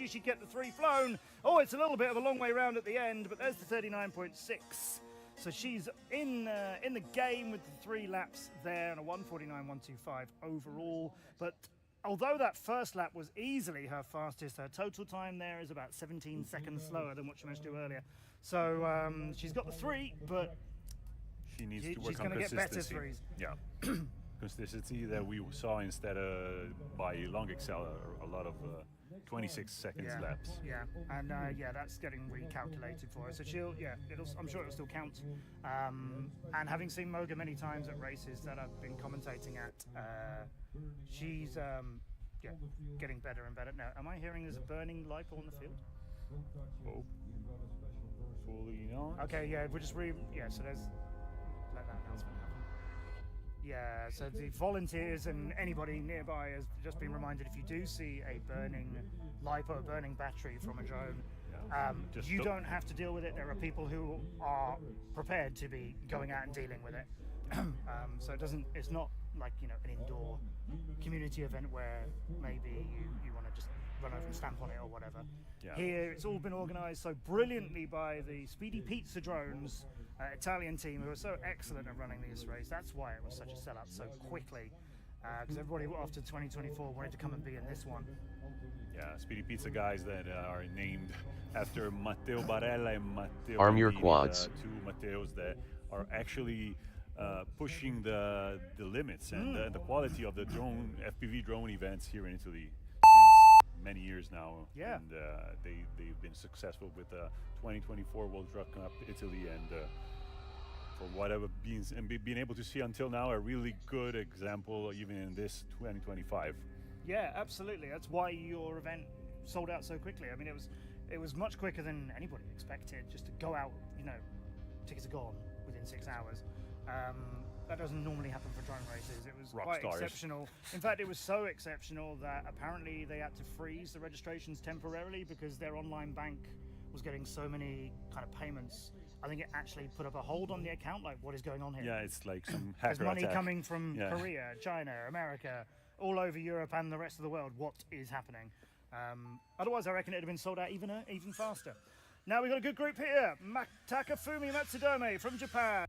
you she'd get the 3 flown. Oh, it's a little bit of a long way round at the end, but there's the 39.6. So she's in the game with the 3 laps there and a 1:49.125 overall. But although that first lap was easily her fastest, her total time there is about 17 seconds slower than what she managed to do earlier. So she's got the 3, but she needs to work she's on going to get better consistency. 3s. Yeah. Consistency that we saw instead by Long Excel, a lot of 26 seconds laps. Yeah, and that's getting recalculated for her. So I'm sure it'll still count. And having seen Moga many times at races that I've been commentating at, she's getting better and better. Now, am I hearing there's a burning LiPo on the field? Oh, fully on. Okay, yeah, we'll just so there's let that announcement happen. Yeah, so the volunteers and anybody nearby has just been reminded, if you do see a burning LiPo, a burning battery from a drone, you don't have to deal with it. There are people who are prepared to be going out and dealing with it. So it's not like, an indoor community event where maybe you want to just run over and stamp on it or whatever. Yeah. Here, it's all been organised so brilliantly by the Speedy Pizza drones, Italian team, who are so excellent at running this race. That's why it was such a sellout so quickly, because everybody after 2024 wanted to come and be in this one. Yeah, Speedy Pizza guys that are named after Matteo Barella and Matteo Arm your Bandini, quads. Two Matteos that are actually pushing the limits and the quality of the FPV drone events here in Italy since many years now. Yeah. And they've been successful with the 2024 World Truck Cup Italy, and for whatever being able to see until now a really good example even in this 2025. Yeah, absolutely. That's why your event sold out so quickly. I mean, it was much quicker than anybody expected. Just to go out, tickets are gone within 6 hours. That doesn't normally happen for drone races. It was quite exceptional. In fact, it was so exceptional that apparently they had to freeze the registrations temporarily because their online bank was getting so many kind of payments. I think it actually put up a hold on the account. Like, what is going on here? Yeah, it's like some hacker There's money attack. coming from Korea, China, America, all over Europe and the rest of the world. What is happening? Otherwise, I reckon it'd have been sold out even faster. Now we've got a good group here. Takafumi Matsudome from Japan.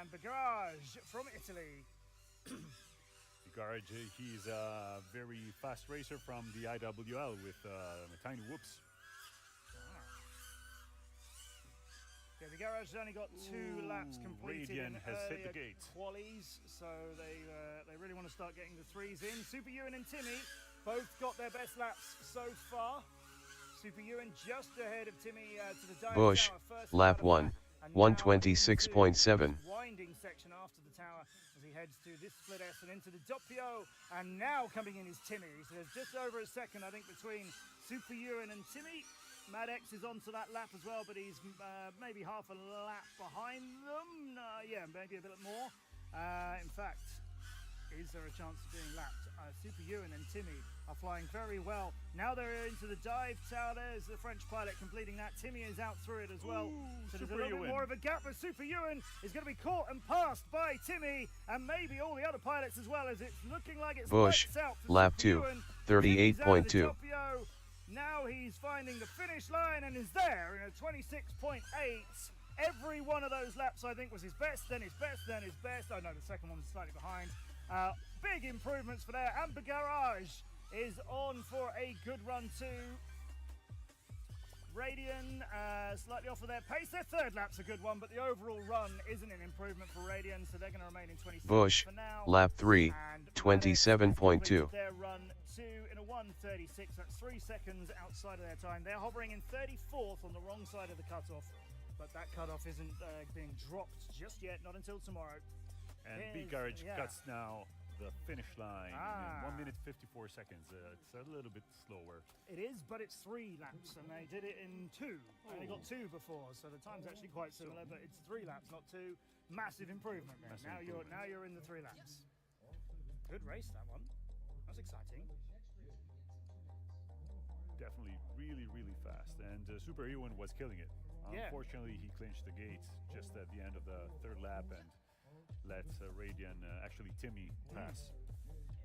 And Garage from Italy. Garage, he's a very fast racer from the IWL with tiny whoops. Yeah, the Garage has only got 2 laps completed. Radian in has hit the earlier gate. Qualies, so they really want to start getting the 3s in. Super Ewan and Timmy both got their best laps so far. Super Ewan just ahead of Timmy to the dive Bush, tower. First lap 1, 126.7. Winding section after the tower as he heads to this split S and into the doppio. And now coming in is Timmy. So there's just over a second, I think, between Super Ewan and Timmy. Mad X is onto that lap as well, but he's maybe half a lap behind them. Yeah, maybe a bit more. In fact, is there a chance of being lapped? Super Ewan and Timmy are flying very well. Now they're into the dive tower. There's the French pilot completing that. Timmy is out through it as well. So there's a little bit more of a gap, but Super Ewan is going to be caught and passed by Timmy and maybe all the other pilots as well, as it's looking like it's Bush, out for lap Super 2, Ewan. 38.2. Now he's finding the finish line and is there in a 26.8. Every one of those laps, I think, was his best, then his best, then his best. Oh no, the second one's slightly behind. Big improvements for there. Amber Garage is on for a good run too. Radian slightly off of their pace. Their third lap's a good one, but the overall run isn't an improvement for Radian, so they're going to remain in 26 Bush, for now. lap 3, 27.2. Their run 2 in a 1:36. That's 3 seconds outside of their time. They're hovering in 34th on the wrong side of the cutoff, but that cutoff isn't being dropped just yet, not until tomorrow. And Big Garage cuts now the finish line in 1 minute 54 seconds. It's a little bit slower. It is, but it's 3 laps, and they did it in 2. And they got 2 before, so the time's actually quite similar. But it's 3 laps, not 2. Massive improvement there. Now you're in the 3 laps. Good race, that one. That's exciting. Definitely really fast, and Super Ewan was killing it. Yeah. Unfortunately, he clinched the gate just at the end of the third lap and let Radian, actually Timmy, pass.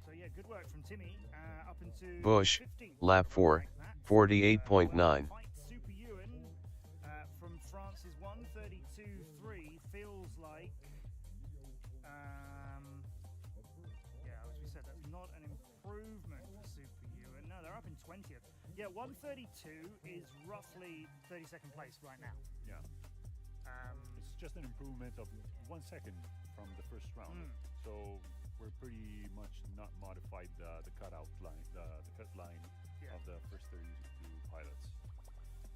So yeah, good work from Timmy. Up into Bush, 15th. lap 4, 48.9. Fight Super Ewan from France is 1:32.3. Feels like, yeah, as we said, that's not an improvement for Super Ewan. No, they're up in 20th. Yeah, 1:32 is roughly 32nd place right now. Yeah. It's just an improvement of 1 second from the first round. So we're pretty much not modified the cutout line, the cut line of the first 32 pilots.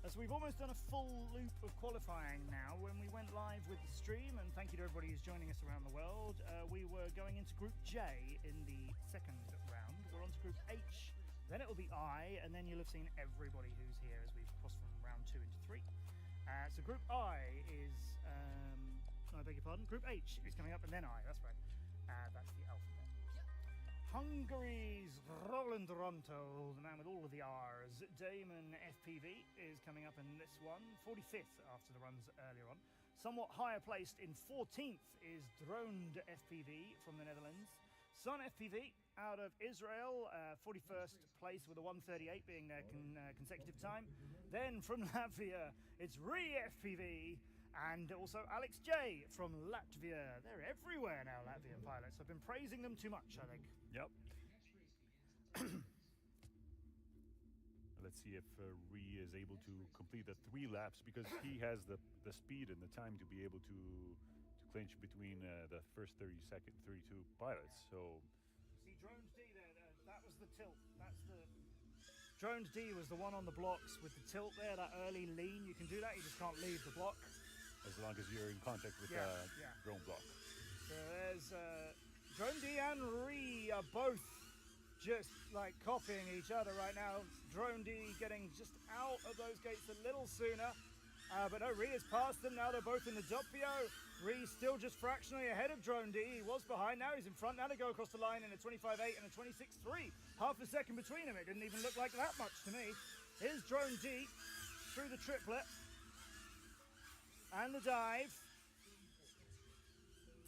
So we've almost done a full loop of qualifying now. When we went live with the stream, and thank you to everybody who's joining us around the world, we were going into Group J in the second round. We're on to Group H, then it will be I, and then you'll have seen everybody who's here as we've crossed from round 2 into 3. So Group I is, I beg your pardon, Group H is coming up, and then I, that's right. That's the alphabet. Hungary's Roland Ronto, the man with all of the R's. Damon FPV is coming up in this one, 45th after the runs earlier on. Somewhat higher placed in 14th is Droned FPV from the Netherlands. Sun FPV out of Israel, 41st place with a 1:38 being their consecutive time. Then from Latvia, it's Re FPV. And also Alex J from Latvia. They're everywhere now, Latvian pilots. I've been praising them too much, I think. Yep. Let's see if Ree is able to complete the 3 laps, because he has the speed and the time to be able to clinch between the first 32 pilots. So see, Drones D there, that was the tilt. That's the Drones D was the one on the blocks with the tilt there, that early lean. You can do that, you just can't leave the block. As long as you're in contact with the drone block. So there's Drone D and Ree are both just like copying each other right now. Drone D getting just out of those gates a little sooner. But no, Ree has passed them. Now they're both in the doppio. Ree still just fractionally ahead of Drone D. He was behind, now he's in front. Now they go across the line in a 25.8 and a 26.3. Half a second between them. It didn't even look like that much to me. Here's Drone D through the triplet. And the dive.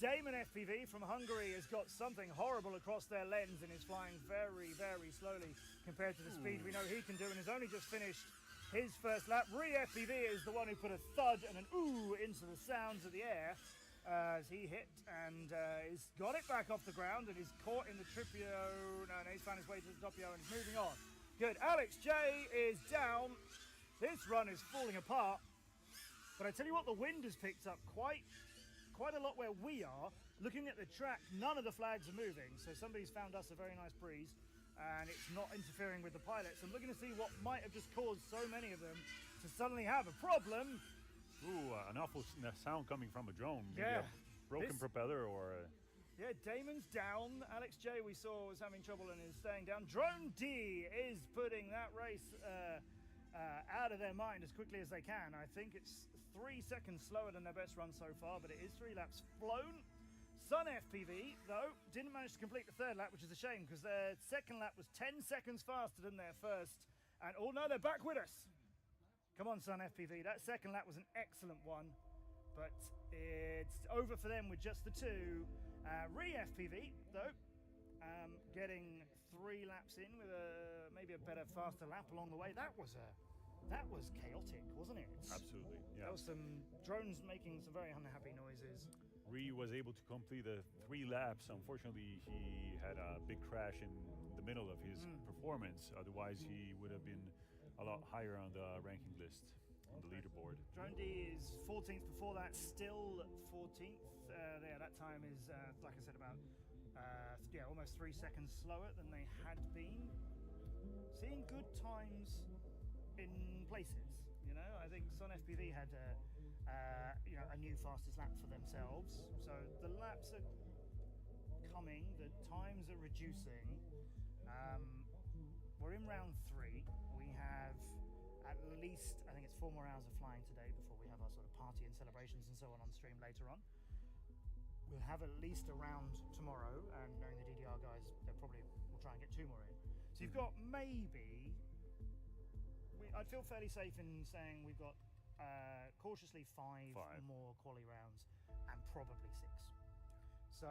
Damon FPV from Hungary has got something horrible across their lens and is flying very, very slowly compared to the speed we know he can do, and has only just finished his first lap. Re FPV is the one who put a thud and an ooh into the sounds of the air as he hit and he's got it back off the ground and is caught in the tripio. No, he's found his way to the doppio and is moving on. Good. Alex J is down. This run is falling apart. But I tell you what, the wind has picked up quite a lot where we are. Looking at the track, none of the flags are moving. So somebody's found us a very nice breeze and it's not interfering with the pilots. I'm looking to see what might have just caused so many of them to suddenly have a problem. Ooh, an awful sound coming from a drone. Maybe Yeah. a broken propeller or... Yeah, Damon's down. Alex J we saw was having trouble and is staying down. Drone D is putting that race out of their mind as quickly as they can. I think it's 3 seconds slower than their best run so far, but it is 3 laps flown. Sun FPV, though, didn't manage to complete the 3rd lap, which is a shame because their 2nd lap was 10 seconds faster than their 1st. And oh no, they're back with us. Come on, Sun FPV. That 2nd lap was an excellent one, but it's over for them with just the 2. Re FPV, though, getting 3 laps in with maybe a better, faster lap along the way. That was chaotic, wasn't it? Absolutely, yeah. There was some drones making some very unhappy noises. Ree was able to complete the 3 laps. Unfortunately, he had a big crash in the middle of his performance. Otherwise, he would have been a lot higher on the ranking list, on the leaderboard. Drone D is 14th before that, still 14th. That time is, like I said, about almost 3 seconds slower than they had been. Seeing good times in places, you know. I think Sun FPV had a new fastest lap for themselves. So the laps are coming, the times are reducing. We're in round 3. We have at least, I think it's 4 more hours of flying today before we have our sort of party and celebrations and so on stream later on. We'll have at least a round tomorrow, and knowing the DDR guys, they probably will try and get 2 more in. So you've got maybe, I'd feel fairly safe in saying we've got cautiously five Five. more quali rounds and probably 6. So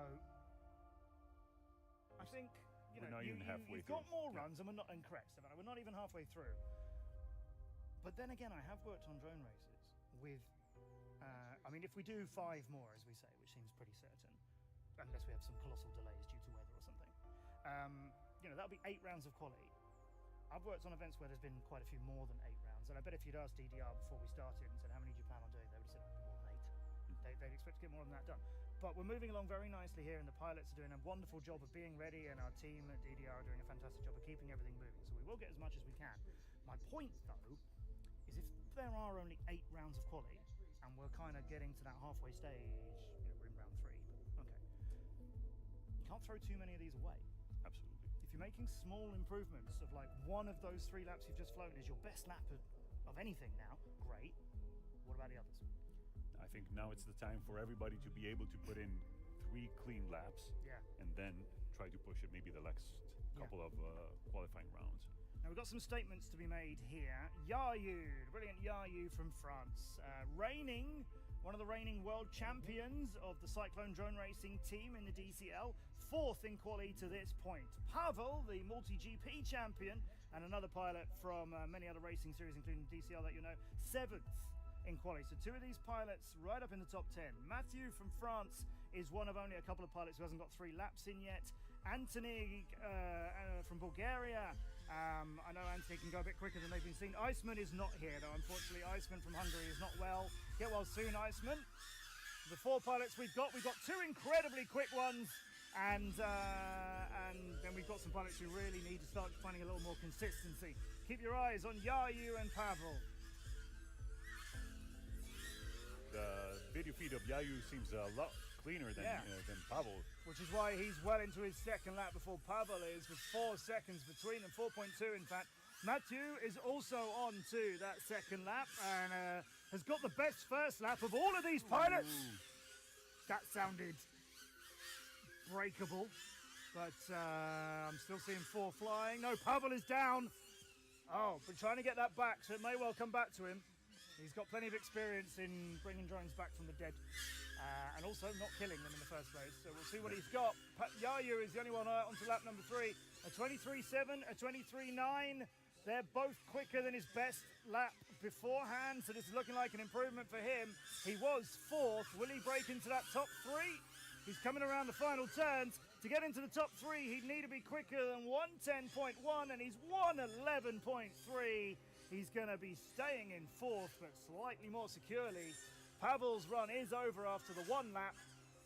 I think We're not even halfway you've got through. more Yeah. runs, and incorrect, Savannah. We're not even halfway through. But then again, I have worked on drone races with. I mean, if we do 5 more, as we say, which seems pretty certain, unless we have some colossal delays due to weather or something, that'll be 8 rounds of quali. I've worked on events where there's been quite a few more than 8 rounds, and I bet if you'd asked DDR before we started and said, how many do you plan on doing, they would have said, more than 8. They'd expect to get more than that done. But we're moving along very nicely here, and the pilots are doing a wonderful job of being ready, and our team at DDR are doing a fantastic job of keeping everything moving. So we will get as much as we can. My point, though, is if there are only 8 rounds of quali, and we're kind of getting to that halfway stage, we're in round 3, but okay. You can't throw too many of these away. Absolutely. If you're making small improvements of like one of those 3 laps you've just flown is your best lap of anything now, great. What about the others? I think now it's the time for everybody to be able to put in 3 clean laps, Yeah. and then try to push it maybe the next couple of qualifying rounds. Now we've got some statements to be made here. Yayu, brilliant Yayu from France, one of the reigning world champions of the Cyclone drone racing team in the DCL, 4th in quali to this point. Pavel, the multi-GP champion, and another pilot from many other racing series, including DCL that you know, 7th in quali. So 2 of these pilots right up in the top 10. Matthew from France is one of only a couple of pilots who hasn't got 3 laps in yet. Anthony from Bulgaria. I know Anthony can go a bit quicker than they've been seen. Iceman is not here though, unfortunately. Iceman from Hungary is not well. Get well soon, Iceman. The 4 pilots we've got 2 incredibly quick ones, and then we've got some pilots who really need to start finding a little more consistency. Keep your eyes on Yayu and Pavel. The video feed of Yayu seems a lot cleaner than Pavel. Which is why he's well into his 2nd lap before Pavel is, with 4 seconds between them, 4.2 in fact. Matthew is also on to that 2nd lap and has got the best first lap of all of these pilots. Ooh. That sounded breakable, but I'm still seeing 4 flying. No, Pavel is down. Oh, but trying to get that back, so it may well come back to him. He's got plenty of experience in bringing drones back from the dead and also not killing them in the first place. So we'll see what he's got. Yayu is the only one onto lap number 3. A 23.7, a 23.9. They're both quicker than his best lap beforehand, so this is looking like an improvement for him. He was 4th. Will he break into that top 3? He's coming around the final turns. To get into the top 3, he'd need to be quicker than 110.1, and he's 111.3. He's going to be staying in 4th, but slightly more securely. Pavel's run is over after the 1 lap,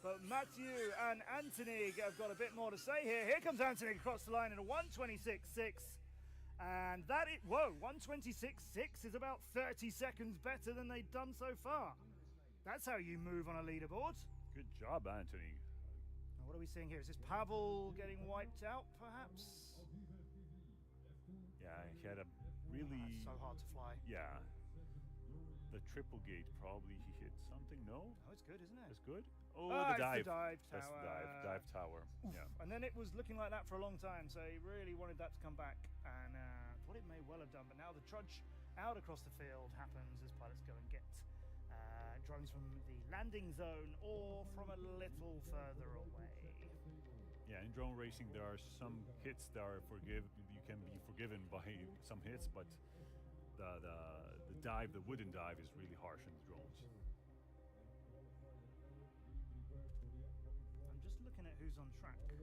but Matthew and Anthony have got a bit more to say here. Here comes Anthony across the line in a 126.6. And that is, 126.6 is about 30 seconds better than they've done so far. That's how you move on a leaderboard. Good job, Anthony. Now what are we seeing here? Is this Pavel getting wiped out, perhaps? Yeah, he had a really... so hard to fly. Yeah. The triple gate, probably he hit something, no? Oh, it's good, isn't it? It's good? Oh, the dive. It's the dive tower. That's the dive tower. Oof. Yeah. And then it was looking like that for a long time, so he really wanted that to come back, and thought it may well have done, but now the trudge out across the field happens as pilots go and get drones from the landing zone or from a little further away. Yeah, in drone racing there are some hits that are you can be forgiven by some hits, but the dive, the wooden dive, is really harsh in the drones. I'm just looking at who's on track. Is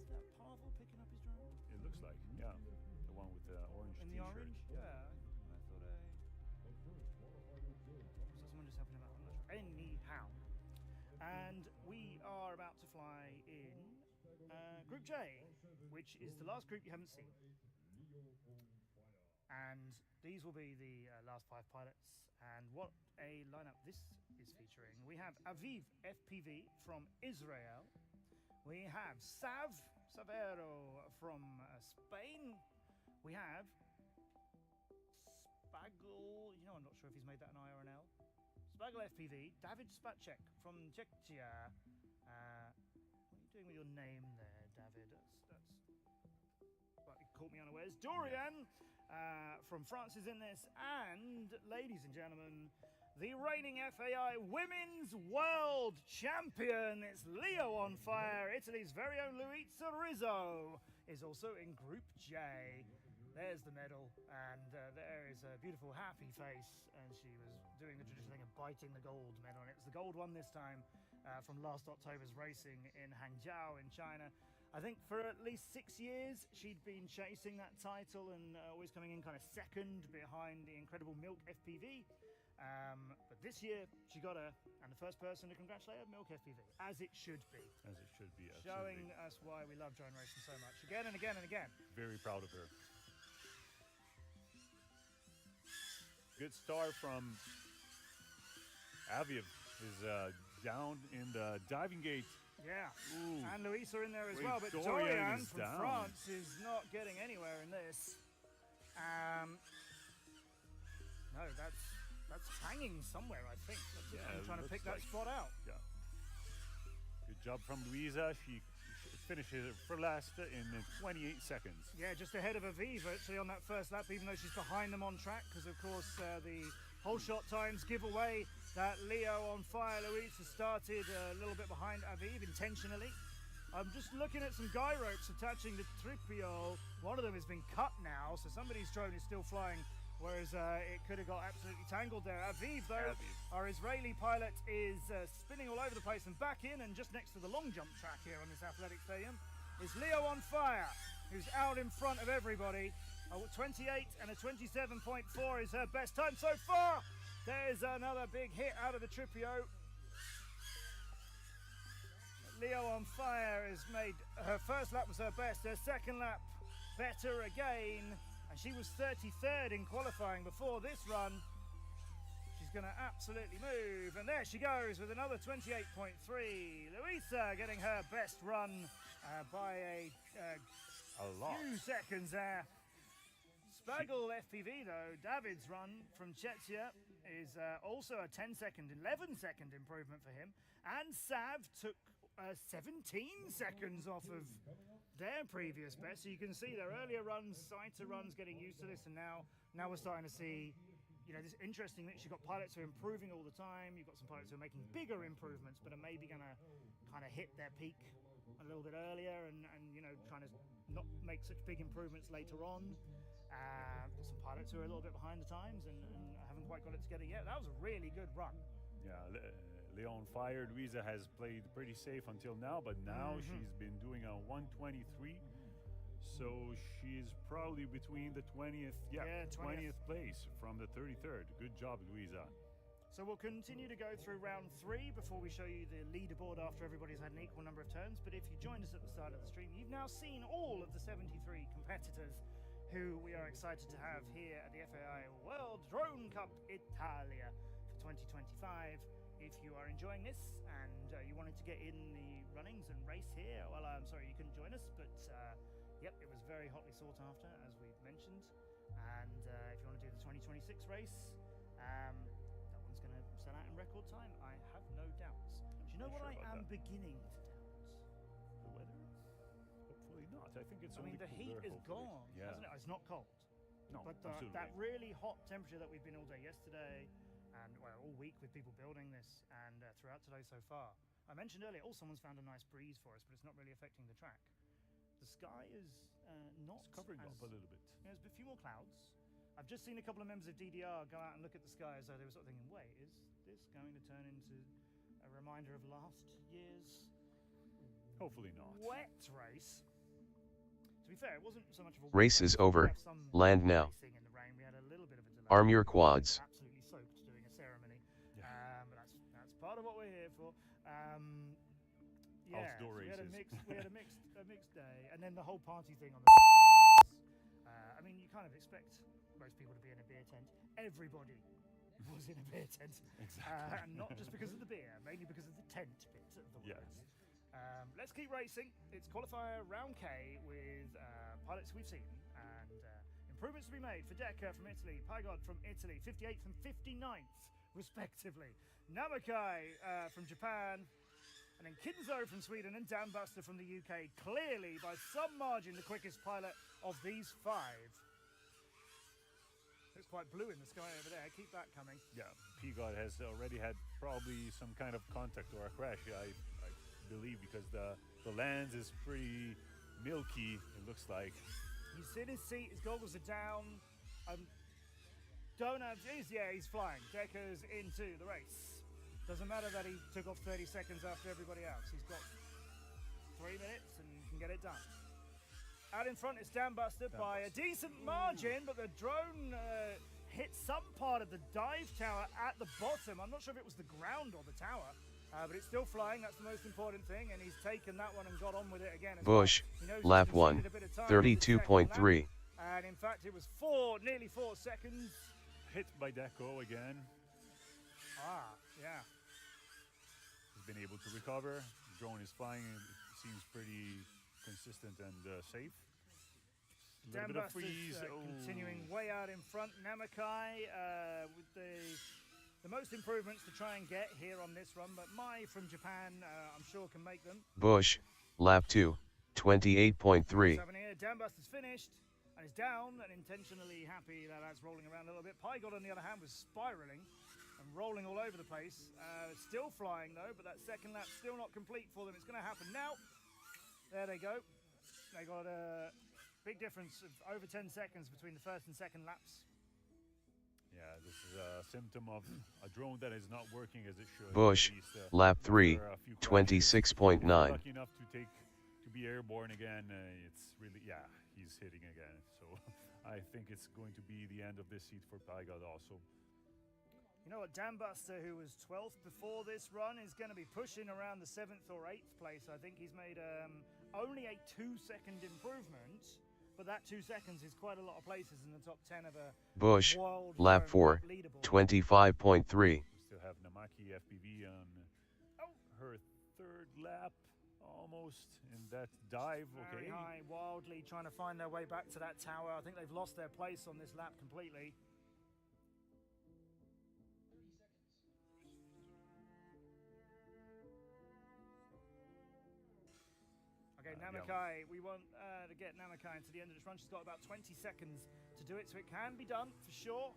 that Pavel picking up his drone? It looks like, yeah. The one with the orange In t-shirt. the orange? Yeah. I thought so someone just helping him out. I'm not sure. Anyhow. And we are about to fly in Group J, which is the last group you haven't seen. And these will be the last 5 pilots. And what a lineup this is featuring. We have Aviv FPV from Israel. We have Savero from Spain. We have Spagel, I'm not sure if he's made that an I or an L. Spagel FPV, David Spacek from Czechia. What are you doing with your name there, David? That's slightly caught me unawares. Dorian from France is in this, and ladies and gentlemen, the reigning FAI Women's World Champion, it's Leo on Fire. Italy's very own Luisa Rizzo is also in Group J. There's the medal, and there is a beautiful happy face, and she was doing the traditional thing of biting the gold medal, and it was the gold one this time from last October's racing in Hangzhou in China. I think for at least 6 years she'd been chasing that title and always coming in kind of second behind the incredible Milk FPV. But this year she got her, and the first person to congratulate her, Milk FPV, as it should be. As it should be, absolutely. Showing us why we love drone racing so much, again and again and again. Very proud of her. Good start from Aviv, is down in the diving gate. Yeah, Ooh. and Luisa in there as Wait, well, but Dorian Dorian is from down. France is not getting anywhere in this. No, that's hanging somewhere, I think. I'm trying to pick that spot out. Yeah. Good job from Luisa. She finishes for last in 28 seconds. Yeah, just ahead of Aviv actually on that first lap, even though she's behind them on track, because of course the whole shot times give away that Leo on Fire Luisa started a little bit behind Aviv intentionally. I'm just looking at some guy ropes attaching the tripio. One of them has been cut now, so somebody's drone is still flying, whereas it could have got absolutely tangled there. Aviv, though, our Israeli pilot, is spinning all over the place and back in, and just next to the long jump track here on this athletic stadium is Leo on Fire, who's out in front of everybody. 28 and a 27.4 is her best time so far. There's another big hit out of the tripio. Leo on Fire has made her first lap was her best, her second lap better again, and she was 33rd in qualifying before this run. She's going to absolutely move, and there she goes with another 28.3. Luisa getting her best run by a lot. few seconds there. Spaggle FPV, though, David's run from Czechia is also a 11 second improvement for him, and Sav took 17 seconds off of their previous best. So you can see their earlier runs, Saita runs, getting used to this, and now we're starting to see, you know, this interesting mix. You've got pilots who are improving all the time. You've got some pilots who are making bigger improvements, but are maybe going to kind of hit their peak a little bit earlier, and you know, kind of not make such big improvements later on. Got some pilots who are a little bit behind the times and haven't quite got it together yet. That was a really good run. Yeah, Leon Fire. Luisa has played pretty safe until now, but now she's been doing a 123. So she's probably between the 20th, 20th place from the 33rd. Good job, Luisa. So we'll continue to go through round 3 before we show you the leaderboard after everybody's had an equal number of turns. But if you joined us at the start of the stream, you've now seen all of the 73 competitors who we are excited to have here at the FAI World Drone Cup Italia for 2025. If you are enjoying this and you wanted to get in the runnings and race here, well, I'm sorry you couldn't join us, but yep, it was very hotly sought after, as we've mentioned. And if you want to do the 2026 race, that one's going to sell out in record time, I have no doubts. Do you know what I am beginning to doubt? The weather? Hopefully not. I think it's I mean, the heat is gone, hasn't it? It's not cold. No, but that really hot temperature that we've been all day yesterday, and well, all week with people building this, and throughout today so far. I mentioned earlier, someone's found a nice breeze for us, but it's not really affecting the track. The sky is not it's covering up a little bit. There's a few more clouds. I've just seen a couple of members of DDR go out and look at the sky as though they were sort of thinking, wait, is this going to turn into a reminder of last year's Hopefully not. wet race? To be fair, it wasn't so much of a Race is over. Land now. racing in the rain. We had a little bit of a delay. Arm your quads. Absolutely soaked doing a ceremony. Yeah. But that's part of what we're here for. Outdoor so we had a races. mixed day, and then the whole party thing on the Saturday nights. I mean, you kind of expect most people to be in a beer tent. Everybody was in a beer tent, Exactly. and not just because of the beer, mainly because of the tent bit of the Yes. words. Let's keep racing. It's qualifier round K with pilots we've seen, and improvements to be made for Decker from Italy, Pygod from Italy, 58th and 59th respectively, Namakai from Japan, and then Kinzo from Sweden, and Dan Buster from the UK, clearly by some margin the quickest pilot of these 5. Looks quite blue in the sky over there. Keep that coming. Yeah, P-God has already had probably some kind of contact or a crash, I believe, because the lens is pretty milky, it looks like. He's in his seat, his goggles are down. Don't have, he's flying. Decker's into the race. Doesn't matter that he took off 30 seconds after everybody else. He's got 3 minutes and he can get it done. Out in front is Dambuster by a decent margin, but the drone hit some part of the dive tower at the bottom. I'm not sure if it was the ground or the tower, but it's still flying. That's the most important thing, and he's taken that one and got on with it again. Bush, lap 1, 32.3. And in fact, it was nearly 4 seconds. Hit by Deco again. Yeah. He's been able to recover. The drone is flying. It seems pretty consistent and safe. A little bit of freeze. Continuing way out in front. Namakai with the most improvements to try and get here on this run, but Mai from Japan, I'm sure can make them. Bush, lap 2, 28.3. Dambuster's finished and is down, and intentionally happy that that's rolling around a little bit. Pygod, on the other hand, was spiraling and rolling all over the place. Still flying though, but that second lap still not complete for them. It's going to happen now. There they go. They got a big difference of over 10 seconds between the first and second laps. Yeah, this is a symptom of a drone that is not working as it should. Bush, lap 3, 26.9. Lucky enough to be airborne again. It's really, yeah, he's hitting again. So I think it's going to be the end of this heat for Pygod also. You know what, Dambuster, who was 12th before this run, is going to be pushing around the 7th or 8th place. I think he's made only a 2-second improvement, but that 2 seconds is quite a lot of places in the top 10 of a Bush, world lap 4, 25.3. We still have Namaki FPV on her 3rd lap, almost in that dive. Very high, wildly trying to find their way back to that tower. I think they've lost their place on this lap completely. Okay, Namakai, we want to get Namakai into the end of this run. She's got about 20 seconds to do it, so it can be done for sure.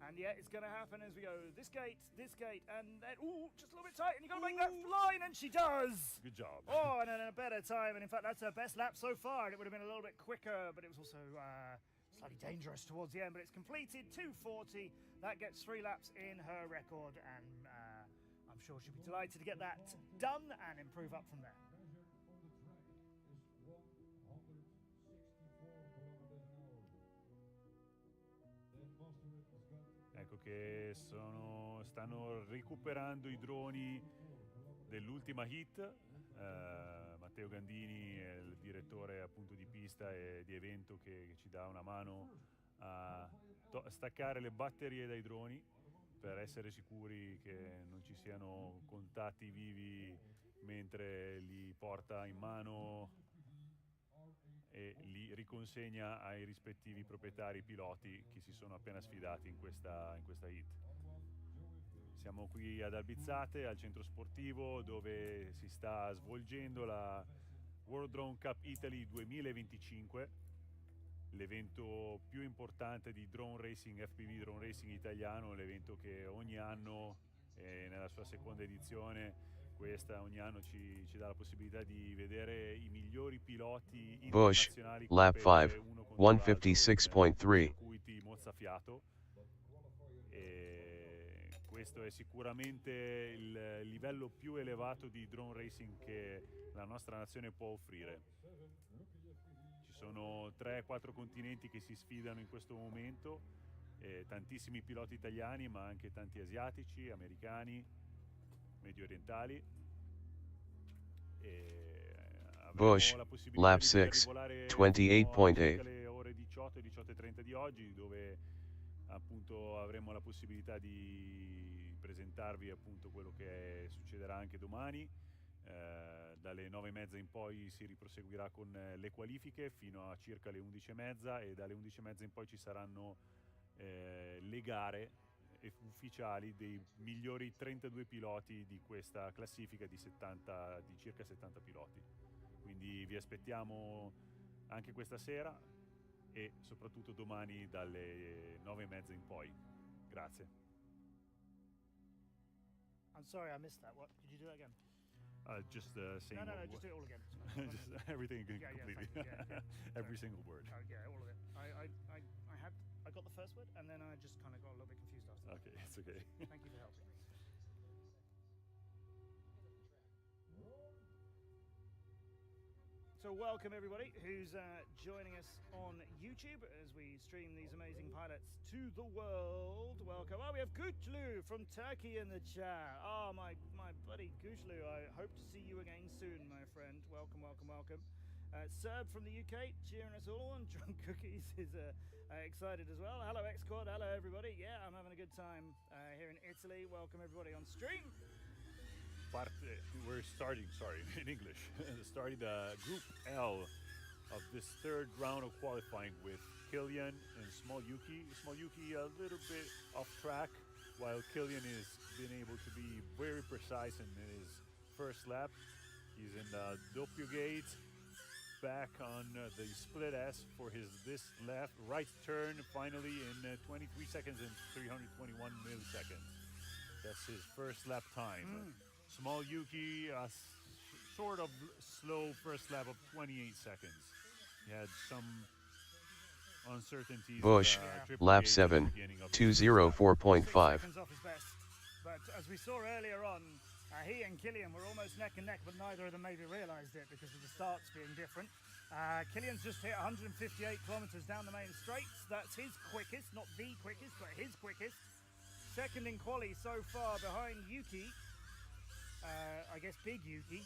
And yeah, it's going to happen as we go this gate, and then, just a little bit tight, and you've got to make that line, and she does! Good job. Oh, and then a better time, and in fact, that's her best lap so far, and it would have been a little bit quicker, but it was also slightly dangerous towards the end, but it's completed, 2:40. That gets 3 laps in her record, and I'm sure she'll be delighted to get that done and improve up from there. Ecco che stanno recuperando i droni dell'ultima hit. Matteo Gandini è il direttore appunto di pista e di evento che ci dà una mano a staccare le batterie dai droni per essere sicuri che non ci siano contatti vivi mentre li porta in mano e li riconsegna ai rispettivi proprietari piloti che si sono appena sfidati in questa hit. Siamo qui ad Albizzate, al centro sportivo, dove si sta svolgendo la World Drone Cup Italy 2025, l'evento più importante di drone racing, FPV drone racing italiano, l'evento che ogni anno, nella sua 2ª edizione, questa ogni anno ci dà la possibilità di vedere i migliori piloti internazionali. Bush, lap 5, 156.3. Circuiti mozzafiato. E questo è sicuramente il livello più elevato di drone racing che la nostra nazione può offrire. Ci sono 3-4 continenti che si sfidano in questo momento, tantissimi piloti italiani, ma anche tanti asiatici, americani, medio orientali. Bush, lap 6, 28.8. alle ore 18 e 18:30 di oggi, dove appunto avremo la possibilità di presentarvi appunto quello che succederà anche domani. Dalle 9:30 in poi si riproseguirà con le qualifiche fino a circa le 11:30, e dalle 11:30 in poi ci saranno le gare ufficiali dei migliori 32 piloti di questa classifica di circa 70 piloti. Quindi vi aspettiamo anche questa sera e soprattutto domani dalle 9:30 in poi. Grazie. I'm sorry, I missed that. What? Did you do that again? Just saying. No, just do it all again. Just everything completely. Yeah. Every single word. Yeah, all of it. I got the first word, and then I just kind of got a little bit confused after that. Okay, it's okay. Thank you for helping. So welcome everybody who's joining us on YouTube as we stream these amazing pilots to the world. Welcome. Oh, we have Gutlu from Turkey in the chat. Oh, my buddy Gutlu. I hope to see you again soon, my friend. Welcome. Serb from the UK, cheering us all on. Drunk Cookies is excited as well. Hello X-Quad, hello everybody. Yeah, I'm having a good time here in Italy. Welcome everybody on stream. We're starting, in English, starting the Group L of this third round of qualifying with Killian and Small Yuki. Small Yuki a little bit off track, while Killian is been able to be very precise in his first lap. He's in the Doppio gate, back on the split S for this right turn, finally in 23 seconds and 321 milliseconds. That's his first lap time. Small Yuki, sort of slow first lap of 28 seconds. He had some uncertainties. Bush, lap 7, 204.5. Seconds off his best. But as we saw earlier on, he and Killian were almost neck and neck, but neither of them maybe realised it because of the starts being different. Killian's just hit 158 kilometres down the main straights. That's his quickest, not the quickest, but his quickest. Second in quali so far behind Yuki. I guess Big Yuki.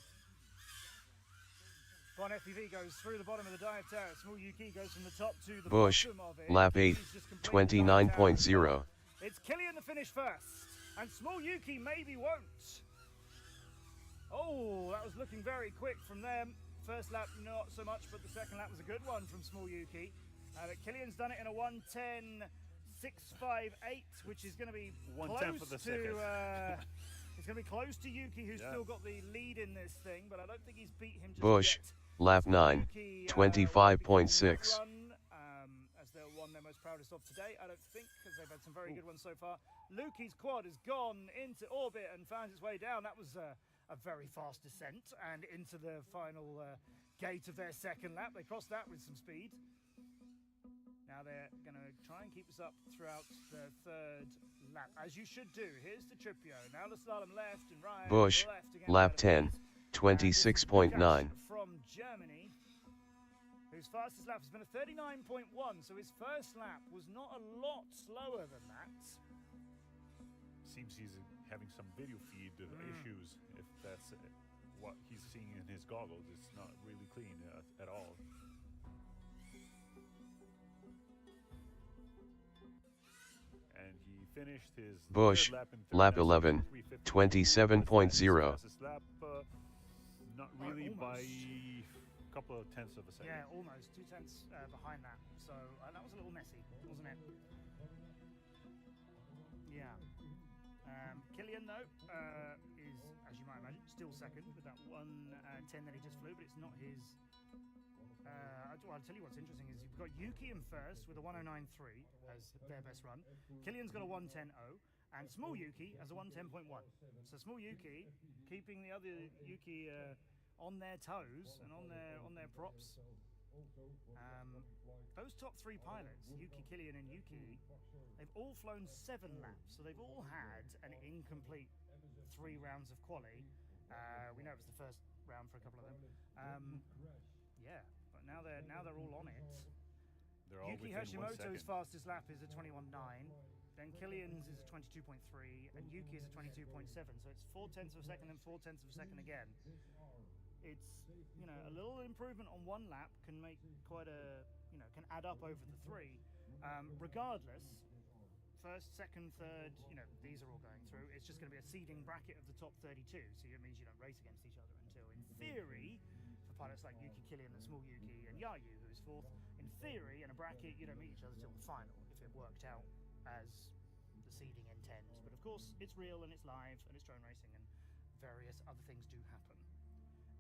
Bon FPV goes through the bottom of the dive tower. Small Yuki goes from the top to the Bush, bottom of it. lap 8, 29.0. It's Killian to finish first, and Small Yuki maybe won't. Oh, that was looking very quick from them. First lap, not so much, but the second lap was a good one from Small Yuki. But Killian's done it in a 1:10.658, which is going to be 1:10 for the second. It's going to be close to Yuki, who's still got the lead in this thing, but I don't think he's beat him just Bush, yet. lap 9, 25.6. As they're one they're most proudest of today, I don't think, because they've had some very good ones so far. Luki's quad has gone into orbit and found its way down. That was a very fast descent and into the final gate of their second lap. They crossed that with some speed. Now they're going to try and keep us up throughout the third lap, as you should do. Here's the Tripio. Now the slalom left and right. Bush, left again, lap 10, 26.9. From Germany, whose fastest lap has been a 39.1, so his first lap was not a lot slower than that. Seems he's having some video feed issues, if that's what he's seeing in his goggles. It's not really clean at all. And he finished his Bush, lap 11, 27.0. Lap, not really by a couple of tenths of a second. Yeah, almost 2 tenths behind that. So that was a little messy, wasn't it? Yeah. Killian, though, is, as you might imagine, still second with that 1:10 that he just flew, but it's not his. I'll tell you what's interesting is you've got Yuki in first with a 1:09.3 as their best run. Killian's got a 1:10.0, and Small Yuki has a 1:10.1. So Small Yuki keeping the other Yuki on their toes and on their props. Those top three pilots, Yuki, Killian, and Yuki, they've all flown 7 laps, so they've all had an incomplete 3 rounds of quali. We know it was the first round for a couple of them. Yeah, but now they're all on it. Yuki Hashimoto's fastest lap is a 21.9, then Killian's is a 22.3, and Yuki is a 22.7. So it's 4 tenths of a second and 4 tenths of a second again. It's, you know, a little improvement on 1 lap can make quite a, you know, can add up over the 3. Regardless, first, second, third, you know, these are all going through. It's just going to be a seeding bracket of the top 32, so it means you don't race against each other until, in theory, for pilots like Yuki, Killian, and Small Yuki, and Yayu, who's 4th, in theory, in a bracket, you don't meet each other till the final, if it worked out as the seeding intends. But of course, it's real, and it's live, and it's drone racing, and various other things do happen.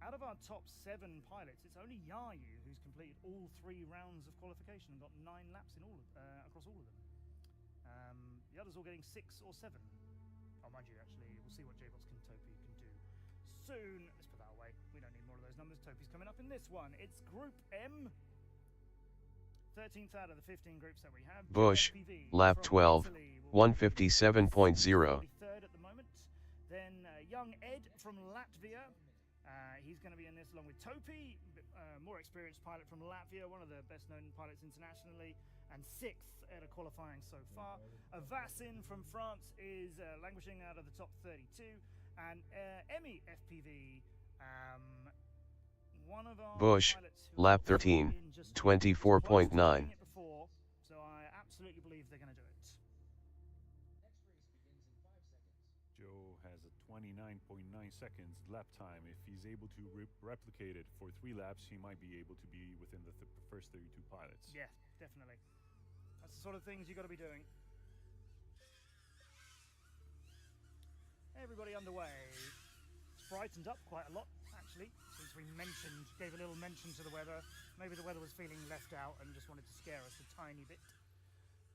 out of our top 7 pilots, it's only Yayu who's completed all 3 rounds of qualification and got 9 laps in all across all of them. The others all getting 6 or 7. Oh, mind you, actually, we'll see what J-Box and Topi can do soon. Let's put that away. We don't need more of those numbers. Topi's coming up in this one. It's Group M. 13th out of the 15 groups that we have. Bush, FPV lap 12, 157.0. 43rd at the moment. Then young Ed from Latvia. He's going to be in this along with Topi, more experienced pilot from Latvia, one of the best known pilots internationally, and 6th at a qualifying so far. Vasin from France is languishing out of the top 32, and Emmy FPV, one of our Bush, pilots who lap 13, 24.9. Before, so I absolutely believe they're going to do it. Joe has a 29.9 seconds lap time. If he's able to replicate it for 3 laps, he might be able to be within the first 32 pilots. Yeah, definitely. That's the sort of things you got to be doing. Everybody underway. It's brightened up quite a lot, actually, since we gave a little mention to the weather. Maybe the weather was feeling left out and just wanted to scare us a tiny bit.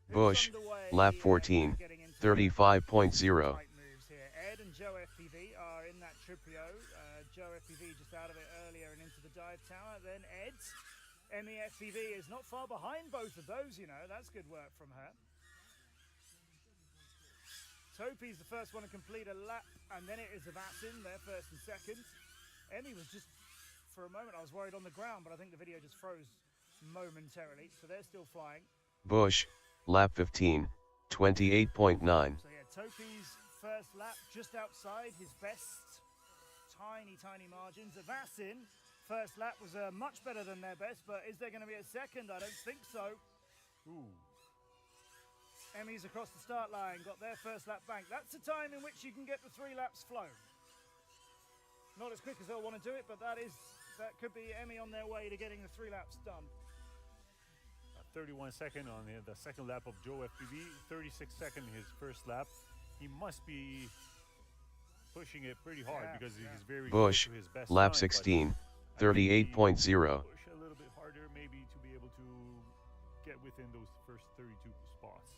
Bush, lap 14, 35.0. Ed and Joe FPV are in that Tripio. Joe FPV just out of it earlier and into the dive tower. Then Ed. Emmy FPV is not far behind both of those, you know. That's good work from her. Topi's the first one to complete a lap, and then it is Vasin, their first and second. Emmy was just, for a moment, I was worried on the ground, but I think the video just froze momentarily, so they're still flying. Bush, lap 15, 28.9. So yeah, Topi's first lap just outside his best, tiny margins. Vasin, first lap was much better than their best, but is there going to be a second? I don't think so. Ooh. Emmy's across the start line, got their first lap bank. That's the time in which you can get the 3 laps flown. Not as quick as they'll want to do it, but that could be Emmy on their way to getting the 3 laps done. 31 second on the second lap of Joe FPV, 36 second his first lap. He must be pushing it pretty hard because he's very Bush, close to his best lap time, 16, 38.0. Push a little bit harder maybe to be able to get within those first 32 spots.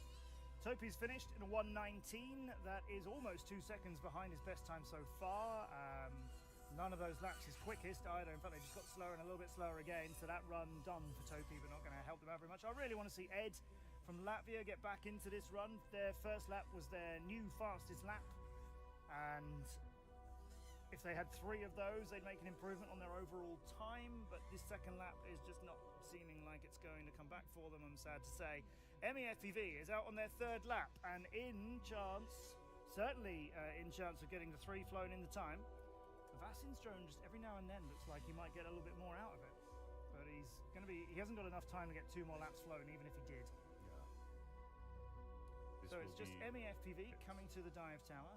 Topi's finished in a 1:19. That is almost 2 seconds behind his best time so far. None of those laps is quickest either. In fact, they just got slower and a little bit slower again. So that run done for Topi, but not going to help them out very much. I really want to see Ed from Latvia get back into this run. Their first lap was their new fastest lap. And if they had 3 of those, they'd make an improvement on their overall time. But this second lap is just not seeming like it's going to come back for them, I'm sad to say. Emmy FPV is out on their 3rd lap and in chance, certainly in chance of getting the 3 flown in the time. Vasin's drone just every now and then looks like he might get a little bit more out of it. But he hasn't got enough time to get 2 more laps flown, even if he did. Yeah. So it's just Emmy FPV coming to the dive tower.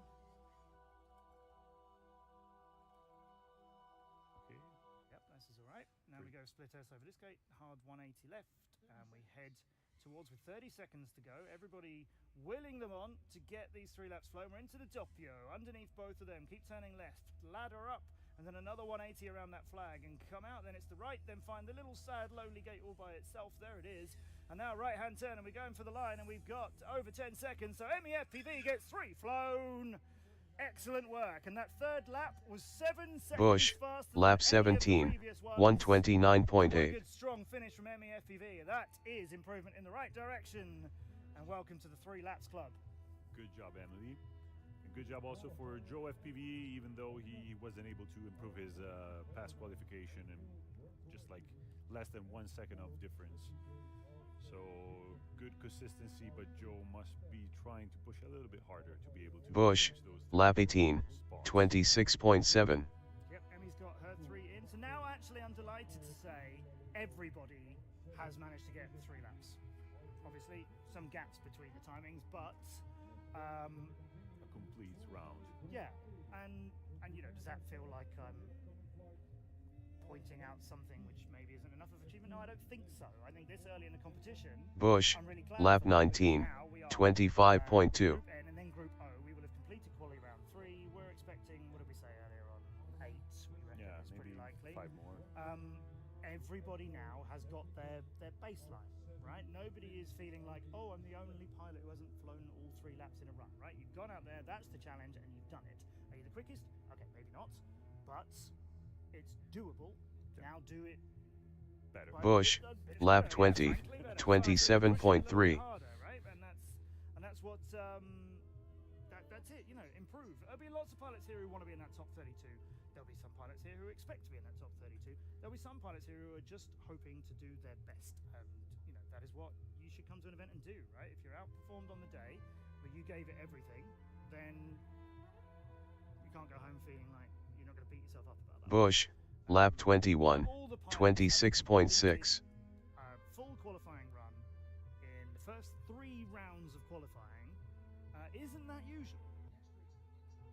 Okay. Yep, this is all right. Now we go split S over this gate, hard 180 left, and we head towards with 30 seconds to go. Everybody willing them on to get these 3 laps flown. We're into the doppio, underneath both of them. Keep turning left, ladder up, and then another 180 around that flag and come out. Then it's the right, then find the little sad lonely gate all by itself. There it is. And now right hand turn, and we're going for the line, and we've got over 10 seconds. So Emmy FPV gets 3 flown. Excellent work. And that 3rd lap was 7 seconds Bush, faster lap than 17, one. 129.8. Good strong finish from Emmy FPV. That is improvement in the right direction. And welcome to the 3 laps club. Good job, Emily. And good job also for Joe FPV, even though he wasn't able to improve his past qualification and just like less than 1 second of difference. So good consistency, but Joe must be trying to push a little bit harder to be able to Bush, finish those lap 18, spots. 26.7. Yep, Emmy's got her 3 in. So now actually I'm delighted to say everybody has managed to get 3 laps. Obviously some gaps between the timings, but A complete round. yeah, and you know, does that feel like I'm pointing out something which maybe isn't enough of achievement? No, I don't think so. I think this early in the competition, Bush, I'm really glad lap for that, 19, now we are, 25.2. Group N and then Group O. We will have completed quali round 3. We're expecting, what did we say earlier on? 8, we reckon, Yeah, is maybe pretty likely. 5 more. Everybody now has got their baseline, right? Nobody is feeling like, oh, I'm the only pilot who hasn't flown all 3 laps in a run, right? You've gone out there, that's the challenge, and you've done it. Are you the quickest? Okay, maybe not, but it's doable. Now do it. Better. Bush, lap 20, 27.3. Right? And that's what that's it. You know, improve. There'll be lots of pilots here who want to be in that top 32. There'll be some pilots here who expect to be in that top 32. There'll be some pilots here who are just hoping to do their best, and you know that is what you should come to an event and do, right? If you're outperformed on the day, where you gave it everything, then you can't go home feeling like you're not going to beat yourself up about that. Bush, lap 21, 26.6. Full qualifying run in the first 3 rounds of qualifying isn't that usual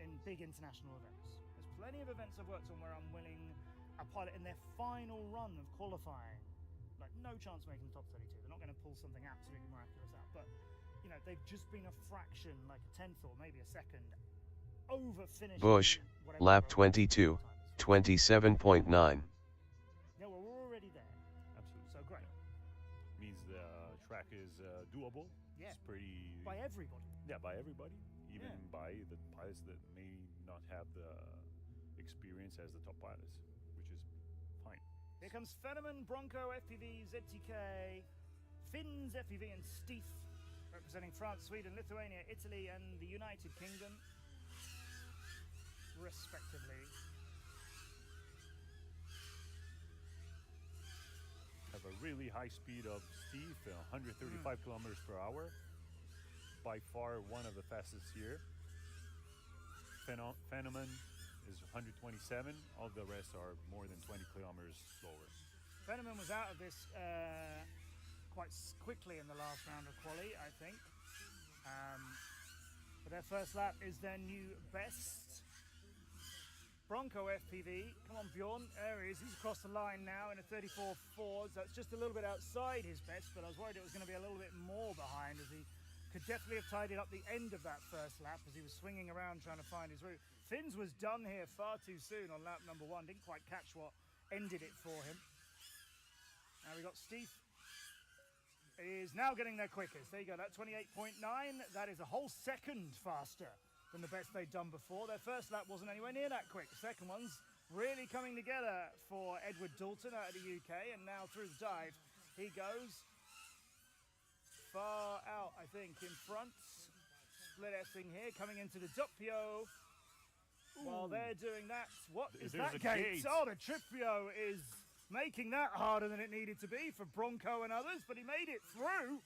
in big international events. There's plenty of events I've worked on where I'm winning a pilot in their final run of qualifying, like no chance making the top 32. They're not going to pull something absolutely miraculous out, but you know they've just been a fraction, like a tenth or maybe a second, over finishing. Bush, lap 22, 27.9. Yeah, well, we're already there. Absolutely. So great. Means the track is doable. Yeah. It's pretty. By everybody. Yeah, by everybody. Even Yeah. by the pilots that may not have the experience as the top pilots, which is fine. Here comes Fenneman, Bronco, FPV, ZTK, Finns, FPV, and Stief, representing France, Sweden, Lithuania, Italy, and the United Kingdom, respectively. Have a really high speed of Steve, 135 kilometers per hour. By far one of the fastest here. Fenneman is 127. All the rest are more than 20 kilometers slower. Fenneman was out of this quite quickly in the last round of quali, I think. But their first lap is their new best. Bronco FPV, come on Bjorn, there he is, he's across the line now in a 34.4, so that's just a little bit outside his best, but I was worried it was going to be a little bit more behind, as he could definitely have tidied up the end of that first lap as he was swinging around trying to find his route. Finns was done here far too soon on lap number 1, didn't quite catch what ended it for him. Now we got Steve is now getting their quickest. There you go, that 28.9, that is a whole second faster than the best they'd done before. Their first lap wasn't anywhere near that quick. The second one's really coming together for Edward Dalton out of the UK, and now through the dive he goes. Far out, I think, in front. Split S-ing here, coming into the Doppio. While they're doing that, what is that gate? Oh, the Tripio is making that harder than it needed to be for Bronco and others, but he made it through.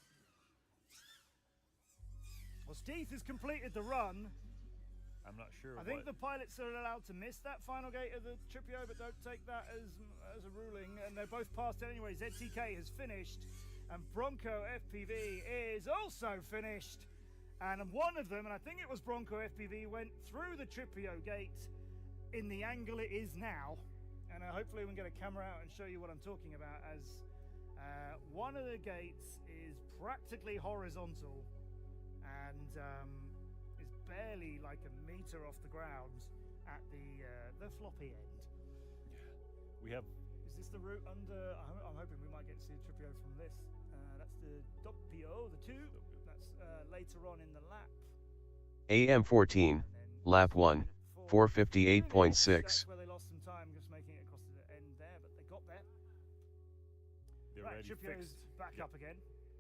Well, Steve has completed the run. I'm not sure. I think the pilots are allowed to miss that final gate of the Tripio, but don't take that as a ruling. And they're both passed it anyway. ZTK has finished, and Bronco FPV is also finished. And one of them, and I think it was Bronco FPV, went through the Tripio gate in the angle it is now. And hopefully we can get a camera out and show you what I'm talking about, as one of the gates is practically horizontal and is barely like a meter off the ground at the floppy end. Yeah. We have. Is this the route under? I'm hoping we might get to see the Tripio from this. That's the Doppio, the 2. That's later on in the lap. AM14, lap 1, 458.6. That's where they lost some time just making it across the end there, but they got there. They're right, already Tripio's fixed. back up again.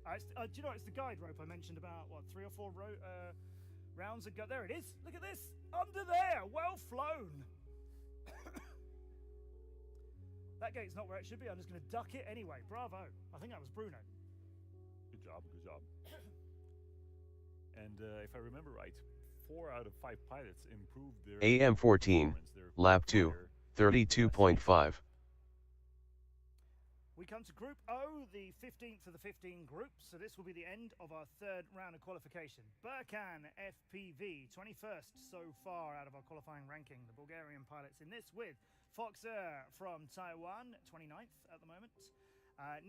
Do you know it's the guide rope I mentioned about, what, 3 or 4 rounds ago? There it is. Look at this. Under there. Well flown. That gate's not where it should be. I'm just going to duck it anyway. Bravo. I think that was Bruno. Good job, good job. And if I remember right, 4 out of 5 pilots improved their AM14, lap 2, 32.5. We come to Group O, the 15th of the 15 groups, so this will be the end of our 3rd round of qualification. Burkan FPV, 21st so far out of our qualifying ranking. The Bulgarian pilots in this with Foxer from Taiwan, 29th at the moment.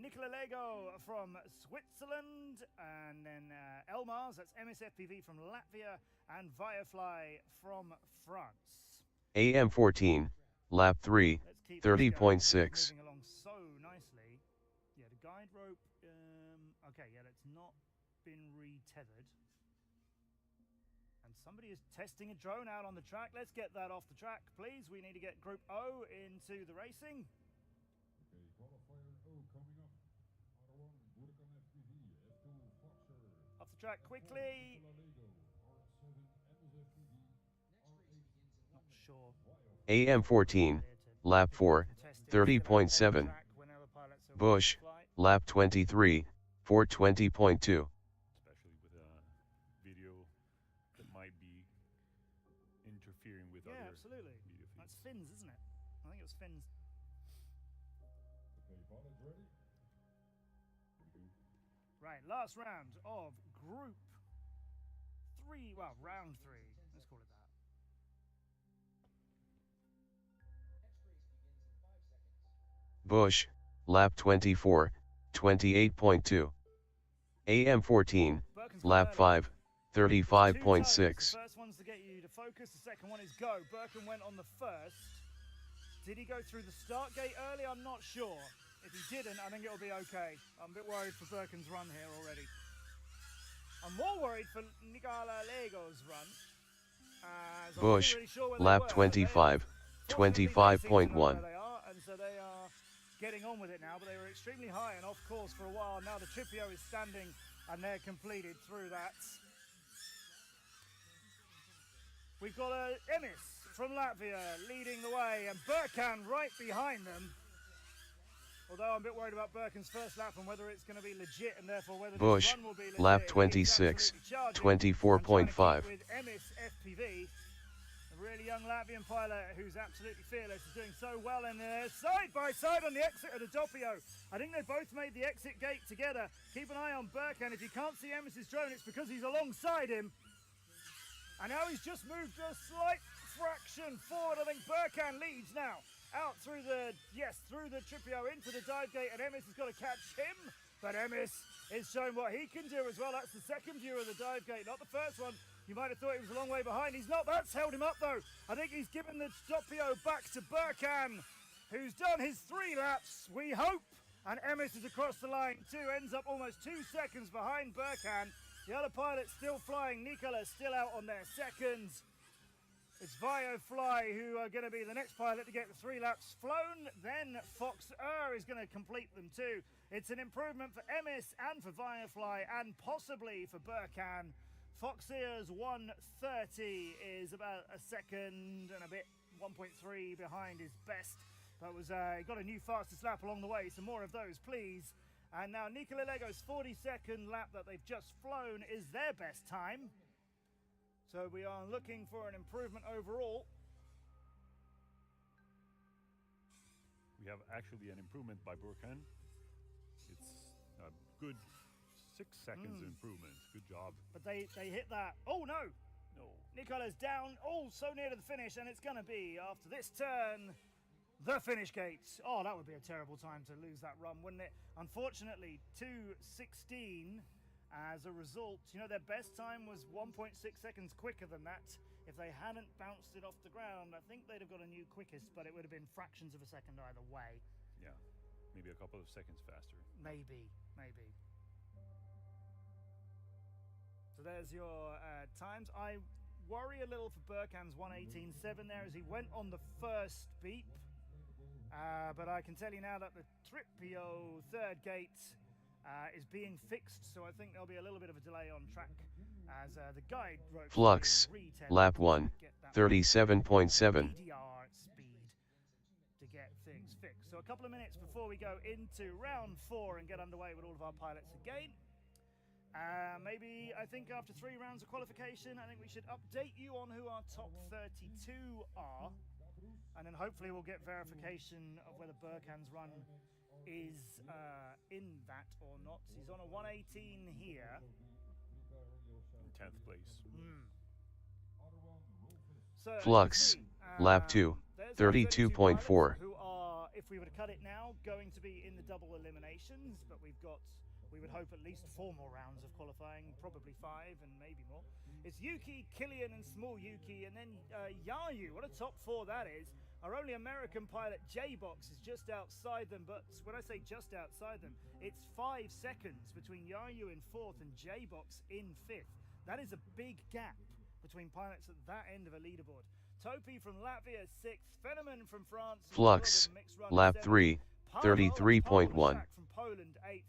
Nicola Lego from Switzerland, and then Elmars, that's MSFPV from Latvia, and Firefly from France. AM14, lap 3, Let's keep this going. 30.6. Moving along so nicely. Yeah, the guide rope. Okay, yeah, that's not been re-tethered. And somebody is testing a drone out on the track. Let's get that off the track, please. We need to get Group O into the racing. Okay, qualifier O coming up. R1, Ozolgatve FPV, F2, Foxer. Off the track quickly. R7, FPV, R8. Not sure. AM14, lap 4, 30.7. Bush, lap 23, 420.2. Especially with a video that might be interfering with Yeah, other absolutely. video feeds. That's Finn's, isn't it? I think it was Finn's. Okay, pilots ready? Right, last round of Group 3. Well, round 3. Let's call it that. Bush, lap 24, 28.2. AM14, lap 5, 35.6. The first one's to get you to focus, the second one is go. Birkin went on the first. Did he go through the start gate early? I'm not sure. If he didn't, I think it'll be okay. I'm a bit worried for Birkin's run here already. I'm more worried for Nicola Lego's run. as I'm not Bush, really sure where they lap were. 25, Fortunately, they seem to know 25.1. where they are, and so they are getting on with it now, but they were extremely high and off course for a while. Now the Tripio is standing, and they're completed through that. We've got Emis from Latvia leading the way, and Birkan right behind them. Although I'm a bit worried about Birkin's first lap and whether it's going to be legit, and therefore whether Bush, this run will be legit. lap He is 26, absolutely charging. 24.5. With Emis FPV, a really young Latvian pilot who's absolutely fearless, is doing so well, and they're side by side on the exit of the Doppio. I think they both made the exit gate together. Keep an eye on Birkan. If you can't see Emis's drone, it's because he's alongside him. And now he's just moved a slight fraction forward. I think Birkan leads now. Out through the Tripio into the dive gate, and Emis has got to catch him. But Emis is showing what he can do as well. That's the second view of the dive gate, not the first one. You might have thought he was a long way behind. He's not. That's held him up though. I think he's given the Doppio back to Birkan, who's done his 3 laps, we hope. And Emis is across the line too, ends up almost 2 seconds behind Birkan. The other pilot's still flying. Nikola's still out on their seconds. It's Viofly who are going to be the next pilot to get the 3 laps flown. Then Fox is going to complete them too. It's an improvement for Emis and for Viofly and possibly for Birkan. Foxier's 1:30 is about a second and a bit, 1.3 behind his best. But was got a new fastest lap along the way, so more of those please. And now Nicola Lego's 42nd lap that they've just flown is their best time. So we are looking for an improvement overall. We have actually an improvement by Birkan. It's a good 6 seconds improvement. Good job. But they hit that. Oh no! No. Nicola's down. Oh, so near to the finish, and it's going to be, after this turn, the finish gate. Oh, that would be a terrible time to lose that run, wouldn't it? Unfortunately, 2:16. As a result, you know, their best time was 1.6 seconds quicker than that. If they hadn't bounced it off the ground, I think they'd have got a new quickest, but it would have been fractions of a second either way. Yeah, maybe a couple of seconds faster. Maybe. So there's your times. I worry a little for Birkan's 1:18.7 there as he went on the first beep. But I can tell you now that the Tripio third gate is being fixed, so I think there'll be a little bit of a delay on track as the guide rope Flux, lap 1, 37.7. PDR speed to get things fixed. So a couple of minutes before we go into round 4 and get underway with all of our pilots again. Maybe I think after 3 rounds of qualification, I think we should update you on who our top 32 are, and then hopefully we'll get verification of whether Birkan's run is in that or not. He's on a 1:18 here. In 10th place. So, Flux, lap 2, 32.4. Who are, if we were to cut it now, going to be in the double eliminations, but we would hope at least 4 more rounds of qualifying, probably 5 and maybe more. It's Yuki, Killian and Small Yuki, and then Yayu. What a top 4 that is. Our only American pilot, J-Box, is just outside them, but when I say just outside them, it's 5 seconds between Yayu in 4th and J-Box in 5th. That is a big gap between pilots at that end of a leaderboard. Topi from Latvia 6th, Fenneman from France, Flux, lap 3, 33.1. From Poland 8th,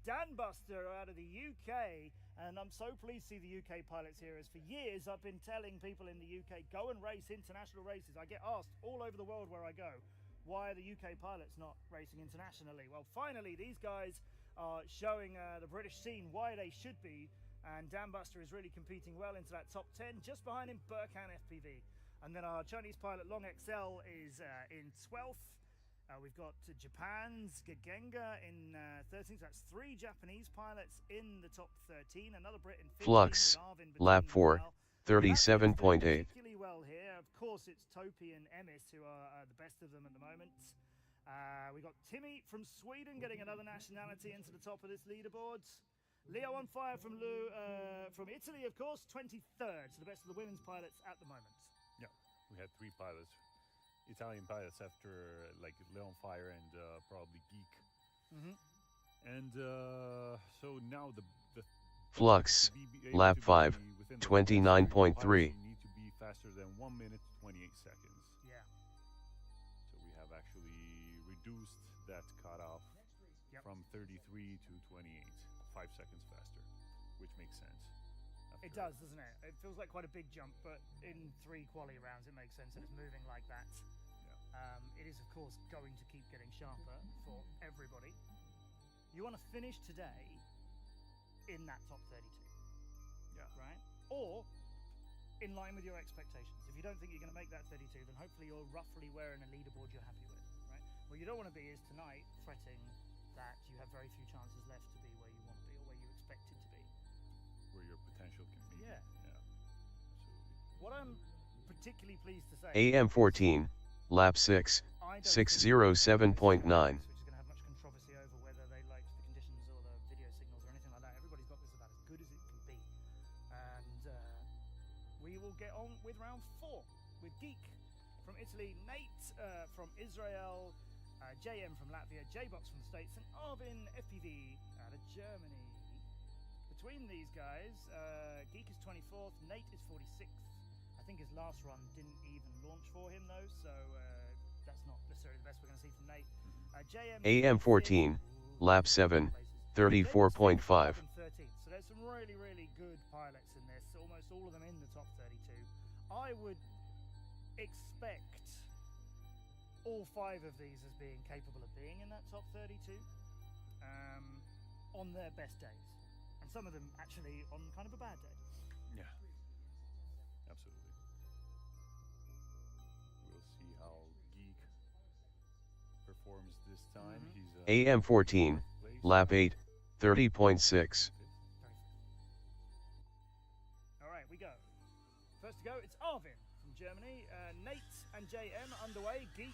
Dan Buster out of the UK, and I'm so pleased to see the UK pilots here, as for years I've been telling people in the UK, go and race international races. I get asked all over the world where I go, why are the UK pilots not racing internationally? Well, finally these guys are showing the British scene why they should be, and Dan Buster is really competing well into that top 10. Just behind him, Burkhan FPV. And then our Chinese pilot Long XL is in 12th. We've got Japan's Gagenga in 13th. That's 3 Japanese pilots in the top 13. Another Brit in 15th. Flux, lap 4, 37.8. Particularly well here. Of course, it's Topi and Emis who are the best of them at the moment. We got Timmy from Sweden getting another nationality into the top of this leaderboard. Leo on fire from Italy, of course, 23rd. So the best of the women's pilots at the moment. Yeah, we had 3 pilots, Italian pilots after like Leon Fire and probably Geek. And so now the Flux, to be able lap to be 5, within the 29.3. pilots need to be faster than 1 minute 28 seconds. Yeah. So we have actually reduced that cutoff from 33 to 28, 5 seconds faster, which makes sense. It does, doesn't it? It feels like quite a big jump, but in 3 quali rounds it makes sense, and it's moving like that. Yeah. It is, of course, going to keep getting sharper for everybody. You want to finish today in that top 32, Yeah. right? Or in line with your expectations. If you don't think you're going to make that 32, then hopefully you're roughly wearing a leaderboard you're happy with, right? What you don't want to be is tonight fretting that you have very few chances left to be where you want to be or where you expected to be. Where your potential can be. Yeah. Absolutely. What I'm particularly pleased to say, AM14, lap 6, I don't 607.9. which is going to have much controversy over whether they liked the conditions or the video signals or anything like that. Everybody's got this about as good as it can be. And we will get on with round 4 with Geek from Italy, Nate from Israel, JM from Latvia, J-Box from the States, and Arvin FPV out of Germany. Between these guys, Geek is 24th, Nate is 46th. I think his last run didn't even launch for him though, so that's not necessarily the best we're going to see from Nate. JM AM14, lap 7, 34.5. 13th. So there's some really, really good pilots in this, almost all of them in the top 32. I would expect all 5 of these as being capable of being in that top 32 on their best days. And some of them actually on kind of a bad day. Yeah. Absolutely. We'll see how Geek performs this time. He's AM14, lap 8, 30.6. All right, we go. First to go, it's Arvin from Germany. Nate and JM underway. Geek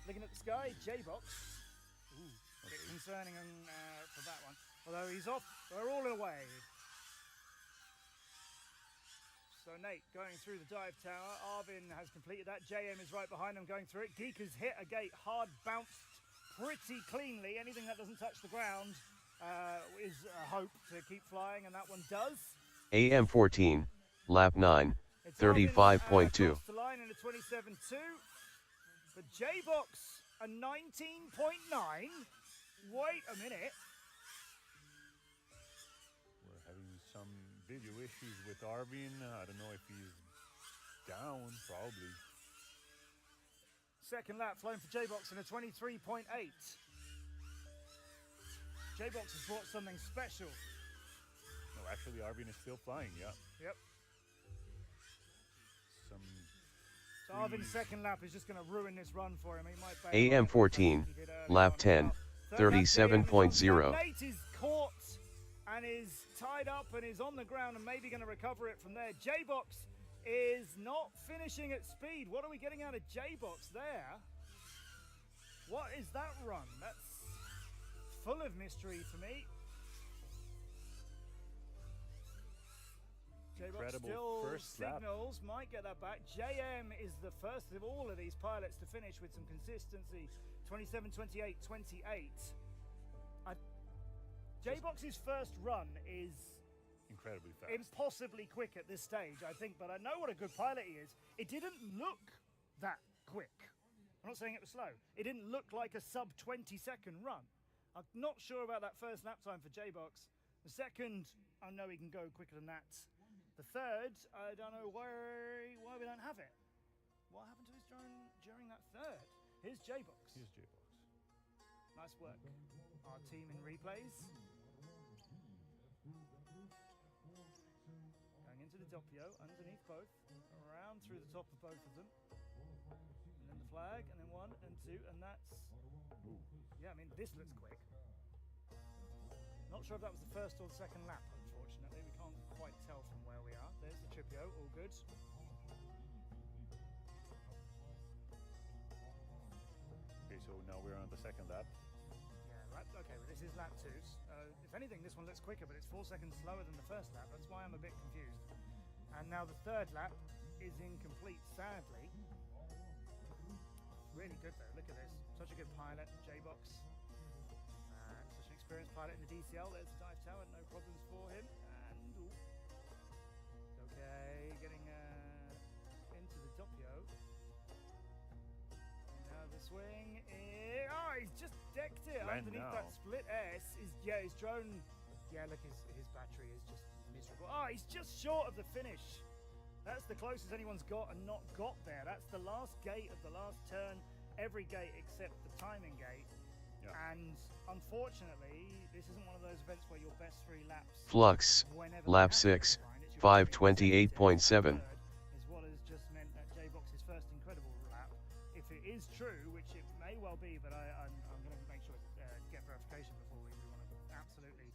looking at the sky. J-Box. Ooh, a bit concerning for that one. Although he's off, they're all away. So Nate going through the dive tower. Arvin has completed that. JM is right behind him going through it. Geek has hit a gate, hard bounced pretty cleanly. Anything that doesn't touch the ground is a hope to keep flying, and that one does. AM14, lap 9, It's 35.2. Arvin, across the line in a 27.2. But J-Box, a 19.9. Wait a minute. We're having some video issues with Arvin. I don't know if he's down, probably. Second lap flown for J-Box in a 23.8. J-Box has brought something special. No, actually, Arvin is still flying, yeah. Yep. Some So Arvin's second lap is just going to ruin this run for him. He might bail on it, AM14, like he did earlier lap on. 10, Now, third lap, JM is on 37.0. track. Nate is caught and is tied up and is on the ground and maybe going to recover it from there. J-Box is not finishing at speed. What are we getting out of J-Box there? What is that run? That's full of mystery for me. J-Box Incredible still first lap. signals, might get that back. JM is the first of all of these pilots to finish with some consistency. 27, 28, 28. J-Box's first run is Incredibly fast. impossibly quick at this stage, I think, but I know what a good pilot he is. It didn't look that quick. I'm not saying it was slow. It didn't look like a sub 20-second run. I'm not sure about that first lap time for J-Box. The second, I know he can go quicker than that. The third, I don't know why we don't have it. What happened to his drone during that third? Here's J-Box. Here's J-Box. Nice work. Our team in replays. Going into the doppio, underneath both, around through the top of both of them. And then the flag, and then 1 and 2, and that's... Yeah, I mean, this looks quick. Not sure if that was the first or the second lap, unfortunately. We can't quite tell from where we are. There's the tripio, all good. Okay, so now we're on the second lap. Yeah, okay, well, this is lap 2. If anything, this one looks quicker, but it's 4 seconds slower than the first lap. That's why I'm a bit confused. And now the third lap is incomplete, sadly. Really good though, look at this. Such a good pilot, J-Box. Such an experienced pilot in the DCL. There's the dive tower, no problems for him. And, okay, getting into the doppio. Now the swing is, he's just decked it Land underneath now. that split S. His drone, look, his battery is just miserable. He's just short of the finish. That's the closest anyone's got and not got there. That's the last gate of the last turn. Every gate except the timing gate. Yeah. And unfortunately, this isn't one of those events where your best 3 laps. Flux, Whenever lap that 6, happens, it's your 5:28.7. is what has just meant that J-Box's first incredible lap. If it is true, which it may well be, but I'm going to make sure to get verification before we want to absolutely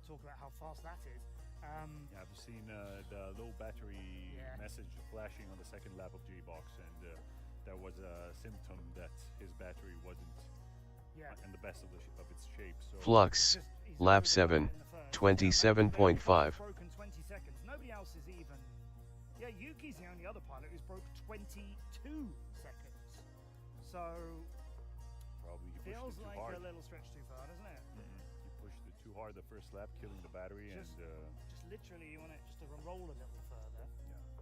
talk about how fast that is. Yeah, I've seen the low battery message flashing on the second lap of J-Box, and that was a symptom that his battery wasn't in the best of its shape. So Flux, he's lap over 7, in the first. 27.5. Broken 20 seconds. Nobody else is even. Yeah, Yuki's the only other pilot who's broke 22 seconds. So probably he pushed feels it too like hard. a little stretch too far, doesn't it? He pushed it too hard the first lap, killing the battery, Just literally, you want it just to roll a little further,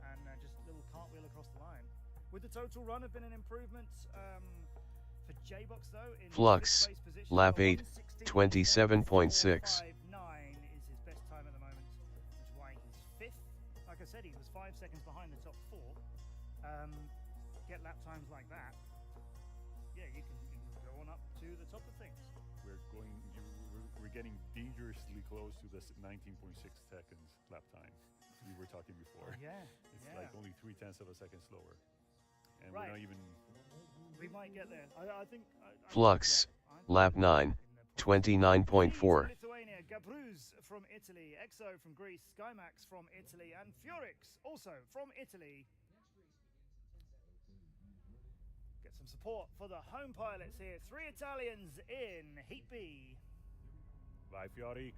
and just a little cartwheel across the line. Would the total run have been an improvement for J-Box though? In Flux, fifth place position, lap a 8, 27.6. 1:16.459 is his best time at the moment, which is why he's 5th. Like I said, he was 5 seconds behind the top 4. Get lap times like that, yeah, you can go on up to the top of things. we're getting dangerously close to this 19.6 seconds lap time we were talking before. It's like only 0.3 of a second slower, and we're not even. We might get there. I think. Flux, lap 9, 29.4. Lithuania, Gabruz from Italy, Exo from Greece, Skymax from Italy, and Furix also from Italy. Get some support for the home pilots here. 3 Italians in Heat B. Vai Fiorix.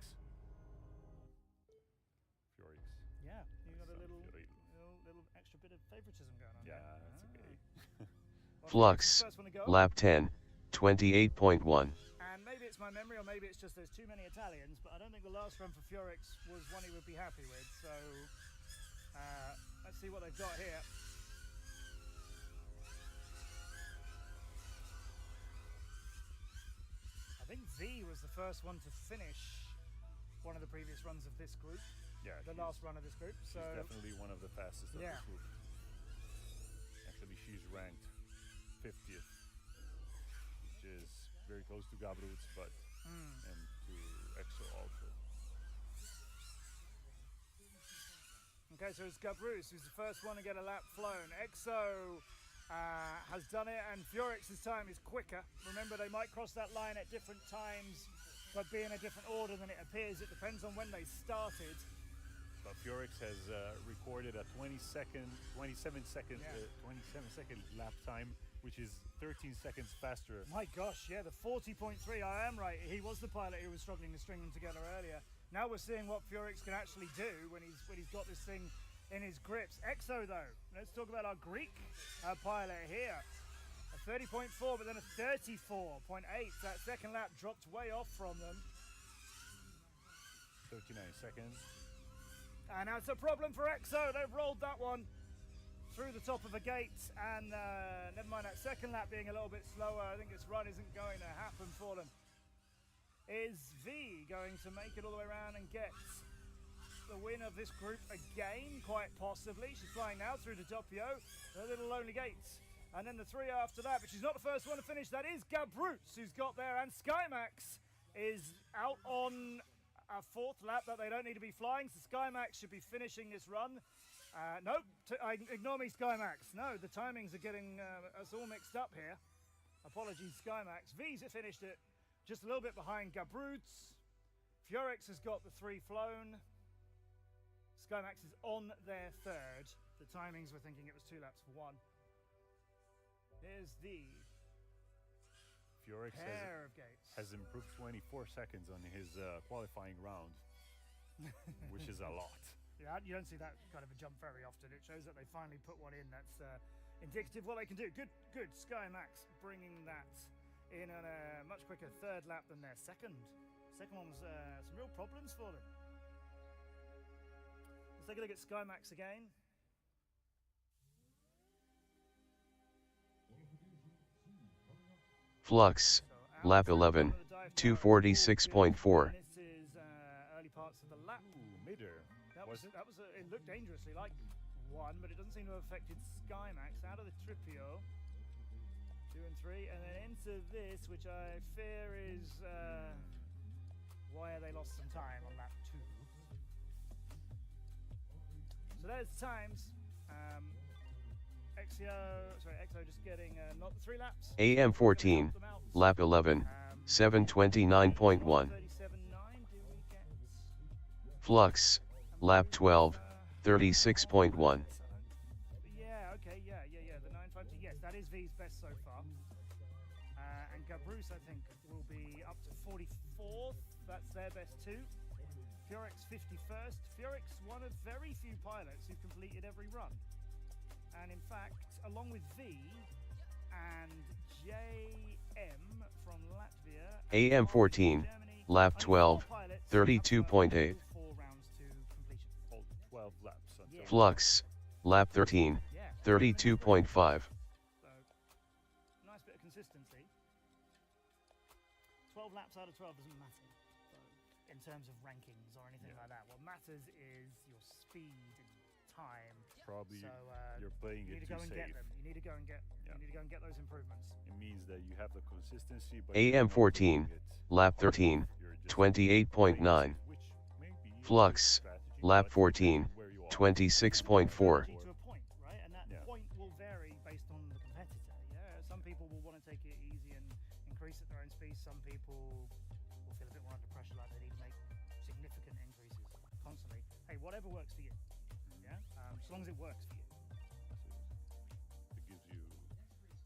Fiorix. Yeah, you got a little Fiorix. extra bit of favoritism going on. Yeah, there. that's okay. Well, Flux, first one to go. lap 10, 28.1. And maybe it's my memory, or maybe it's just there's too many Italians, but I don't think the last run for Furix was one he would be happy with. So let's see what they've got here. I think V was the first one to finish one of the previous runs of this group. Yeah, The last run of this group. So she's definitely one of the fastest of Yeah. this group. Actually, she's ranked 50th, which is very close to Gabruz, but and to EXO also. Okay, so it's Gabruz who's the first one to get a lap flown. EXO has done it, and Furix's time is quicker. Remember, they might cross that line at different times, but be in a different order than it appears. It depends on when they started. But Furix has recorded a 27 second lap time, which is 13 seconds faster. My gosh, yeah, the 40.3, I am right. He was the pilot who was struggling to string them together earlier. Now we're seeing what Furix can actually do when he's got this thing in his grips. Exo though, let's talk about our Greek pilot here. A 30.4, but then a 34.8. That second lap dropped way off from them. 39 seconds. And now it's a problem for Exo. They've rolled that one through the top of a gate, and never mind that second lap being a little bit slower. I think this run isn't going to happen for them. Is V going to make it all the way around and get the win of this group again? Quite possibly. She's flying now through the Doppio, the little lonely gates. And then the three after that, but she's not the first one to finish. That is Gabrutz who's got there, and Skymax is out on a fourth lap that they don't need to be flying, so Skymax should be finishing this run. Nope, ignore me, Skymax. No, the timings are getting us all mixed up here. Apologies, Skymax. V's finished it just a little bit behind Gabrutz. Furix has got the three flown. Skymax is on their third. The timings, we're thinking it was 2 laps for 1. Here's the Furix pair of gates. has improved 24 seconds on his qualifying round, which is a lot. Yeah, you don't see that kind of a jump very often. It shows that they finally put one in that's indicative of what they can do. Good Skymax bringing that in on a much quicker third lap than their second. Second one was some real problems for them. Let's take a look at Skymax again. Flux, lap 11, 246.4. This is early parts of the lap. Ooh, mid-air. Was it? It looked dangerously like 1, but it doesn't seem to have affected Skymax. Out of the Tripio, 2 and 3, and then into this, which I fear is why they lost some time on lap 2. So there's times. Exo just getting not the 3 laps. AM14, lap 11, 729.1. Flux, lap 12, 36.1. Yeah, okay, yeah. The 950, yes, that is V's best so far. And Gabrutz, I think, will be up to 44th. That's their best too. Furix 51st. Furix, one of very few pilots who completed every run. And in fact, along with V and JM from Latvia, AM14, lap 12, 32.8. 4 rounds to completion. All 12 laps. Until Flux, lap 13, 32.5. So, nice bit of consistency. 12 laps out of 12 doesn't matter. So, in terms of rankings or anything like that, what matters is your speed and time. Probably So you're playing you it need to too go and safe. get them. You need to go and get. You need to go and get those improvements. It means that you have the consistency, but AM14, lap 13, 28.9. Flux, lap 14, 26.4. To a point, right? And that point will vary based on the competitor. Yeah, some people will want to take it easy and increase at their own speed. Some people will feel a bit more under pressure, like they need to make significant increases constantly. Hey, whatever works for you. Yeah, as long as it works for you. It gives you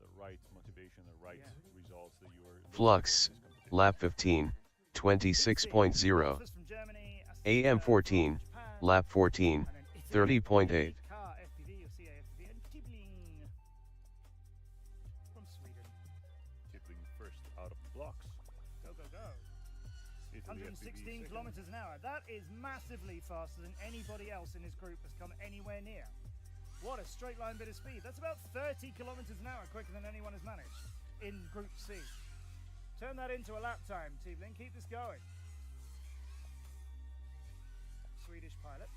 the right motivation, the right results that you are. Flux, lap 15, 26.0. From Germany, AM14, lap 14, 30.8. Car FPV or CA FPV, and Tiebling from Sweden. Tippling first out of the blocks. Go, go, go. Italy 116 FPV second. kilometers an hour. That is massively faster than anybody else in this group has come anywhere near. What a straight line bit of speed. That's about 30 kilometers an hour quicker than anyone has managed in Group C. Turn that into a lap time, Tiebling. Keep this going. Swedish pilot.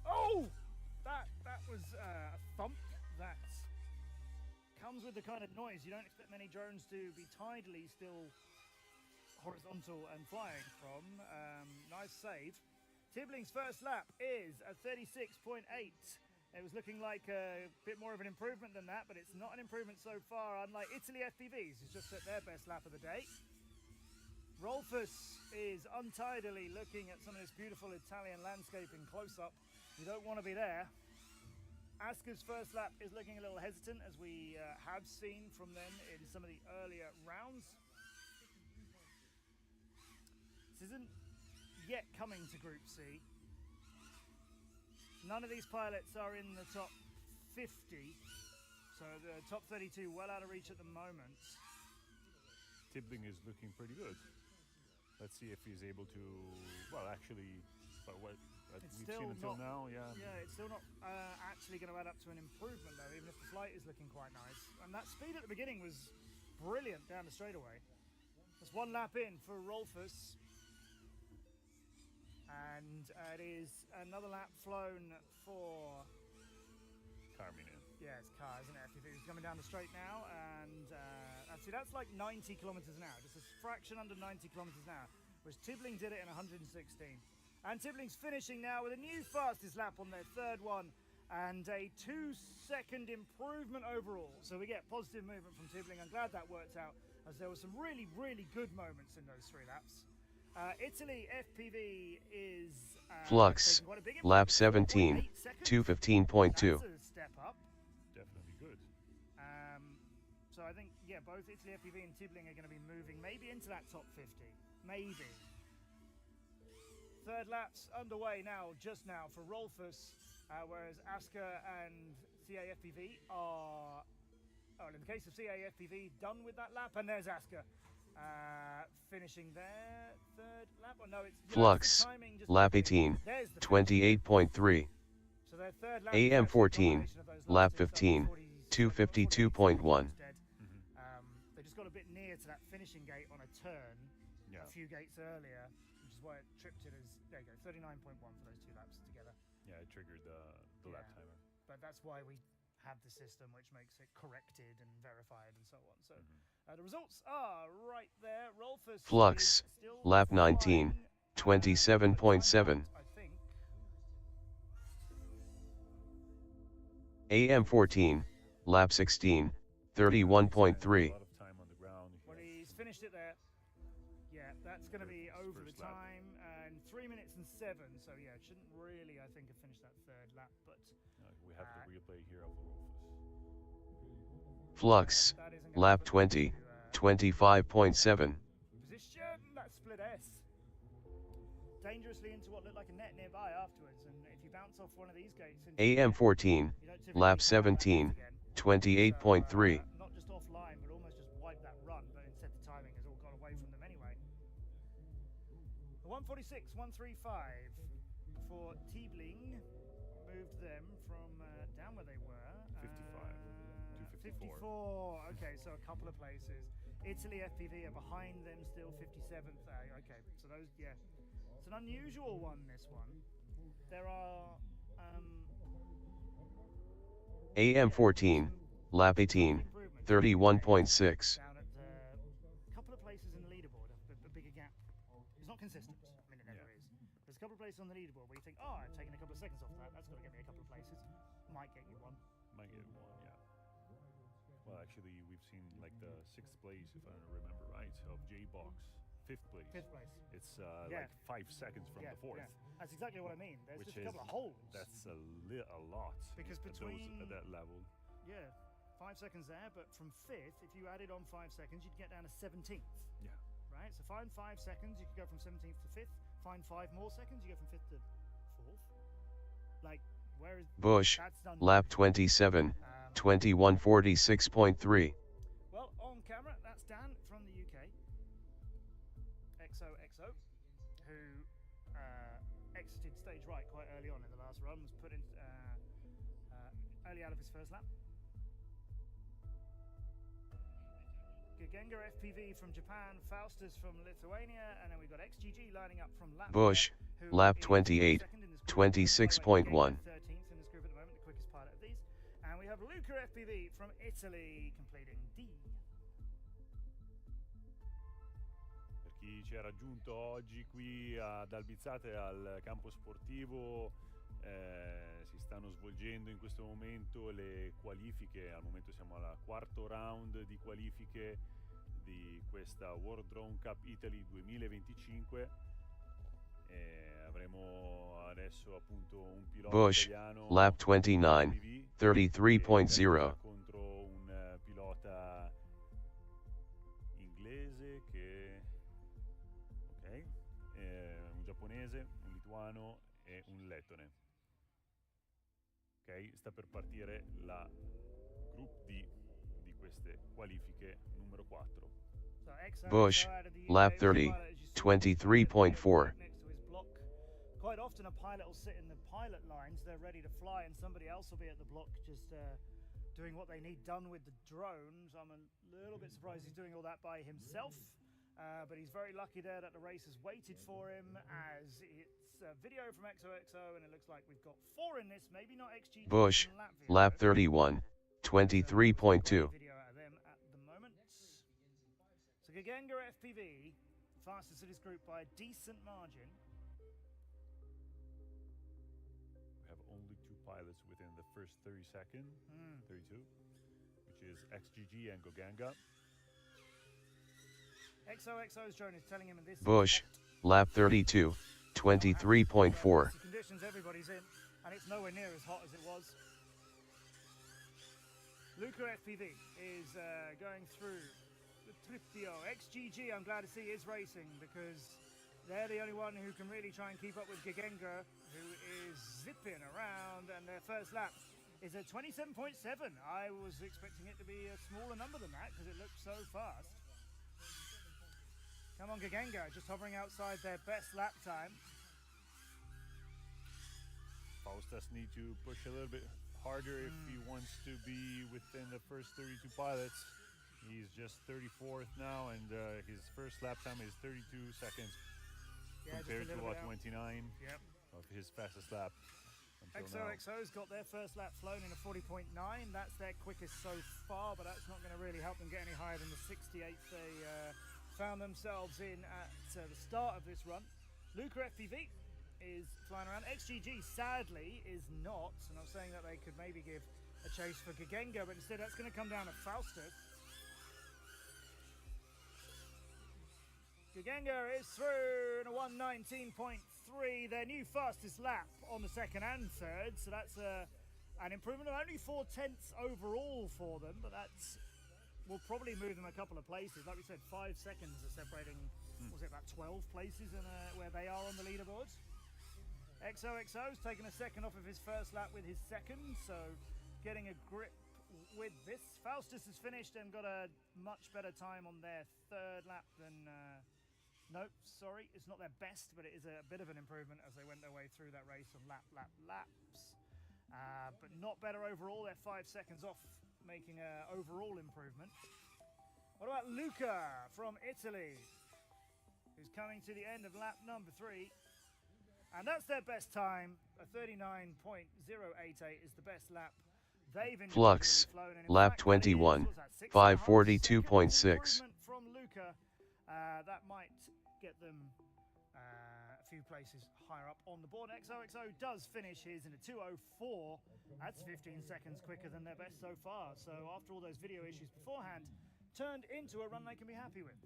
Oh! That was a thump that comes with the kind of noise you don't expect many drones to be tidally still horizontal and flying from. Nice save. Tiebling's first lap is a 36.8. It was looking like a bit more of an improvement than that, but it's not an improvement so far, unlike Italy FPVs, who's just at their best lap of the day. Rolfus is untidily looking at some of this beautiful Italian landscaping close-up. You don't want to be there. Aska's first lap is looking a little hesitant, as we have seen from them in some of the earlier rounds. This isn't yet coming to Group C. None of these pilots are in the top 50, so the top 32 well out of reach at the moment. Tibbling is looking pretty good. Let's see if he's able to, well, actually, but what It's we've still seen until not- now, yeah. Yeah, it's still not actually going to add up to an improvement though, even if the flight is looking quite nice. And that speed at the beginning was brilliant down the straightaway. There's one lap in for Rolfus. And it is another lap flown for, Carmine. yeah, it's car, isn't it? FPV is coming down the straight now, and see, that's like 90 kilometers an hour, just a fraction under 90 kilometers an hour, whereas Tibbling did it in 116. And Tibbling's finishing now with a new fastest lap on their third one, and a 2-second improvement overall. So we get positive movement from Tibbling. I'm glad that worked out, as there were some really, really good moments in those 3 laps. Italy FPV is Flux, taking quite a big lap improvement, 17, 4.8 seconds. 2:15.2. That's a step up. Definitely good. So I think, yeah, both Italy FPV and Tibbling are going to be moving maybe into that top 50. Maybe. Third lap's underway now, just now, for Rolfus, whereas Aska and CAFPV are, oh, in the case of CAFPV, done with that lap, and there's Aska. Finishing their third lap. Oh, no, it's Flux, timing just lap not good. 18, There's the 28.3. so their third lap AM is actually a 14, combination of those lap laps, so it's 15, 252.1. 252.1. They just got a bit near to that finishing gate on a turn Yeah. a few gates earlier, which is why it tripped it as, there you go, 39.1 for those 2 laps together. Yeah, it triggered the lap Yeah. timer. But that's why we have the system which makes it corrected and verified and so on. So the results are right there. Rolfus Flux, is still lap 19, flying, 27.7. I think. AM 14, lap 16, 31.3. A lot of time on the ground. Well, he's finished it there. Yeah, that's going to be over the First lap. time, and 3 minutes and 7. So yeah, it shouldn't really, I think, have finished that third lap, but We have the replay here of the Rolfus. Flux, that isn't gonna lap put 20, them to, 25.7. position. That split S. Dangerously into what looked like a net nearby afterwards, and if you bounce off one of these gates, into AM 14, you don't typically lap come out like 17, this again. 28.3. So, not just offline, but almost just wipe that run, but instead the timing has all gone away from them anyway. The 146, 135 for Tiebling moved them from down where they were. 55, 254. 54, okay, so a couple of places. Italy FPV are behind them still, 57th. Okay, so those, yeah. It's an unusual one, this one. There are AM 14, lap 18, 31.6. down at a couple of places in the leaderboard, a bigger gap. It's not consistent. I mean, it never is. There's a couple of places on the leaderboard where you think, oh, I've taken a couple of seconds off that. That's got to get me a couple of places. Might get you one. Might get one, yeah. Well, actually, we've seen like the 6th place, if I remember right, of J-Box. 5th place. 5th place. It's Yeah. like 5 seconds from the 4th. Yeah. That's exactly what I mean. There's Which just a couple of holes. That's a lot. Because at between- at that level. Yeah, 5 seconds there, but from 5th, if you added on 5 seconds, you'd get down to 17th. Yeah. Right? So find 5 seconds, you could go from 17th to 5th. Find 5 more seconds, you go from 5th to 4th. Like, where is Bush, that's done? lap 27, 2146.3. Well, on camera, that's Dan from the UK. XOXO, who exited stage right quite early on in the last run, was put in early out of his first lap. Gigenga FPV from Japan, Faustus from Lithuania, and then we've got XGG lining up from Latvia. Bush, who lap is 28, second in this group, 26.1. 13th in this group at the moment, the quickest pilot of these. And we have Luca FPV from Italy completing D. Per chi ci ha raggiunto oggi qui ad Albizzate al campo sportivo, si stanno svolgendo in questo momento le qualifiche. Al momento siamo al 4º round di qualifiche di questa World Drone Cup Italy 2025. Avremo adesso appunto un pilota Bush, italiano lap 29, FPV, 33.0. contro un pilota inglese che un giapponese, un lituano e un lettone. Ok, sta per partire la Group D di queste qualifiche numero 4. So XOXO Bush, out of the lap UK, 30, pilot, as you see, 23.4. next to his block. Quite often a pilot will sit in the pilot lines, they're ready to fly, and somebody else will be at the block just doing what they need done with the drone. So I'm a little bit surprised he's doing all that by himself. But he's very lucky there that the race has waited for him, as it's a video from XOXO, and it looks like we've got 4 in this, maybe not XGG. Bush, lap 31, 23.2. Video out of them at the moment. So Gagenga FPV, fastest in his group by a decent margin. We have only 2 pilots within the first 30 seconds, 32, which is XGG and Goganga. XOXO's drone is telling him in this Bush, lap 32, 23.4. conditions everybody's in, and it's nowhere near as hot as it was. Luca FPV is going through the Triptio. XGG, I'm glad to see, is racing, because they're the only one who can really try and keep up with Gagenga, who is zipping around, and their first lap is at 27.7. I was expecting it to be a smaller number than that, because it looked so fast. Come on, Gagenga, just hovering outside their best lap time. Faustus need to push a little bit harder if he wants to be within the first 32 pilots. He's just 34th now, and his first lap time is 32 seconds compared to 29 of his fastest lap. XOXO's got their first lap flown in a 40.9. That's their quickest so far, but that's not going to really help them get any higher than the 68th they found themselves in at the start of this run. Luca FPV is flying around. XGG, sadly, is not, and I was saying that they could maybe give a chase for Gagenga, but instead that's going to come down to Faustus. Gagenga is through in a 1:19.3, their new fastest lap on the second and third, so that's an improvement of only 0.4 overall for them, but that's will probably move them a couple of places. Like we said, 5 seconds are separating, was it about 12 places in where they are on the leaderboard. XOXO's taken a second off of his first lap with his second, so getting a grip with this. Faustus has finished and got a much better time on their third lap than... nope, sorry, it's not their best, but it is a bit of an improvement as they went their way through that race on laps. But not better overall, they're 5 seconds off, making an overall improvement. What about Luca from Italy, who's coming to the end of lap number 3, and that's their best time. A 39.088 is the best lap they've Flux, flown, and lap fact, 21, 542.6. From Luca, that might get them a few places higher up on the board. XOXO does finish his in a 2:04. That's 15 seconds quicker than their best so far. So after all those video issues beforehand, turned into a run they can be happy with.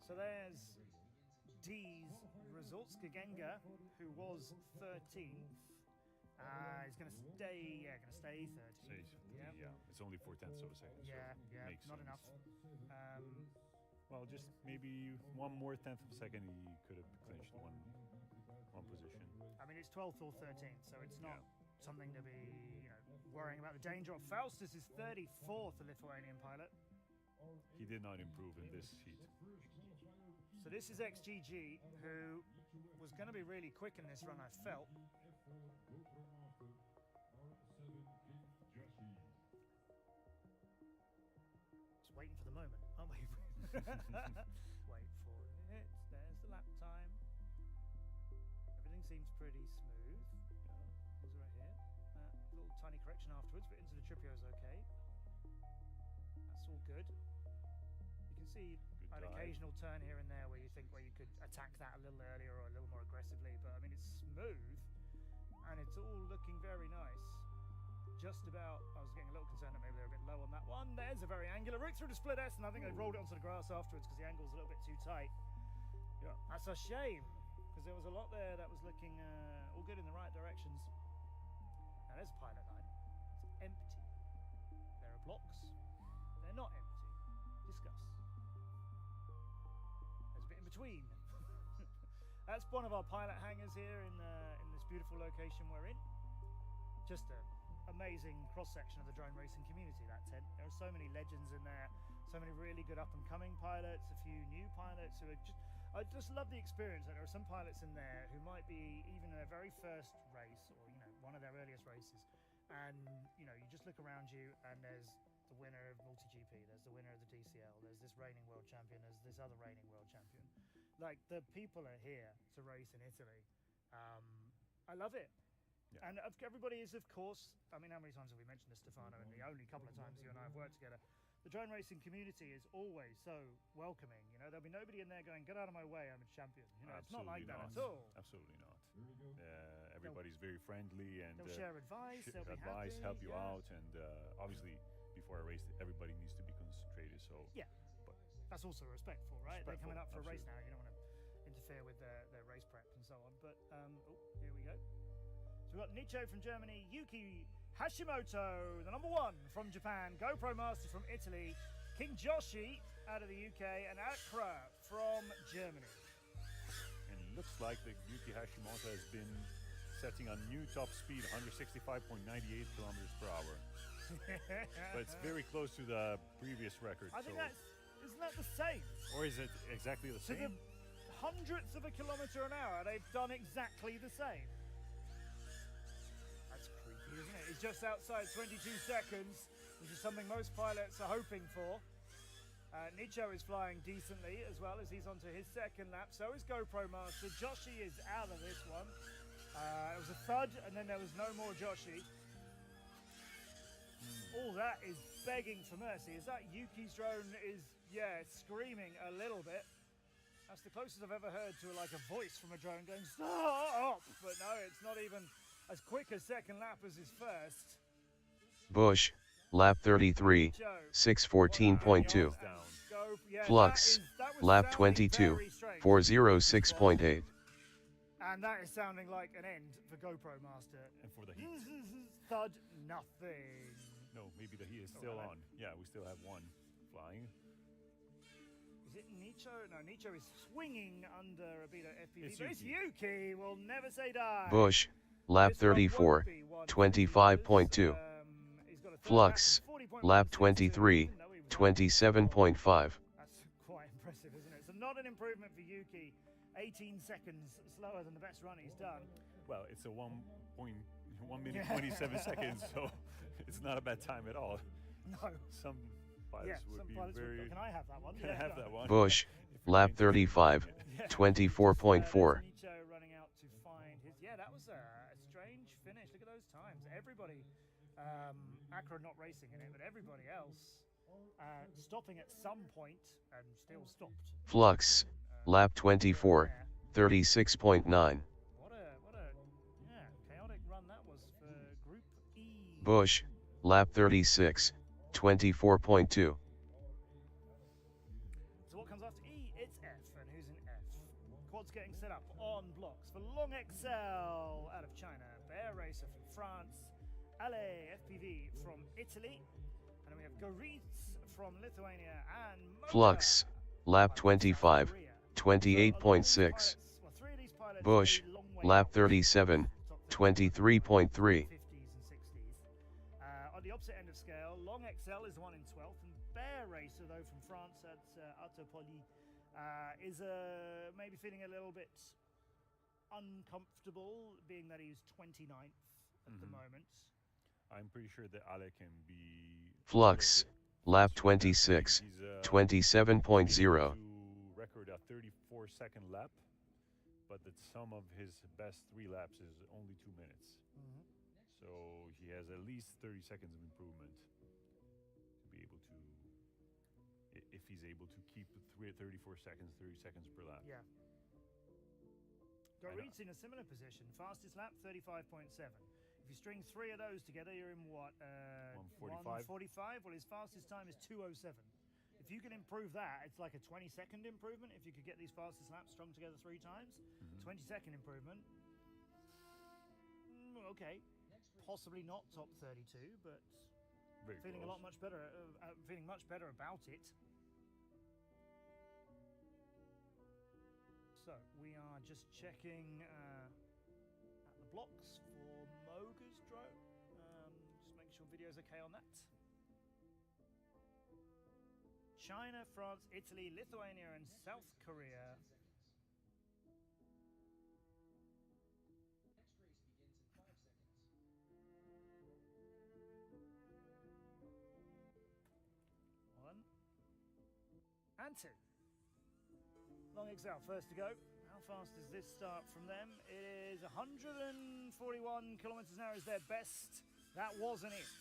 So there's D's results. Gagenga, who was 13th, is going to stay. Yeah, going to stay 13th. Yeah, it's only 0.4 of a second. Yeah, so yeah, makes not sense. enough. Well, just maybe 1 more tenth of a second, he could have clinched one position. I mean, it's 12th or 13th, so it's not something to be, worrying about the danger of. Faustus is 34th, the Lithuanian pilot. He did not improve in this heat. So this is XGG, who was going to be really quick in this run, I felt. Just waiting for the moment, aren't we? Wait for it. There's the lap time. Everything seems pretty smooth. Who's right here? Little tiny correction afterwards, but into the Tripio's okay. That's all good. You can see an occasional turn here and there where you think, you could attack that a little earlier or a little more aggressively, but I mean, it's smooth and it's all looking very nice. Just about, I was getting a little concerned that maybe they're a bit low on that one. There's a very angular route through the split S, and I think they rolled it onto the grass afterwards because the angle's a little bit too tight. Yeah, that's a shame, because there was a lot there that was looking all good in the right directions. Now there's a pilot line. It's empty. There are blocks. They're they're not empty. Discuss. There's a bit in between. That's one of our pilot hangars here in this beautiful location we're in. Just an amazing cross-section of the drone racing community, that tent. There are so many legends in there, so many really good up-and-coming pilots, a few new pilots who are just... I just love the experience that there are some pilots in there who might be even in their very first race, or one of their earliest races, and you just look around you and there's the winner of multi-GP, there's the winner of the DCL, there's this reigning world champion, there's this other reigning world champion. Like, the people are here to race in Italy. I love it. Yeah. And everybody is, of course, I mean, how many times have we mentioned this, Stefano, and the only couple of times you and I have worked together? The drone racing community is always so welcoming. There'll be nobody in there going, get out of my way, I'm a champion. It's not like that at all. Absolutely not. Everybody's very friendly, and they'll share advice, they'll be happy, help you yeah. out, and obviously before a race everybody needs to be concentrated. So yeah, but that's also respectful, right? They're coming up for absolutely. A race now. You don't want to interfere with their race prep and so on. But here we go. So we've got Nicho from Germany, Yuki Hashimoto, the number 1 from Japan, GoPro Master from Italy, King Joshi out of the UK, and Akra from Germany. And it looks like the Yuki Hashimoto has been setting a new top speed, 165.98 kilometers per hour. But it's very close to the previous record. I think isn't that the same? Or is it exactly the same? To the hundredth of a kilometre an hour, they've done exactly the same. That's creepy, isn't it? He's just outside 22 seconds, which is something most pilots are hoping for. Nicho is flying decently as well as he's onto his second lap. So is GoPro Master. Joshi is out of this one. It was a thud, and then there was no more Joshi. All that is begging for mercy. Is that Yuki's drone is, screaming a little bit. That's the closest I've ever heard to a voice from a drone going, stop! But no, it's not even as quick a second lap as his first. Bush, lap 33, 614.2. Flux, lap 22, 406.8. And that is sounding like an end for GoPro Master. And for the heat. Thud, nothing. No, maybe the heat is still on. Yeah, we still have one flying. Is it Nicho? No, Nicho is swinging under a Beta FPV. But it's Yuki. We'll never say die. Bush, lap 34, 25.2. Flux, lap 23, 27.5. That's quite impressive, isn't it? So not an improvement for Yuki. 18 seconds slower than the best run he's done. Well, it's a 1 minute 27 seconds, so it's not a bad time at all. No. Some pilots would be very... Can I have that one? Can I have that one? Bush, lap 35, 24.4. Nicho running out to find his... Yeah, that was a strange finish. Look at those times. Everybody, Akra not racing in it, but everybody else stopping at some point and still stopped. Flux, lap 24, 36.9. What a chaotic run that was for Group E. Bush, lap 36, 24.2. So what comes after E? It's F, and who's in F? Quad's getting set up on blocks for Long XL out of China, Bear Racer from France, Ale FPV from Italy, and then we have Goritz from Lithuania and Mocha Flux, lap 25, 28.6. Bush, lap 37, 23.3. 50s and 60s. On the opposite end of scale, Long XL is the one in 12th, and Bear Racer, though, from France, that's Autopoly, is maybe feeling a little bit uncomfortable, being that he's 29th at the moment. I'm pretty sure that Ale can be... Flux, lap 26, 27.0. Record a 34-second lap, but the sum of his best 3 laps is only 2 minutes. So he has at least 30 seconds of improvement to be able to, if he's able to keep 34 seconds, 30 seconds per lap. Yeah. Goritz in a similar position. Fastest lap, 35.7. If you string 3 of those together, you're in what? 145. 145? Well, his fastest time is 2:07. If you can improve that, it's like a 20-second improvement. If you could get these fastest laps strung together 3 times, 20-second improvement. Okay, possibly not top 32, but Very feeling close. a lot much better. Feeling much better about it. So we are just checking at the blocks for Moga's drone. Just make sure video's okay on that. China, France, Italy, Lithuania, and South Korea. One and two. Long Excel, first to go. How fast does this start from them? It is 141 kilometers an hour is their best. That wasn't it.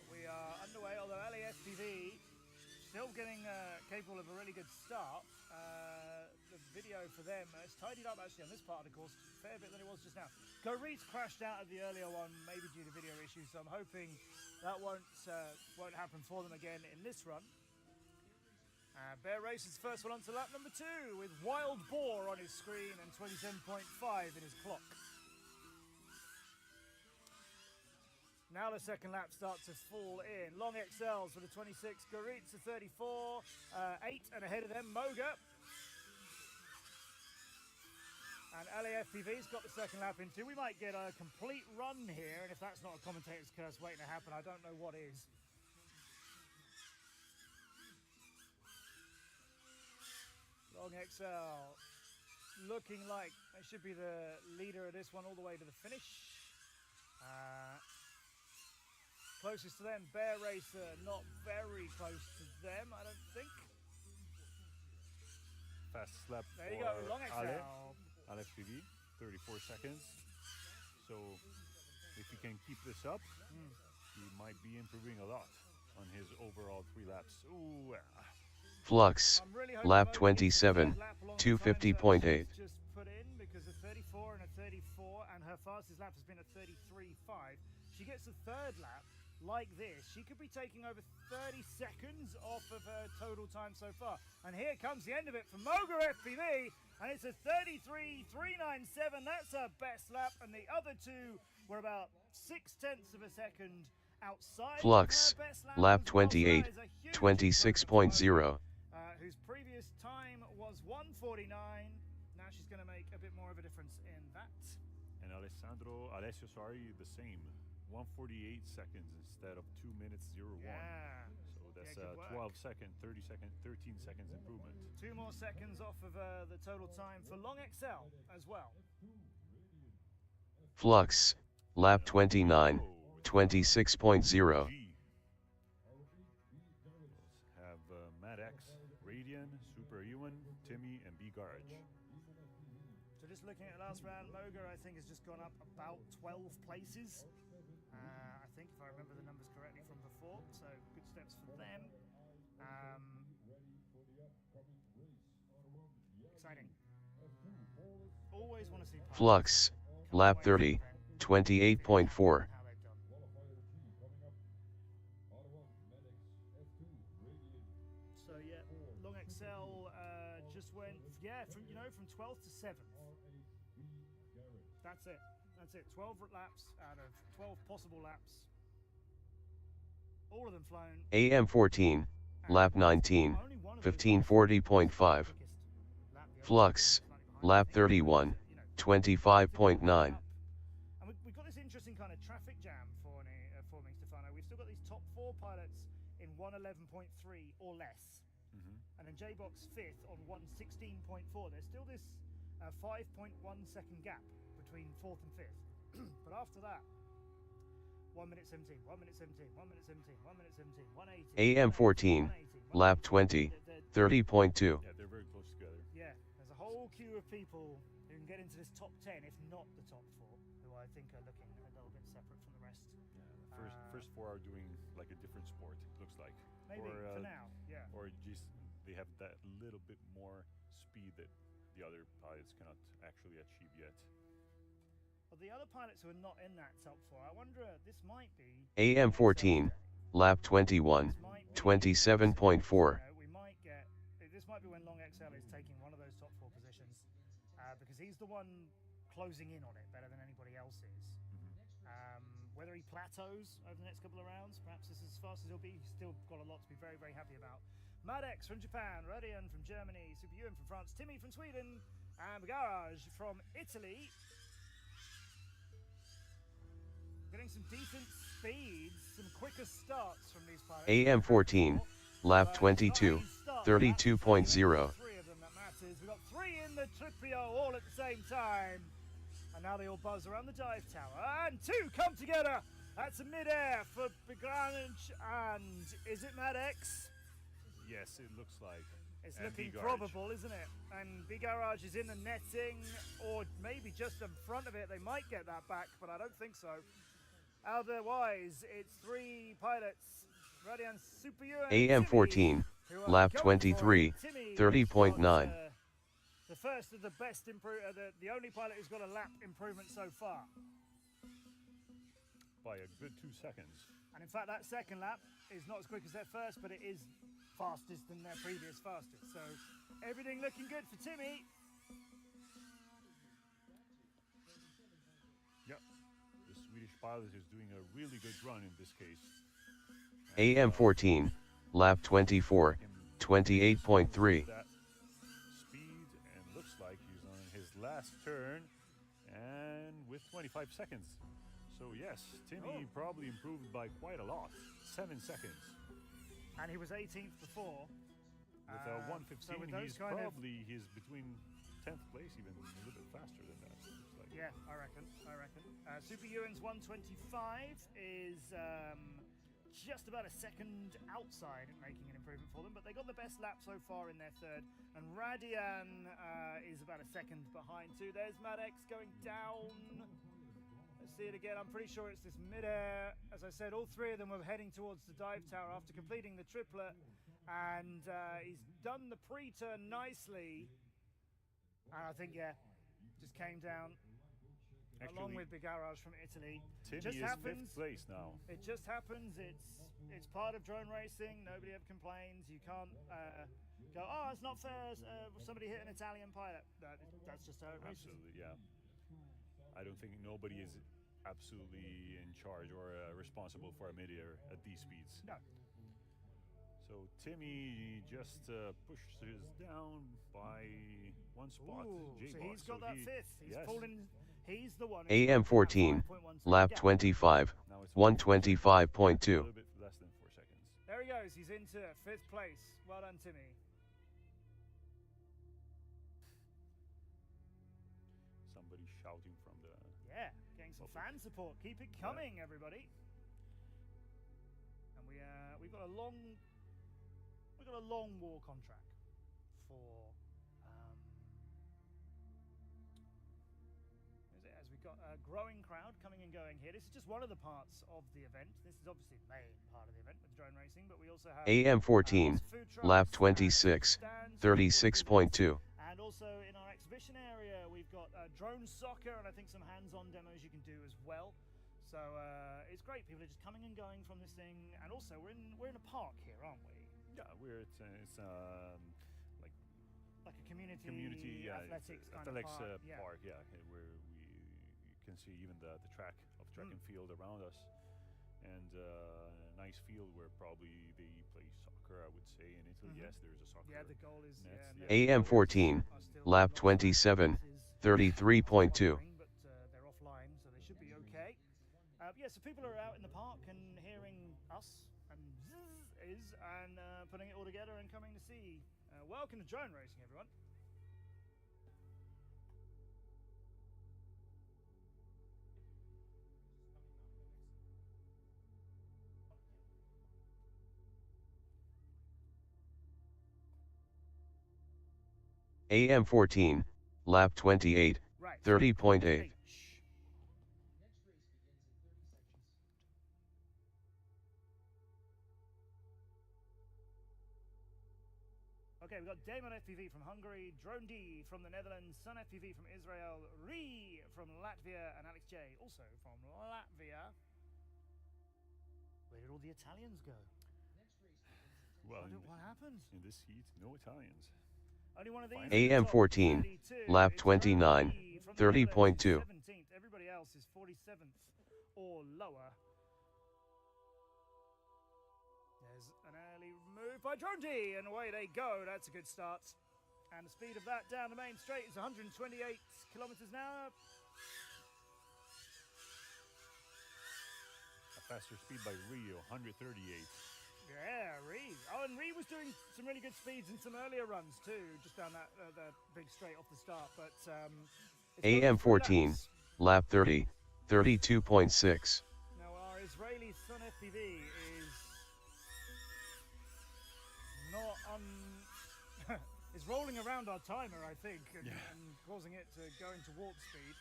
We are underway, although LA FPV still getting capable of a really good start. The video for them, it's tidied up actually on this part of the course a fair bit than it was just now. Go Reeds crashed out of the earlier one, maybe due to video issues, so I'm hoping that won't happen for them again in this run. Bear Race is first one onto lap number 2 with Wild Boar on his screen and 27.5 in his clock. Now the second lap starts to fall in. Long XLs for the 26, Goritza 34, 8 and ahead of them, Moga. And LAFPV's got the second lap in too. We might get a complete run here, and if that's not a commentator's curse waiting to happen, I don't know what is. Long XL looking like they should be the leader of this one all the way to the finish. Closest to them, Bear Racer, not very close to them, I don't think. Fast lap There you for go, Long XL. LFPV, 34 seconds. So if he can keep this up, he might be improving a lot on his overall 3 laps. Ooh, Flux, I'm really hoping lap Moga 27, gets a third lap along the time 250.8. zone she's just put in because a 34 and a 34, and her fastest lap has been a 33.5. She gets a third lap like this, she could be taking over 30 seconds off of her total time so far. And here comes the end of it for Moga FPV, and it's a 33.397. That's her best lap, and the other two were about 0.6 of a second outside Flux, of her best lap. lap as well. So 28, that is a huge 26.0. whose previous time was 1:49. Now she's going to make a bit more of a difference in that. and Alessio, sorry, the same. 148 seconds instead of 2 minutes 01. Yeah. So that's Yeah, good work. 12 second, 30 second, 13 seconds improvement. 2 more seconds off of the total time for Long XL as well. Flux, lap 29, Oh, 26.0. G. Let's have Mad X, Radian, Super Ewan, Timmy, and B Garage. So just looking at last round, Moga I think has just gone up about 12 places. I think if I remember the numbers correctly from before, so good steps for them. Exciting. Always want to see Flux, lap 30, 28.4. how they've done. So yeah, Long XL just went from 12th to 7th. That's it. That's it. 12 laps out of 12 possible laps. All of them flown. AM14, lap 19, 1540.5. Flux, lap 31, 25.9. And we've got this interesting kind of traffic jam forming, Stefano. We've still got these top 4 pilots in 111.3 or less. And then J-Box 5th on 116.4. There's still this 5.1 second gap between 4th and 5th. But after that, 1 minute 17, 1 minute 17, 1 minute 17, 1 minute 17, 180. AM14, lap 20, 30.2. Yeah, they're very close together. Yeah, there's a whole queue of people who can get into this top 10, if not the top 4, who I think are looking a little bit separate from the rest. Yeah, first 4 are doing like a different sport, it looks like. Maybe for now, yeah. Or just they have that little bit more speed that the other pilots cannot actually achieve yet. Well, the other pilots who are not in that top 4, I wonder, this might be... AM14, lap 21, 27.4. We might get... This might be when Long XL is taking one of those top 4 positions, because he's the one closing in on it better than anybody else is. Whether he plateaus over the next couple of rounds, perhaps this is as fast as he'll be. He's still got a lot to be very, very happy about. Madex from Japan, Radian from Germany, Super Ewan from France, Timmy from Sweden, and Garage from Italy. Getting some decent speeds, some quicker starts from these pilots. AM14, lap 22, 32.0. Three of them that matters. We've got three in the Tripio all at the same time. And now they all buzz around the dive tower. And two come together. That's a mid-air for Begranage and is it Madex? Yes, it looks like. It's And looking B-Garage. probable, isn't it? And Bigarage is in the netting, or maybe just in front of it. They might get that back, but I don't think so. Otherwise, it's three pilots. Radian Super Ewan, AM14, lap 23, 30.9. The first of the best the only pilot who's got a lap improvement so far. By a good 2 seconds. And in fact, that second lap is not as quick as their first, but it is fastest than their previous fastest. So everything looking good for Timmy. Yep. The Swedish pilot is doing a really good run in this case. AM14, lap 24, 28.3. That speed, and looks like he's on his last turn, and with 25 seconds. So yes, Timmy probably improved by quite a lot, 7 seconds. And he was 18th before. With a 115, so with those he's between 10th place, even a little bit faster than that. Looks like. Yeah, I reckon. Super Ewan's 125 is just about a second outside at making an improvement for them, but they got the best lap so far in their third. And Radian is about a second behind too. There's Madex going down. Let's see it again. I'm pretty sure it's this mid-air. As I said, all three of them were heading towards the dive tower after completing the triplet. And he's done the pre-turn nicely. And I think, yeah, just came down. Actually, along with Bigarage from Italy. Timmy just is happens. 5th place now. It just happens. It's part of drone racing. Nobody ever complains. You can't go, oh, it's not fair. Somebody hit an Italian pilot. That's just how it races. Absolutely, yeah. I don't think nobody is absolutely in charge or responsible for a mid-air at these speeds. No. So Timmy just pushes down by 1 spot. Ooh, so J-Box. he's got that 5th. He's yes. fallen. He's the one. AM14, lap 25, Now it's 125.2. a little bit less than 4 seconds. There he goes. He's into 5th place. Well done, Timmy. Somebody shouting from the. Yeah, getting some fan support. Keep it coming, everybody. And we've got a long war contract for as we've got a growing crowd coming and going here. This is just one of the parts of the event. This is obviously the main part of the event with drone racing, but we also have AM14, food trucks lap and 26, stands, 36.2. and also in our exhibition area, we've got drone soccer and I think some hands-on demos you can do as well. So it's great. People are just coming and going from this thing, and also we're in a park here, aren't we? Yeah, it's Like a community athletics kind of park. park. Yeah, where you can see even the track of track and field around us, and a nice field where probably they play soccer. I would say in Italy, yes, there's a soccer. Yeah, the goal is AM14, lap 27, 33.2. But they're offline, so they should be okay. So people are out in the park and hearing us and putting it all together and coming to see. Welcome to drone racing, everyone. AM14, lap 28, Right. 30.8. Okay, we've got Damon FPV from Hungary, Drone D from the Netherlands, Sun FPV from Israel, Ree from Latvia, and Alex J also from Latvia. Where did all the Italians go? Well, What happened? in this heat, no Italians. Only one of these. AM14, lap 29, 30.2. 17th. Everybody else is 47th or or lower. There's an early move by Drone D, and away they go. That's a good start. And the speed of that down the main straight is 128 kilometers an hour. A faster speed by Rio, 138. Yeah, Ree. Oh, and Ree was doing some really good speeds in some earlier runs too, just down that the big straight off the start. But it's AM 14, laps. lap 30, 32.6. Now our Israeli Sun FPV is not is rolling around our timer, I think, and causing it to go into warp speed.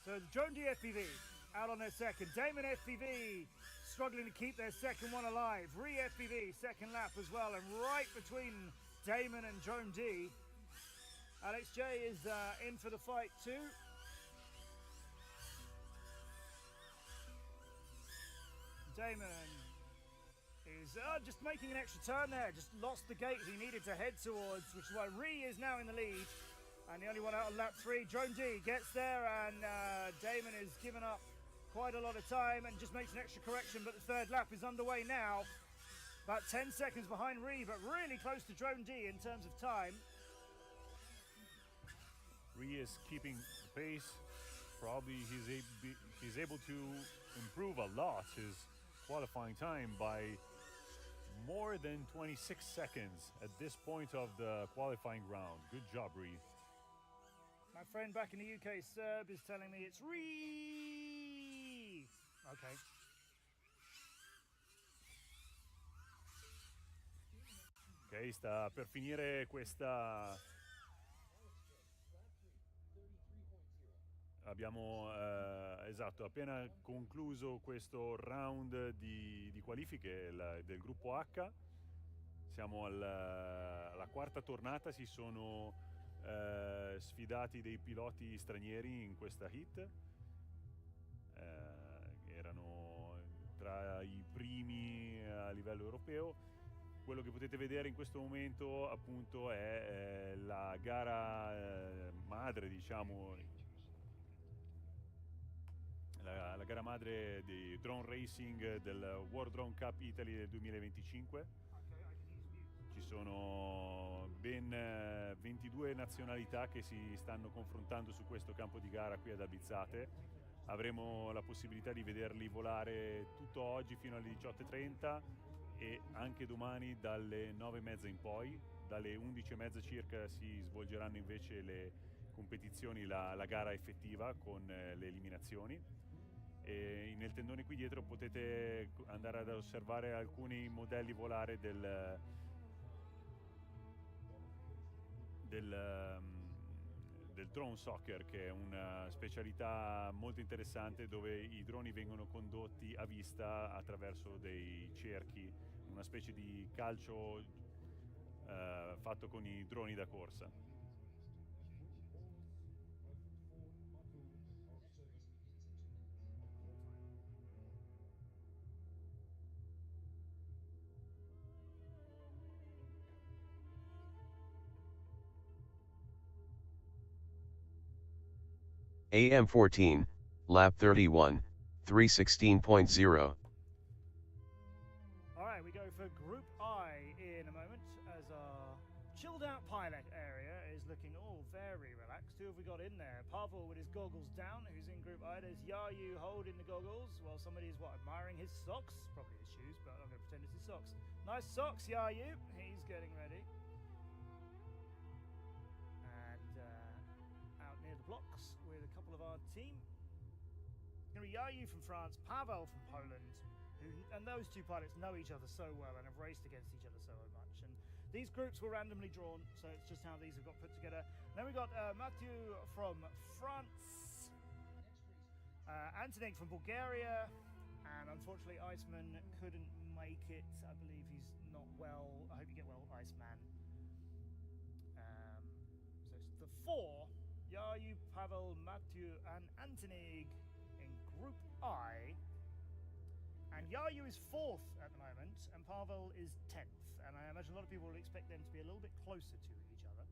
So the Drone D FPV out on their second. Damon FPV struggling to keep their second one alive. Re FPV second lap as well, and right between Damon and Drone D, Alex J is in for the fight too. Damon is just making an extra turn there, just lost the gate he needed to head towards, which is why Ree is now in the lead. And the only one out on lap 3, Drone D gets there, and Damon is giving up quite a lot of time and just makes an extra correction, but the third lap is underway now. About 10 seconds behind Ree, but really close to Drone D in terms of time. Ree is keeping the pace. Probably he's able to improve a lot his qualifying time by more than 26 seconds at this point of the qualifying round. Good job, Ree. My friend back in the UK, Serb, is telling me it's Ree. Okay. Ok, sta per finire questa. Abbiamo esatto, appena concluso questo round di qualifiche del gruppo H. Siamo alla quarta tornata, si sono sfidati dei piloti stranieri in questa hit. Erano tra i primi a livello europeo. Quello che potete vedere in questo momento appunto è la gara madre, diciamo, la gara madre di drone racing del World Drone Cup Italy del 2025. Ci sono ben 22 nazionalità che si stanno confrontando su questo campo di gara qui ad Albizzate. Avremo la possibilità di vederli volare tutto oggi fino alle 18:30 e anche domani dalle 9:30 in poi. Dalle 11:30 circa si svolgeranno invece le competizioni, la gara effettiva con le eliminazioni. E nel tendone qui dietro potete andare ad osservare alcuni modelli volare del drone soccer, che è una specialità molto interessante dove i droni vengono condotti a vista attraverso dei cerchi, una specie di calcio fatto con i droni da corsa. AM 14, lap 31, 316.0. Alright, we go for Group I in a moment as our chilled out pilot area is looking all very relaxed. Who have we got in there? Pavel with his goggles down, who's in Group I. There's Yayu holding the goggles while somebody's admiring his socks. Probably his shoes, but I'm going to pretend it's his socks. Nice socks, Yayu. He's getting ready. And out near the blocks with a couple of our team. It's going to be Yayu from France, Pavel from Poland. And those two pilots know each other so well and have raced against each other so much. And these groups were randomly drawn, so it's just how these have got put together. And then we got Mathieu from France, Antonik from Bulgaria, and unfortunately Iceman couldn't make it. I believe he's not well. I hope you get well, Iceman. So it's the four: Yayu, Pavel, Mathieu, and Antonig in Group I. And Yayu is 4th at the moment, and Pavel is 10th. And I imagine a lot of people will expect them to be a little bit closer to each other.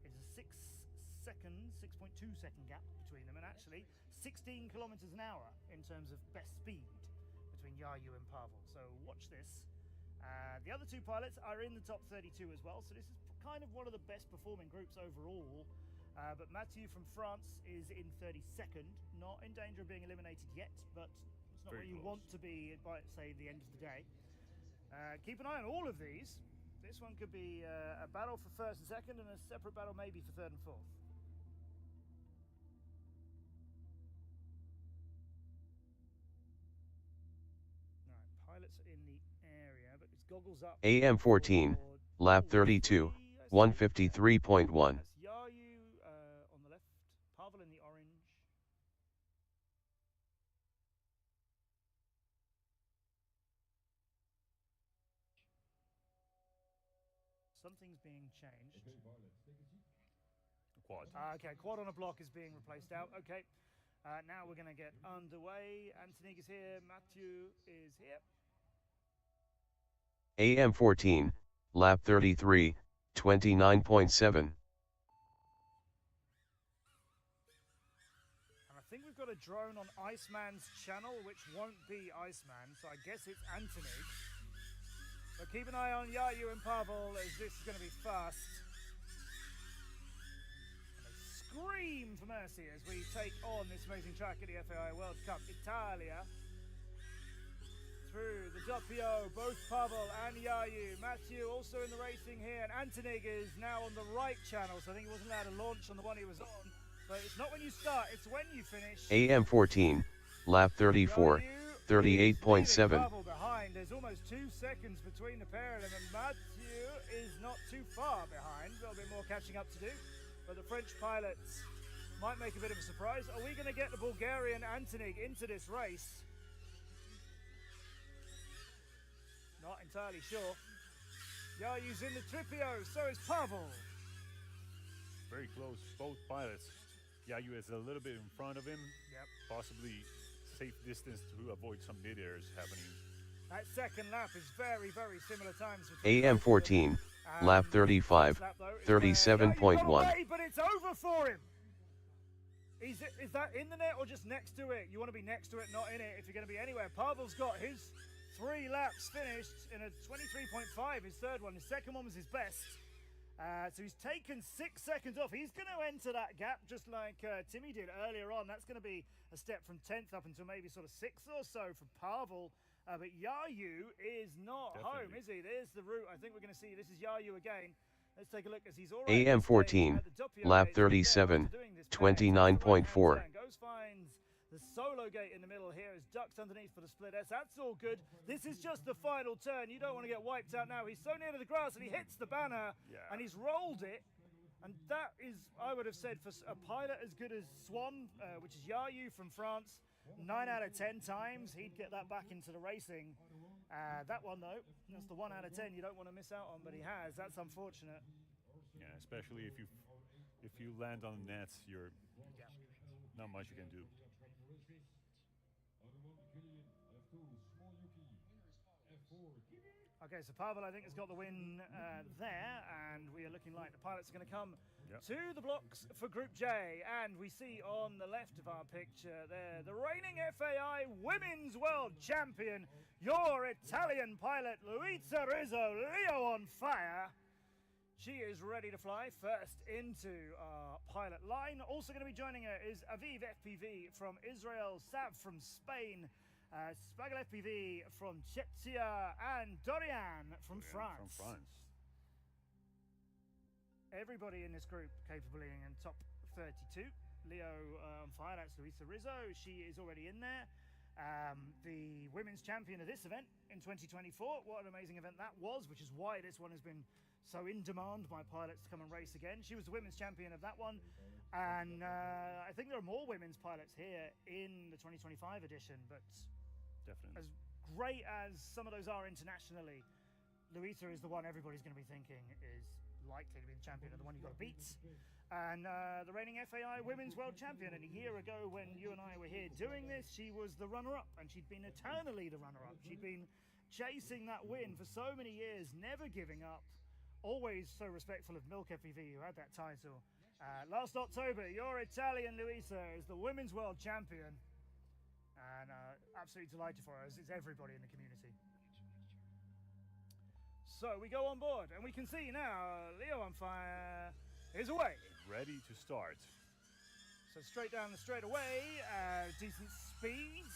It's a 6-second seconds, 6.2 second gap between them, and actually 16 kilometers an hour in terms of best speed between Yayu and Pavel. So watch this. The other two pilots are in the top 32 as well, so this is kind of one of the best performing groups overall. But Mathieu from France is in 32nd, not in danger of being eliminated yet, but it's not where you want to be by, say, the end of the day. Keep an eye on all of these. This one could be a battle for first and second, and a separate battle maybe for third and fourth. Pilots are in the area, but it's goggles up. AM14, lap 32, 153.1. That's Yayu on the left, Pavel in the orange. Something's being changed. Quad. Okay, quad on a block is being replaced out. Okay, now we're going to get underway. Antonig is here, Mathieu is here. AM14, lap 33, 29.7. And I think we've got a drone on Iceman's channel, which won't be Iceman, so I guess it's Antonig. But keep an eye on Yayu and Pavel, as this is going to be fast. And they scream for mercy as we take on this amazing track at the FAI World Cup Italia. Through the doppio, both Pavel and Yayu. Mathieu also in the racing here, and Antonig is now on the right channel, so I think he wasn't allowed to launch on the one he was on. But it's not when you start, it's when you finish. AM14, lap 34, 38.7. Pavel behind. There's almost 2 seconds between the pair of them, and Mathieu is not too far behind. A little bit more catching up to do, but the French pilots might make a bit of a surprise. Are we going to get the Bulgarian Antonig into this race? Not entirely sure. Yayu's in the tripio, so is Pavel. Very close, both pilots. Yayu is a little bit in front of him. Yep. Possibly safe distance to avoid some mid-airs happening. That second lap is very, very similar times. AM14, lap 35, 37.1. But it's over for him. Is that in the net or just next to it? You want to be next to it, not in it, if you're going to be anywhere. Pavel's got his 3 laps finished in a 23.5, his third one. His second one was his best. So he's taken 6 seconds off. He's going to enter that gap just like Timmy did earlier on. That's going to be a step from 10th up until maybe sort of 6th or so for Pavel. But Yayu is not home, is he? There's the route I think we're going to see. This is Yayu again. Let's take a look as he's already AM14, lap 37, 29.4. Goes finds the solo gate in the middle here is ducked underneath for the split S. That's all good. This is just the final turn. You don't want to get wiped out now. He's so near to the grass and he hits the banner and he's rolled it. And that is, I would have said, for a pilot as good as Swan, which is Yayu from France, 9 out of 10 times, he'd get that back into the racing. That one, though, that's the 1 out of 10 you don't want to miss out on, but he has. That's unfortunate. Yeah, especially if you land on the nets, you're not much you can do. Okay, so Pavel, I think, has got the win there, and we are looking like the pilots are going to come to the blocks for Group J. And we see on the left of our picture there, the reigning FAI Women's World Champion, your Italian pilot, Luisa Rizzo, Leo on fire. She is ready to fly first into our pilot line. Also going to be joining her is Aviv FPV from Israel, Sav from Spain, Spagal FPV from Czechia, and Dorian from France. Everybody in this group capable in top 32. Leo on fire, that's Luisa Rizzo. She is already in there. The women's champion of this event in 2024. What an amazing event that was, which is why this one has been so in demand by pilots to come and race again. She was the women's champion of that one. And I think there are more women's pilots here in the 2025 edition, but definitely, as great as some of those are internationally, Luisa is the one everybody's going to be thinking is likely to be the champion and the one you've got to beat. And the reigning FAI Women's World Champion. And a year ago when you and I were here doing this, she was the runner-up, and she'd been eternally the runner-up. She'd been chasing that win for so many years, never giving up, always so respectful of Milk FPV, who had that title. Last October, your Italian Luisa is the Women's World Champion. And absolutely delighted for her, as it's everybody in the community. So we go on board, and we can see now Leo on Fire is away. Ready to start. So straight down the straightaway, decent speed.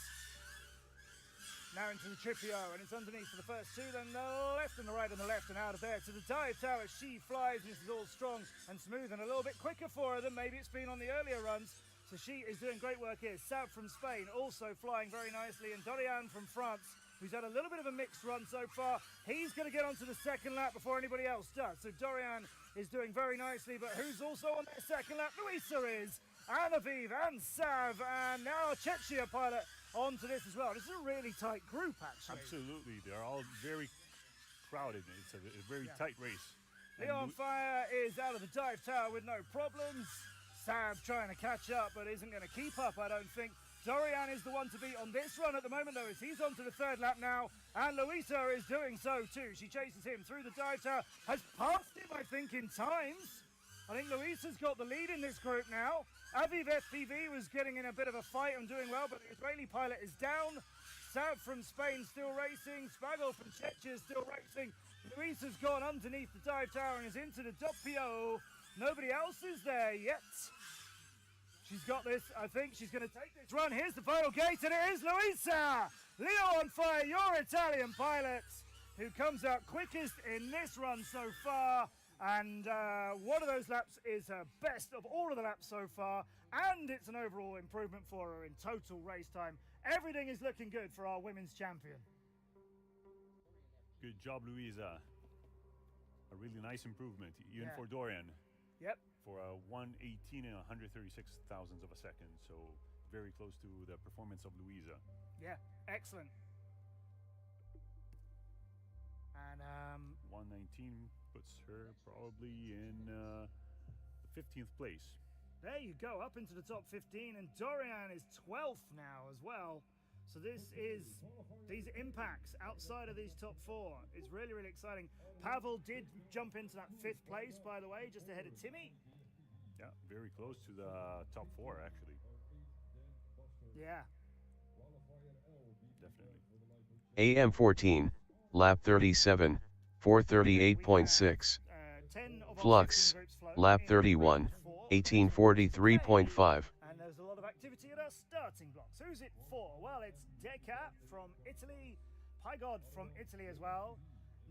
Now into the Tripio, and it's underneath for the first two, then the left and the right and the left, and out of there to the dive tower. She flies, and this is all strong and smooth and a little bit quicker for her than maybe it's been on the earlier runs. So she is doing great work here. Sab from Spain also flying very nicely, and Dorian from France, who's had a little bit of a mixed run so far. He's going to get onto the second lap before anybody else does. So Dorian is doing very nicely, but who's also on their second lap? Luisa is, and Aviv, and Sav, and now Chechia pilot onto this as well. This is a really tight group, actually. Absolutely, they're all very crowded. It's a very tight race. Leo on Fire is out of the dive tower with no problems. Sav trying to catch up, but isn't going to keep up, I don't think. Dorian is the one to beat on this run at the moment, though, as he's on to the third lap now, and Luisa is doing so too. She chases him through the dive tower, has passed him, I think, in times. I think Luisa's got the lead in this group now. Aviv FPV was getting in a bit of a fight and doing well, but the Israeli pilot is down. Sav from Spain still racing. Spagel from Czechia still racing. Luisa's gone underneath the dive tower and is into the doppio. Nobody else is there yet. She's got this. I think she's going to take this run. Here's the final gate, and it is Luisa! Leo on Fire, your Italian pilot, who comes out quickest in this run so far. And one of those laps is her best of all of the laps so far, and it's an overall improvement for her in total race time. Everything is looking good for our women's champion. Good job, Luisa. A really nice improvement, even Yeah. for Dorian. Yep. For a 118 and 136 thousandths of a second, so very close to the performance of Luisa. Yeah, excellent. And 119 puts her probably in the 15th place. there you go, up into the top 15, and Dorian is 12th now as well. So this is these impacts outside of these top four. It's really, really exciting. Pavel did jump into that 5th place, by the way, just ahead of Timmy. Yeah, very close to the top 4, actually. Yeah. Definitely. AM14, lap 37, 438.6. 10 of our Flux, 15 groups flown lap in 31, group 4. 1843.5. And there's a lot of activity at our starting blocks. Who's it for? Well, it's Deca from Italy, Pygod from Italy as well,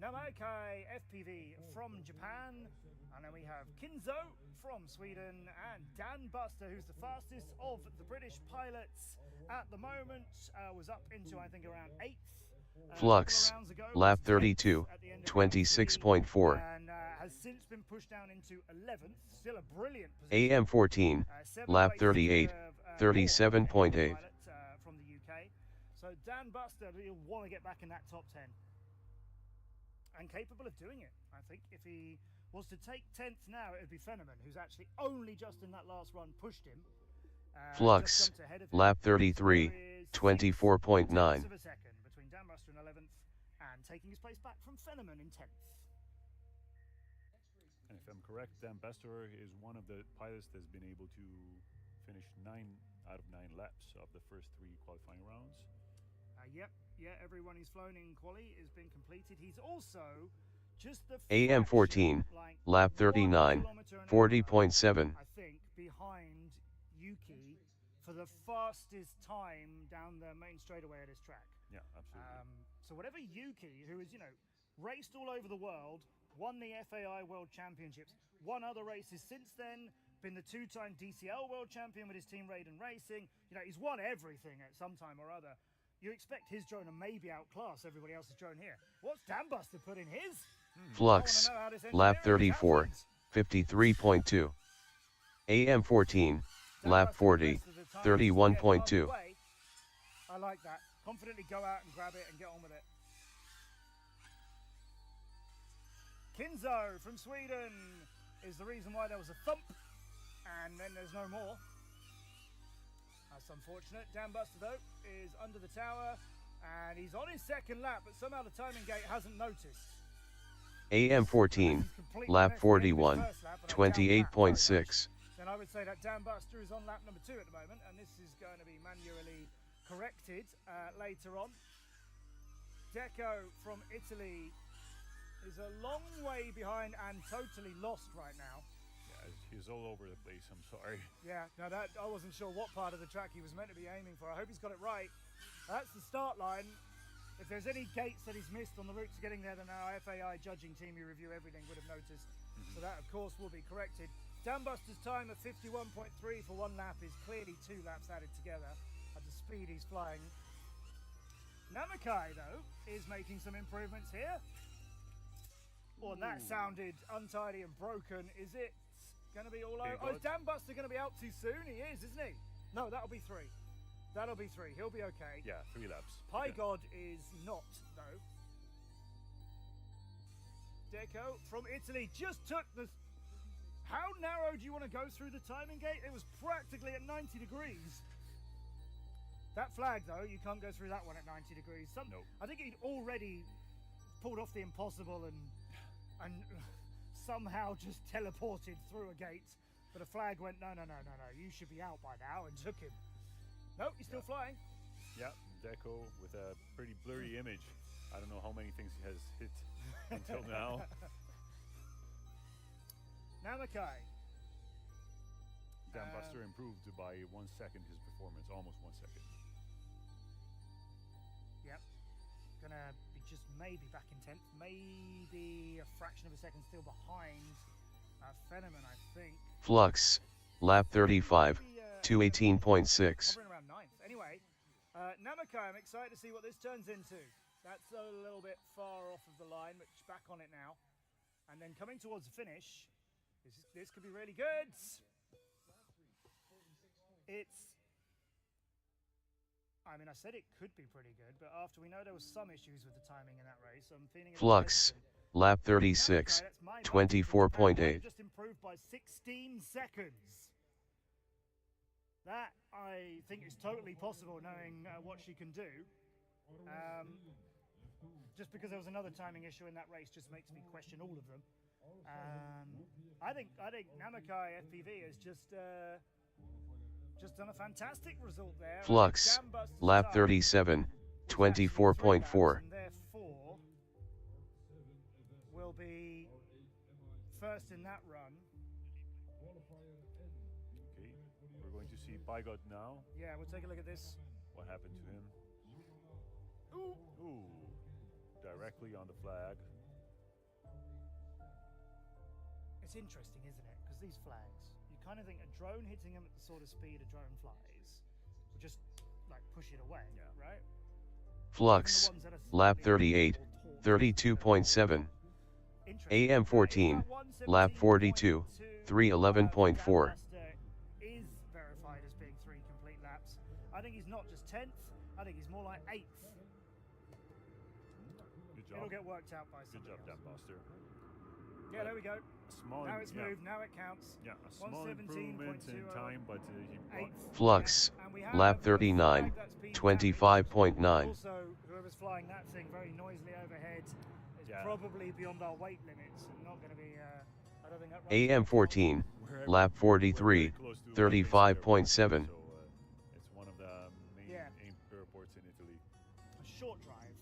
Namakai FPV from Japan, and then we have Kinzo from Sweden, and Dan Buster, who's the fastest of the British pilots at the moment, was up into, I think, around 8th. Flux, lap 32, 26.4. And has since been pushed down into 11th. Still a brilliant position. AM14, lap 38, 37.8. From the UK. So Dan Buster will want to get back in that top 10. And capable of doing it, I think. If he was to take 10th now, it would be Fenneman, who's actually only just in that last run pushed him. Flux, lap 33, 24.9. Of a second between Dan Buster in 11th and taking his place back from Fenneman in 10th. And if I'm correct, Dan Bestor is one of the pilots that's been able to finish 9 out of 9 laps of the first 3 qualifying rounds. Yep, everyone he's flown in quali has been completed. He's also just the AM14, like lap 39, 40.7. I think behind Yuki for the fastest time down the main straightaway of this track. Yeah, absolutely. So whatever Yuki, who has, raced all over the world, won the FAI World Championships, won other races since then, been the 2-time DCL World Champion with his team Raiden Racing. He's won everything at some time or other. You expect his drone to maybe outclass everybody else's drone here. What's Dan Buster put in his? Flux, lap 34, 53.2. AM14, lap 40, 31.2. I like that. Confidently go out and grab it and get on with it. Kinzo from Sweden is the reason why there was a thump, and then there's no more. That's unfortunate. Dan Buster, though, is under the tower, and he's on his second lap, but somehow the timing gate hasn't noticed. AM14, lap 41, 28.6. then I would say that Dan Buster is on lap number 2 at the moment, and this is going to be manually corrected later on. Deco from Italy is a long way behind and totally lost right now. Yeah, he's all over the place. I'm sorry. Yeah, no, that I wasn't sure what part of the track he was meant to be aiming for. I hope he's got it right. That's the start line. If there's any gates that he's missed on the route to getting there, then our FAI judging team who review everything would have noticed. So that, of course, will be corrected. Dan Buster's time of 51.3 for 1 lap is clearly 2 laps added together at the speed he's flying. Namakai, though, is making some improvements here. Oh, and that sounded untidy and broken. Is it going to be all over? Oh, is Dan Buster going to be out too soon? He is, isn't he? No, that'll be 3. That'll be 3. He'll be okay. Yeah, 3 laps. Pygod is not, though. Deco from Italy just took the... How narrow do you want to go through the timing gate? It was practically at 90 degrees. That flag, though, you can't go through that one at 90 degrees. Nope. I think he'd already pulled off the impossible and somehow just teleported through a gate. But a flag went, no, you should be out by now, and took him. Nope, he's still flying. Yeah, Deco with a pretty blurry image. I don't know how many things he has hit until now. Namakai. Dan Buster improved by 1 second his performance, almost 1 second. Yep. Gonna be just maybe back in 10th, maybe a fraction of a second still behind Fenneman, I think. Flux, lap 35, 218.6. Hovering around 9th. Anyway, Namakai, I'm excited to see what this turns into. That's a little bit far off of the line, but back on it now. And then coming towards the finish, this could be really good. I mean, I said it could be pretty good, but after we know there was some issues with the timing in that race, I'm feeling Flux, lap 36, 24.8. Just improved by 16 seconds. That, I think, is totally possible, knowing what she can do. Just because there was another timing issue in that race just makes me question all of them. I think Namakai FPV has just done a fantastic result there. Flux, lap 37, 24.4. And therefore will be first in that run. Okay, we're going to see Pygod now. Yeah, we'll take a look at this. What happened to him? Ooh, directly on the flag. It's interesting, isn't it? Because these flags, you kind of think a drone hitting them at the sort of speed a drone flies would just like push it away, right? Flux, lap 38, 32.7. AM14, lap 42, 311.4. Is verified as being 3 complete laps. I think he's not just 10th, I think he's more like 8th. Good job. It'll get worked out by Good somebody job, Dan else. Buster. Yeah, there we go. Small Now it's moved, now it counts. Yeah, a small improvement in time, but he Flux, lap 39, 25.9. Also, whoever's flying that thing very noisily overhead is probably beyond our weight limits and not going to be, I don't think that AM14, lap 43, 35.7. So it's one of the main airports in Italy. A short drive.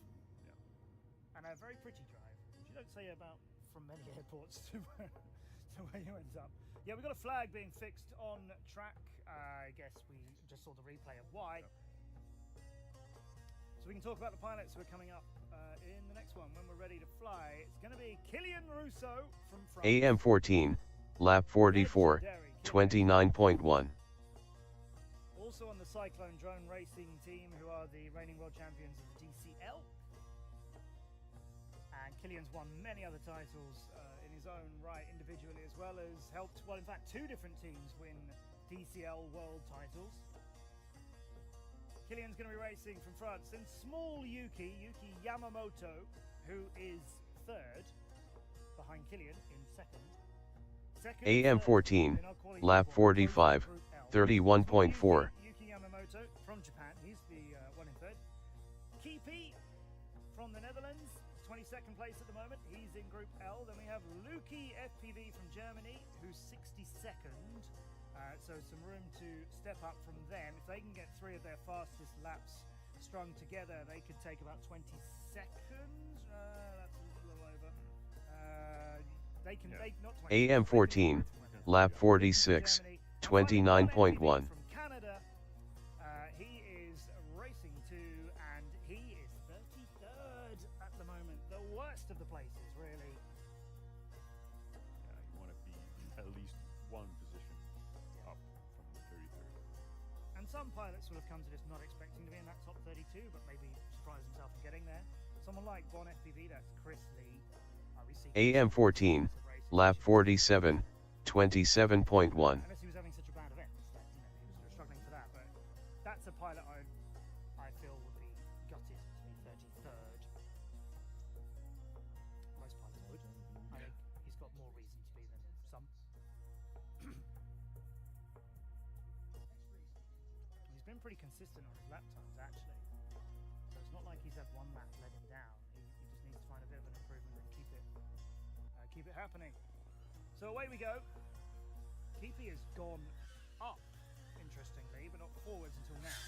Yeah. And a very pretty drive, which you don't say about from many airports to where you end up. Yeah, we've got a flag being fixed on track. I guess we just saw the replay of why. So we can talk about the pilots who are coming up in the next one when we're ready to fly. It's going to be Kylian Russo from France. AM14, lap 44, 29.1. Also on the Cyclone drone racing team, who are the reigning world champions of the DCL. And Kylian's won many other titles in his own right individually, as well as helped, well, in fact, 2 different teams win DCL world titles. Kylian's going to be racing from France. Then small Yuki Yamamoto, who is 3rd, behind Kylian in 2nd. AM14, lap 45, 31.4. Yuki Yamamoto from Japan, he's the one in 3rd. Kipi from the Netherlands, 22nd place at the moment, he's in Group L. Then we have Luki FPV from Germany, who's 62nd. So some room to step up from them. If they can get 3 of their fastest laps strung together, they could take about 20 seconds. That's a little over. They can make not 20. AM14, lap 46, 29.1. From Canada, he is racing to, and he is 33rd at the moment. The worst of the places, really. Yeah, you want to be at least one position up from the 33rd. And some pilots will have come to this not expecting to be in that top 32, but maybe surprise themselves in getting there. Someone like Bon FPV, that's Chris Lee. AM14, lap 47, 27.1. Unless he was having such a bad event, that, you know, he was sort of struggling for that. But that's a pilot I feel would be gutted to be 33rd. Most pilots would. I think he's got more reason to be than some. He's been pretty consistent on his lap times, actually. So it's not like he's had one lap let him down. He just needs to find a bit of an improvement and keep it happening. So away we go. Keepy has gone up, interestingly, but not forwards until now.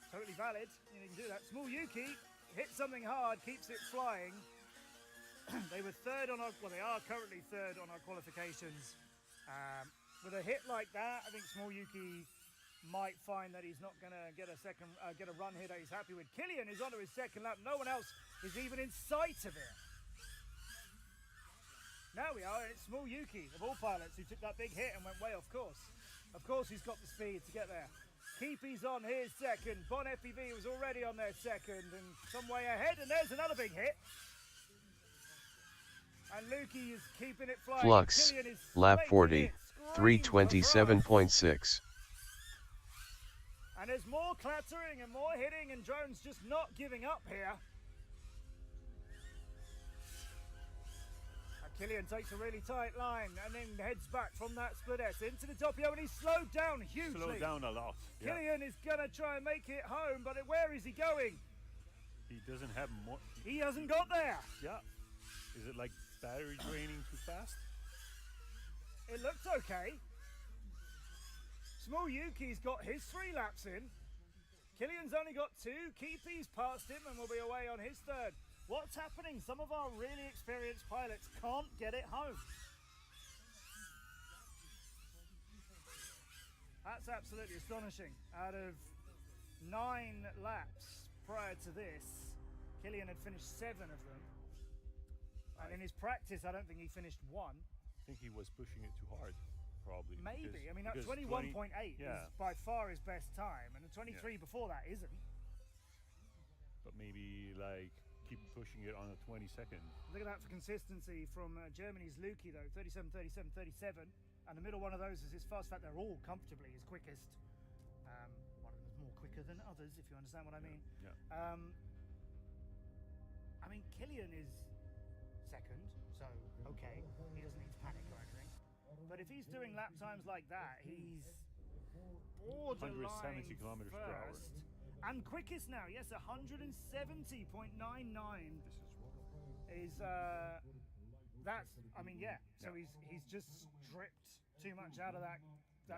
Totally valid. You can do that. Small Yuki hits something hard, keeps it flying. They were third on our, well, they are currently third on our qualifications. With a hit like that, I think Small Yuki might find that he's not going to get a run here that he's happy with. Killian is onto his second lap. No one else is even in sight of it. Now we are, and it's Small Yuki, of all pilots, who took that big hit and went way off course. Of course he's got the speed to get there. Keepy's on his second. Bon FPV was already on their second and some way ahead, and there's another big hit. And Lukey is keeping it flying. Flux, lap 40, 327.6. And there's more clattering and more hitting, and Jones just not giving up here. Killian takes a really tight line and then heads back from that split S into the Doppio, and he's slowed down hugely. Slowed down a lot. Yeah. Killian is going to try and make it home, but where is he going? He doesn't have more. He hasn't got there. Yeah. Is it like battery draining too fast? It looks okay. Small Yuki's got his 3 laps in. Killian's only got 2. Keepy's passed him and will be away on his third. What's happening? Some of our really experienced pilots can't get it home. That's absolutely astonishing. Out of 9 laps prior to this, Killian had finished 7 of them. And in his practice, I don't think he finished 1. I think he was pushing it too hard, probably. Maybe. I mean, that 21.8 is by far his best time, and the 23 before that isn't. But maybe, like, keep pushing it on a 22nd. Look at that for consistency from Germany's Lukey, though. 37, 37, 37. And the middle one of those is his fast. In fact, they're all comfortably his quickest. One of them is more quicker than others, if you understand what I mean. Yeah. I mean, Killian is second, so okay. He doesn't need to panic or anything. But if he's doing lap times like that, he's borderline 170 kilometers per hour. And quickest now, yes, 170.99 is that's, I mean, yeah. So he's just stripped too much out of that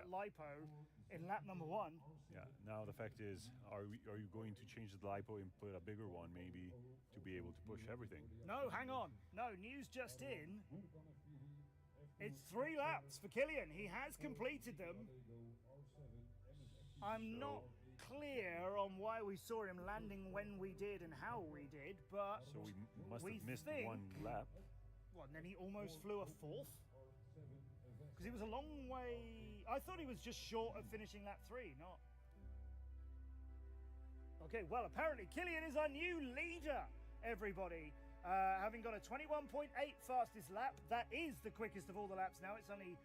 lipo in lap number 1. Yeah. Now the fact is, are you going to change the lipo and put a bigger one, maybe, to be able to push everything? No, hang on. No, news just in. It's 3 laps for Killian. He has completed them. I'm not clear on why we saw him landing when we did and how we did, but so we must have missed 1 lap. What, and then he almost flew a 4th? Because he was a long way. I thought he was just short of finishing lap 3, not. Okay, well, apparently Killian is our new leader, everybody. Having got a 21.8 fastest lap, that is the quickest of all the laps now. It's only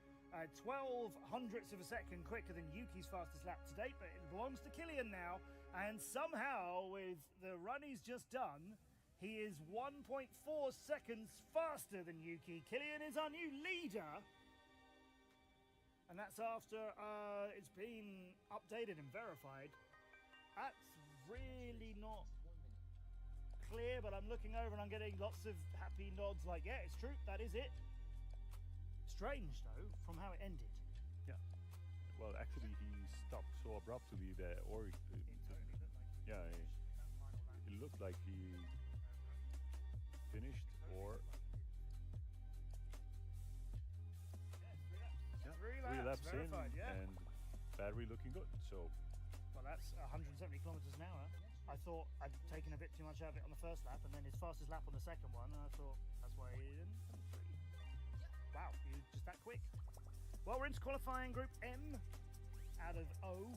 12 hundredths of a second quicker than Yuki's fastest lap to date, but it belongs to Killian now. And somehow, with the run he's just done, he is 1.4 seconds faster than Yuki. Killian is our new leader. And that's after it's been updated and verified. That's really not clear, but I'm looking over and I'm getting lots of happy nods like, yeah, it's true, that is it. Strange though, from how it ended. Yeah. Well, actually, he stopped so abruptly that, or It totally looked like yeah, that final lap. it looked like he finished, or Yeah, yeah, 3 laps, in, verified, yeah. and battery looking good. So Well, that's 170 kilometers an hour. I thought I'd taken a bit too much out of it on the first lap, and then his fastest lap on the second one, and I thought that's why he didn't. Wow, you just that quick. Well, we're into qualifying Group M out of O,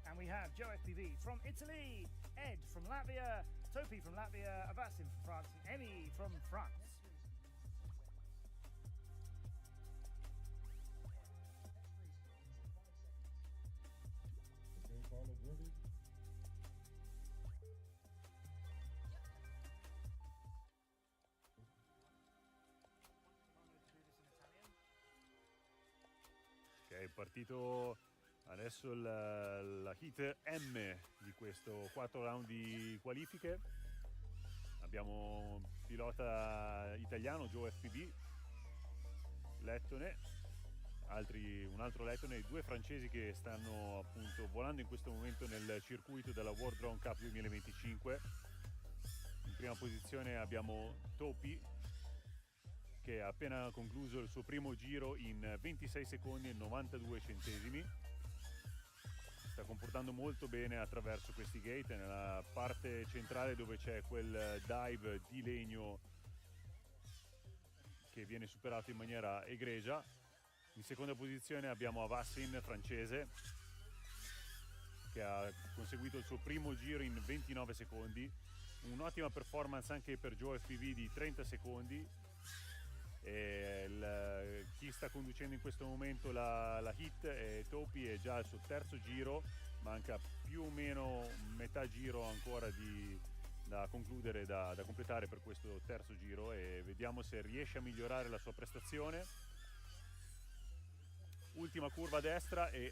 and we have Joe FPV from Italy, Ed from Latvia, Topi from Latvia, Avasim from France, and Emmy from France. Okay, Paolo, ready? che è partito adesso la hit M di questo 4 round di qualifiche. Abbiamo un pilota italiano, Joe FPV, lettone, un altro lettone e 2 francesi che stanno appunto volando in questo momento nel circuito della World Drone Cup 2025. In prima posizione abbiamo Topi, che ha appena concluso il suo primo giro in 26 secondi e 92 centesimi. Sta comportando molto bene attraverso questi gate, nella parte centrale dove c'è quel dive di legno che viene superato in maniera egregia. In seconda posizione abbiamo Avassin, francese, che ha conseguito il suo primo giro in 29 secondi. Un'ottima performance anche per Joe FPV di 30 secondi. E chi sta conducendo in questo momento la hit è Topi, è già al suo terzo giro, manca più o meno metà giro ancora da concludere, da completare per questo terzo giro, e vediamo se riesce a migliorare la sua prestazione. Ultima curva a destra e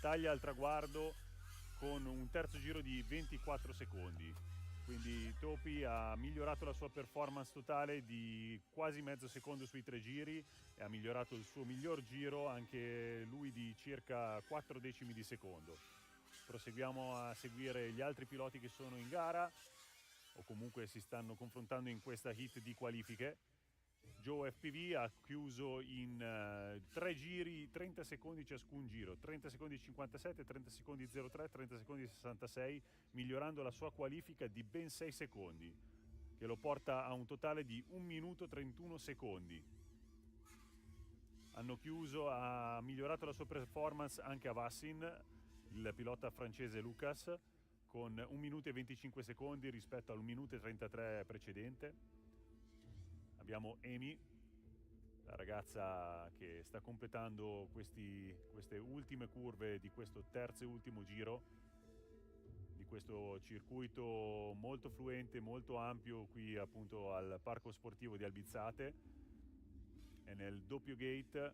taglia al traguardo con un terzo giro di 24 secondi. Quindi Topi ha migliorato la sua performance totale di quasi mezzo secondo sui 3 giri e ha migliorato il suo miglior giro anche lui di circa 4 decimi di secondo. Proseguiamo a seguire gli altri piloti che sono in gara o comunque si stanno confrontando in questa hit di qualifiche. Joe FPV ha chiuso in 3 giri 30 secondi ciascun giro, 30 secondi 57, 30 secondi 03, 30 secondi 66, migliorando la sua qualifica di ben 6 secondi, che lo porta a un totale di 1 minuto 31 secondi. Ha migliorato la sua performance anche a Vassin, il pilota francese Lucas, con 1 minuto e 25 secondi rispetto al 1 minuto e 33 precedente. Abbiamo Amy, la ragazza che sta completando queste ultime curve di questo terzo e ultimo giro di questo circuito molto fluente, molto ampio qui appunto al parco sportivo di Albizzate. È nel doppio gate,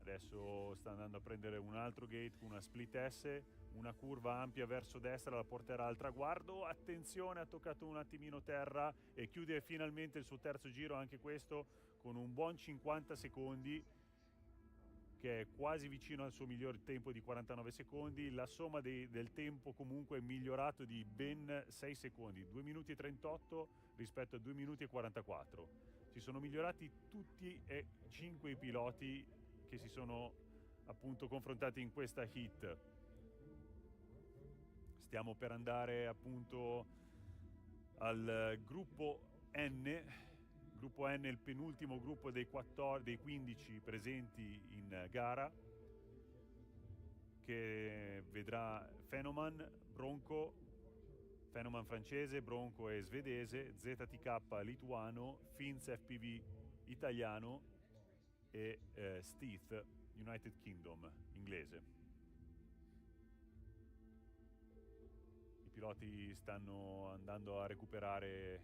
adesso sta andando a prendere un altro gate con una split S, una curva ampia verso destra la porterà al traguardo. Attenzione, ha toccato un attimino terra e chiude finalmente il suo terzo giro, anche questo con un buon 50 secondi, che è quasi vicino al suo miglior tempo di 49 secondi. La somma del tempo comunque è migliorato di ben 6 secondi, 2 minuti e 38 rispetto a 2 minuti e 44. Si sono migliorati tutti e 5 i piloti che si sono appunto confrontati in questa hit. Stiamo per andare appunto al gruppo N. Gruppo N è il penultimo gruppo dei 15 presenti in gara, che vedrà Fenoman, Bronco, Fenoman francese, Bronco è svedese, ZTK lituano, Fins FPV italiano e Stith United Kingdom inglese. I piloti stanno andando a recuperare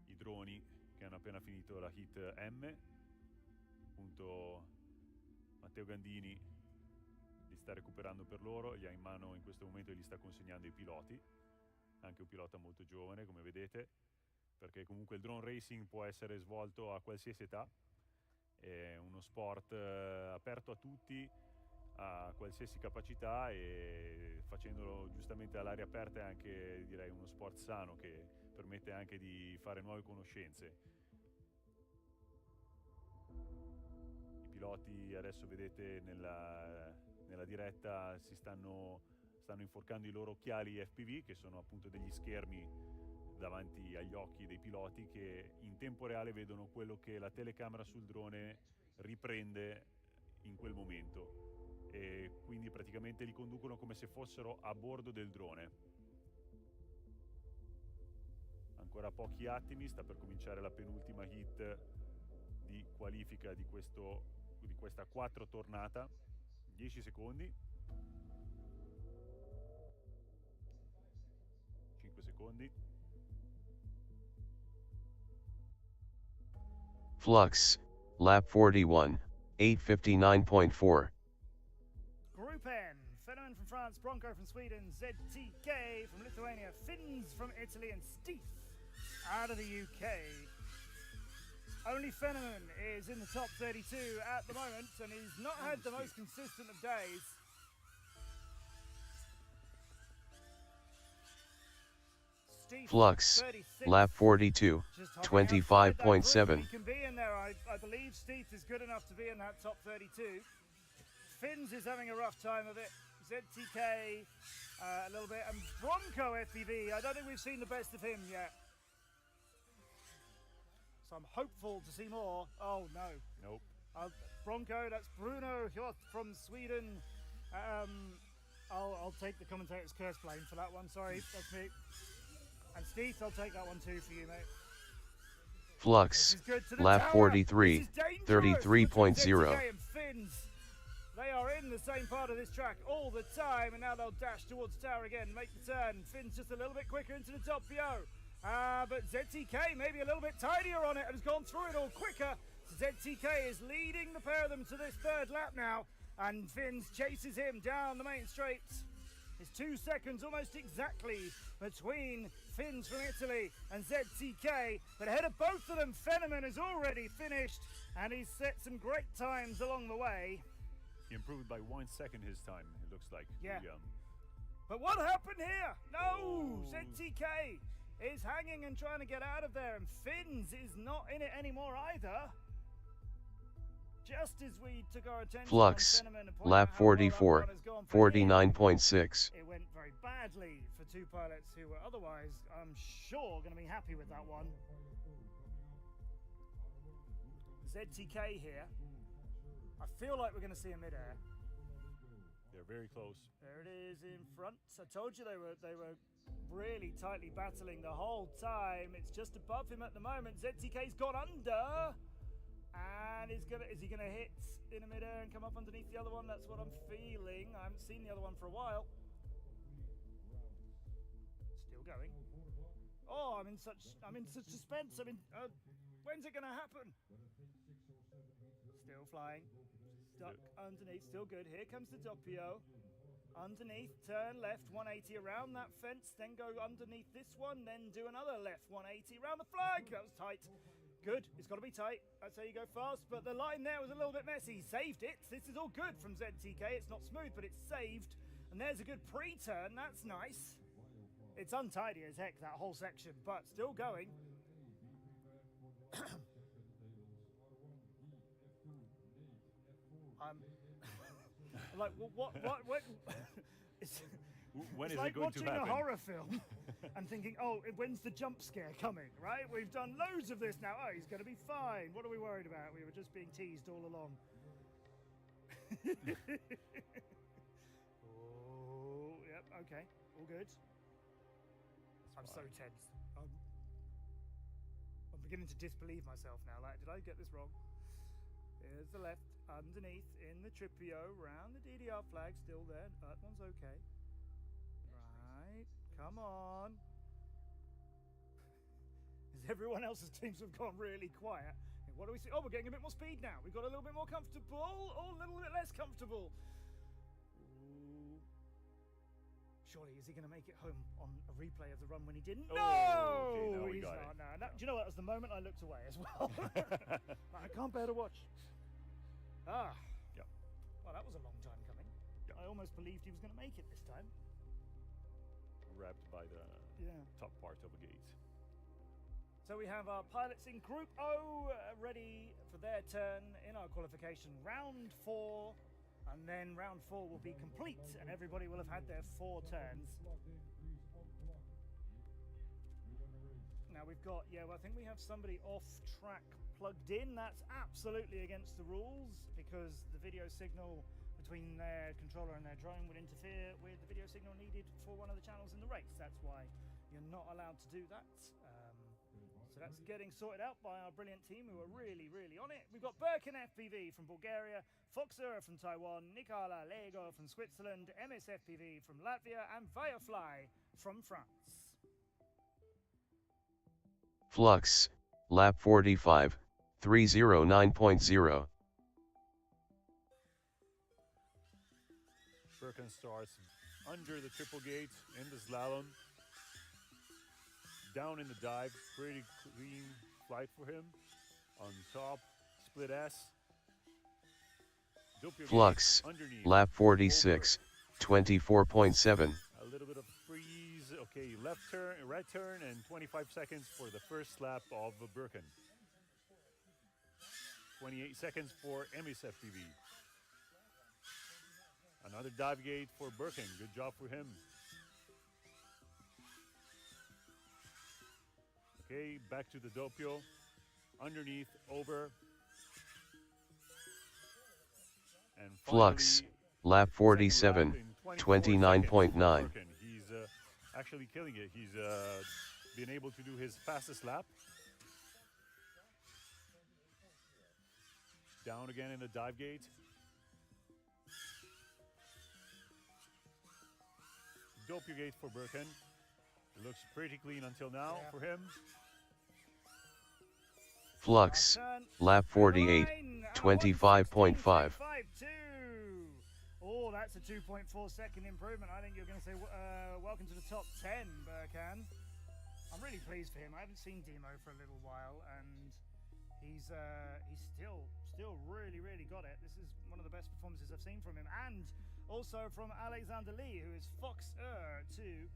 i droni che hanno appena finito la hit M. Appunto Matteo Gandini li sta recuperando per loro, li ha in mano in questo momento e li sta consegnando ai piloti, anche un pilota molto giovane come vedete, perché comunque il drone racing può essere svolto a qualsiasi età. È uno sport aperto a tutti, a qualsiasi capacità, e facendolo giustamente all'aria aperta è anche, direi, uno sport sano che permette anche di fare nuove conoscenze. I piloti adesso vedete nella diretta stanno inforcando i loro occhiali FPV, che sono appunto degli schermi davanti agli occhi dei piloti che in tempo reale vedono quello che la telecamera sul drone riprende in quel momento, e quindi praticamente li conducono come se fossero a bordo del drone. Ancora pochi attimi, sta per cominciare la penultima hit di qualifica di questa 4 tornata. 10 secondi, 5 secondi. Flux, lap 41, 8:59.4. Group N, Fenneman from France, Bronco from Sweden, ZTK from Lithuania, Finns from Italy, and Steve out of the UK. Only Fenneman is in the top 32 at the moment, and he's not had the most consistent of days. Steve, Flux, 36. lap 42, Just hovering outside that group. 25.7. He can be in there. I believe Steve is good enough to be in that top 32. Finns is having a rough time of it. ZTK a little bit, and Bronco FPV. I don't think we've seen the best of him yet. So I'm hopeful to see more. Oh no. Nope. Bronco, that's Bruno Hjort from Sweden. I'll take the commentator's curse blame for that one. Sorry, that's me. And Steve, I'll take that one too for you, mate. Flux, This is good to the lap tower. 43, This is dangerous. 33.0. ZTK and Finns. They are in the same part of this track all the time, and now they'll dash towards the tower again, make the turn. Finns just a little bit quicker into the top PO. But ZTK maybe a little bit tidier on it and has gone through it all quicker. So ZTK is leading the pair of them to this third lap now, and Finns chases him down the main straight. It's 2 seconds almost exactly between Finns from Italy and ZTK, but ahead of both of them, Fenneman has already finished, and he's set some great times along the way. He improved by 1 second his time, it looks like. Yeah. But what happened here? No! ZTK is hanging and trying to get out of there, and Finns is not in it anymore either. Just as we took our attention Flux, on Fenneman and pointed lap out how well that 44, one has gone for him, 49.6. it went very badly for two pilots who were otherwise, I'm sure, going to be happy with that one. ZTK here. I feel like we're going to see a mid-air. They're very close. There it is in front. I told you they were really tightly battling the whole time. It's just above him at the moment. ZTK's gone under, and is he gonna hit in a mid-air and come up underneath the other one? That's what I'm feeling. I haven't seen the other one for a while. Still going. Oh, I'm in such suspense. When's it gonna happen? Still flying. Stuck underneath, still good. Here comes the Doppio. Underneath, turn left 180 around that fence, then go underneath this one, then do another left 180 around the flag. That was tight. Good, it's got to be tight. That's how you go fast, but the line there was a little bit messy. He saved it. This is all good from ZTK. It's not smooth, but it's saved. And there's a good pre-turn. That's nice. It's untidy as heck, that whole section, but still going. Like, what? It's When is like it going to watching happen? a horror film and thinking, oh, when's the jump scare coming, right? We've done loads of this now. Oh, he's going to be fine. What are we worried about? We were just being teased all along. Oh, yep, okay. All good. I'm so tense. I'm beginning to disbelieve myself now. Like, did I get this wrong? Here's the left, underneath, in the Tripio, round the DDR flag, still there. That one's okay. Right, come on. As everyone else's teams have gone really quiet. What do we see? Oh, we're getting a bit more speed now. We've got a little bit more comfortable, or a little bit less comfortable. Ooh. Surely, is he going to make it home on a replay of the run when he didn't? Oh, No! okay, now we He's got not. it. No. Do you know what? That was the moment I looked away as well. I can't bear to watch. Ah. Yep. Well, that was a long time coming. Yep. I almost believed he was going to make it this time. Wrapped by the top part of the gate. So we have our pilots in Group O ready for their turn in our qualification round 4, and then round 4 will be complete, and everybody will have had their 4 turns. Now we've got, well, I think we have somebody off track plugged in. That's absolutely against the rules because the video signal between their controller and their drone would interfere with the video signal needed for one of the channels in the race. That's why you're not allowed to do that. So that's getting sorted out by our brilliant team who are really, really on it. We've got Birkin FPV from Bulgaria, Foxer from Taiwan, Nicola Lego from Switzerland, MS FPV from Latvia, and Firefly from France. Flux, lap 45, 309.0. Birkin starts under the triple gate in the slalom. Down in the dive, pretty clean flight for him. On top, split S. Doppio Flux, underneath, lap 46, 24.7. a little bit of freeze. Okay, left turn, right turn, and 25 seconds for the first lap of Birkin. 28 seconds for Emis FPV. Another dive gate for Birkin. Good job for him. Okay, back to the Doppio. Underneath, over. And Flux, finally, lap second 47, lap in 24 29.9. seconds for Birkin. He's actually killing it. He's been able to do his fastest lap. Down again in the dive gate. Doppio gate for Birkin. It looks pretty clean until now for him. Flux, lap 48, 25.5. Oh, that's a 2.4-second improvement. I think you're going to say, welcome to the top 10, Birkin. I'm really pleased for him. I haven't seen Demo for a little while, and he's still really got it. This is one of the best performances I've seen from him, and also from Alexander Lee, who is Foxer too.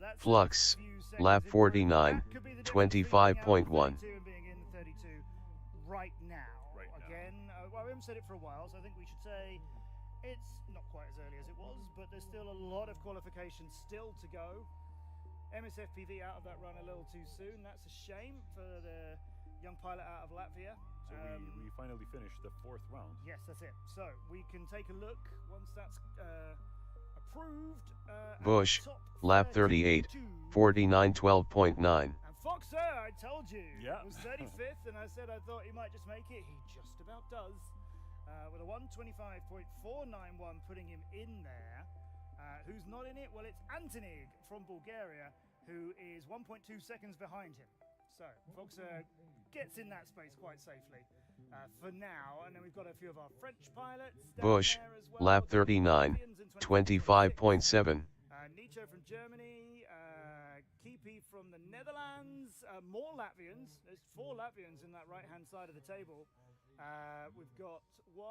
That's Flux, lap 49, 25.1. Being in 32 right now. Again, well, we haven't said it for a while, so I think we should say it's not quite as early as it was, but there's still a lot of qualifications still to go. MSFPV out of that run a little too soon. That's a shame for the young pilot out of Latvia. So we finally finished the 4th round. Yes, that's it. So we can take a look once that's approved. Bush, lap 38, 49.12.9. And Foxer, I told you, was 35th, and I said I thought he might just make it. He just about does. With a 125.491 putting him in there. Who's not in it? Well, it's Antonig from Bulgaria, who is 1.2 seconds behind him. So Foxer gets in that space quite safely for now. And then we've got a few of our French pilots down Bush, there as well. lap 39, 25.7. Nietzsche from Germany, Kipi from the Netherlands, more Latvians. There's 4 Latvians in that right-hand side of the table. We've got 1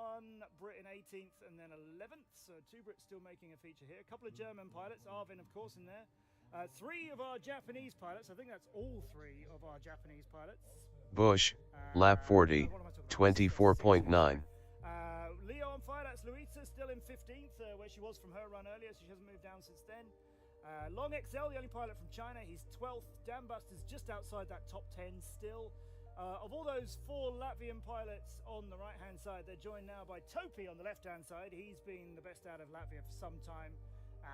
Brit in 18th and then 11th, so 2 Brits still making a feature here. A couple of German pilots, Arvin of course in there. 3 of our Japanese pilots, I think that's all 3 of our Japanese pilots. Bush, lap 40, 24.9. Leo on fire, that's Luisa still in 15th, where she was from her run earlier, so she hasn't moved down since then. Long XL, the only pilot from China, he's 12th. Dan Buster's just outside that top 10 still. Of all those 4 Latvian pilots on the right-hand side, they're joined now by Topi on the left-hand side. He's been the best out of Latvia for some time,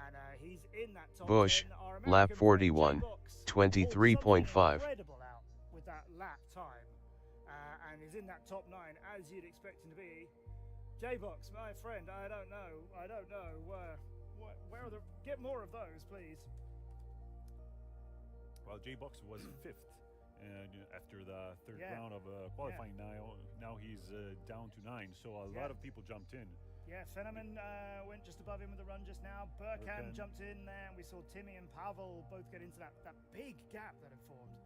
and he's in that top Bush, 10. lap 41, 23.5. Incredible out with that lap time, and is in that top 9 as you'd expect him to be. J-Box, my friend, I don't know. Where are the? Get more of those, please. Well, J-Box was 5th. After the 3rd round of qualifying, now he's down to 9, so a lot of people jumped in. Yeah, Fenneman went just above him with the run just now. Birkin jumped in there, and we saw Timmy and Pavel both get into that big gap that had formed.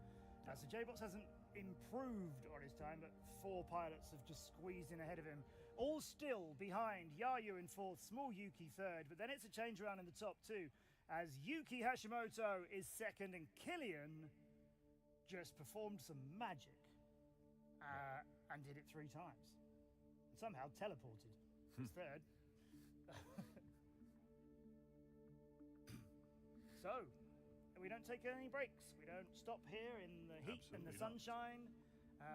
So J-Box hasn't improved on his time, but 4 pilots have just squeezed in ahead of him. All still behind Yayu in 4th, Small Yuki 3rd, but then it's a change around in the top 2 as Yuki Hashimoto is 2nd and Killian just performed some magic and did it 3 times. And somehow teleported. He's 3rd. So, we don't take any breaks. We don't stop here in the heat and the sunshine.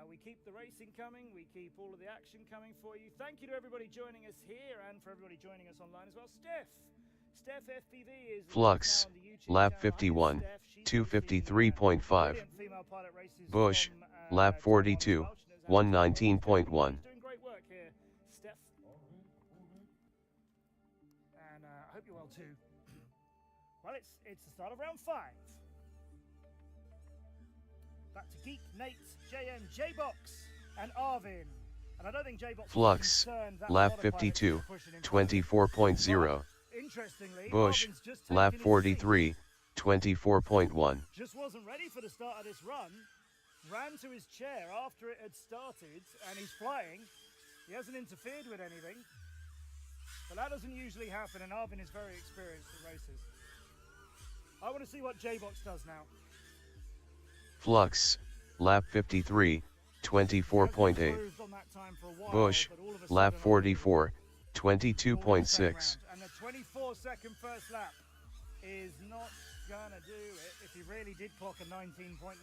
We keep the racing coming. We keep all of the action coming for you. Thank you to everybody joining us here and for everybody joining us online as well. Steph FPV is Flux, lap 51, 253.5. Bush, lap 42, 119.1. Doing great work here, Steph. And I hope you're well too. Well, it's the start of round 5. Back to Geek, Nate, JM, J-Box, and Arvin. And I don't think J-Box Flux, lap 52, 24.0. Interestingly, Bush, Arvin's just lap taken his 43, 24.1. just wasn't ready for the start of this run. Ran to his chair after it had started, and he's flying. He hasn't interfered with anything. But that doesn't usually happen, and Arvin is very experienced at races. I want to see what J-Box does now. Flux, lap 53, 24.8. Bush, lap 44, 22.6. And the 24-second first lap is not gonna do it if he really did clock a 19.9.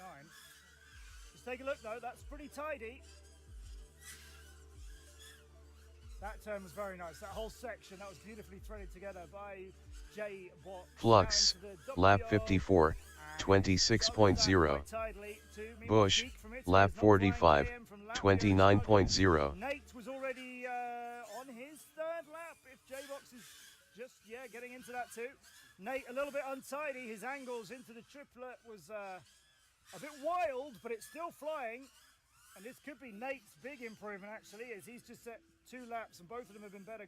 Just take a look though, that's pretty tidy. That turn was very nice. That whole section, that was beautifully threaded together by J-Box. Flux, lap 54, 26.0. Bush, lap 45, 29.0. Nate was already on his 3rd lap. If J-Box is just, getting into that too. Nate a little bit untidy. His angles into the triplet was a bit wild, but it's still flying. And this could be Nate's big improvement actually, as he's just set 2 laps and both of them have been better,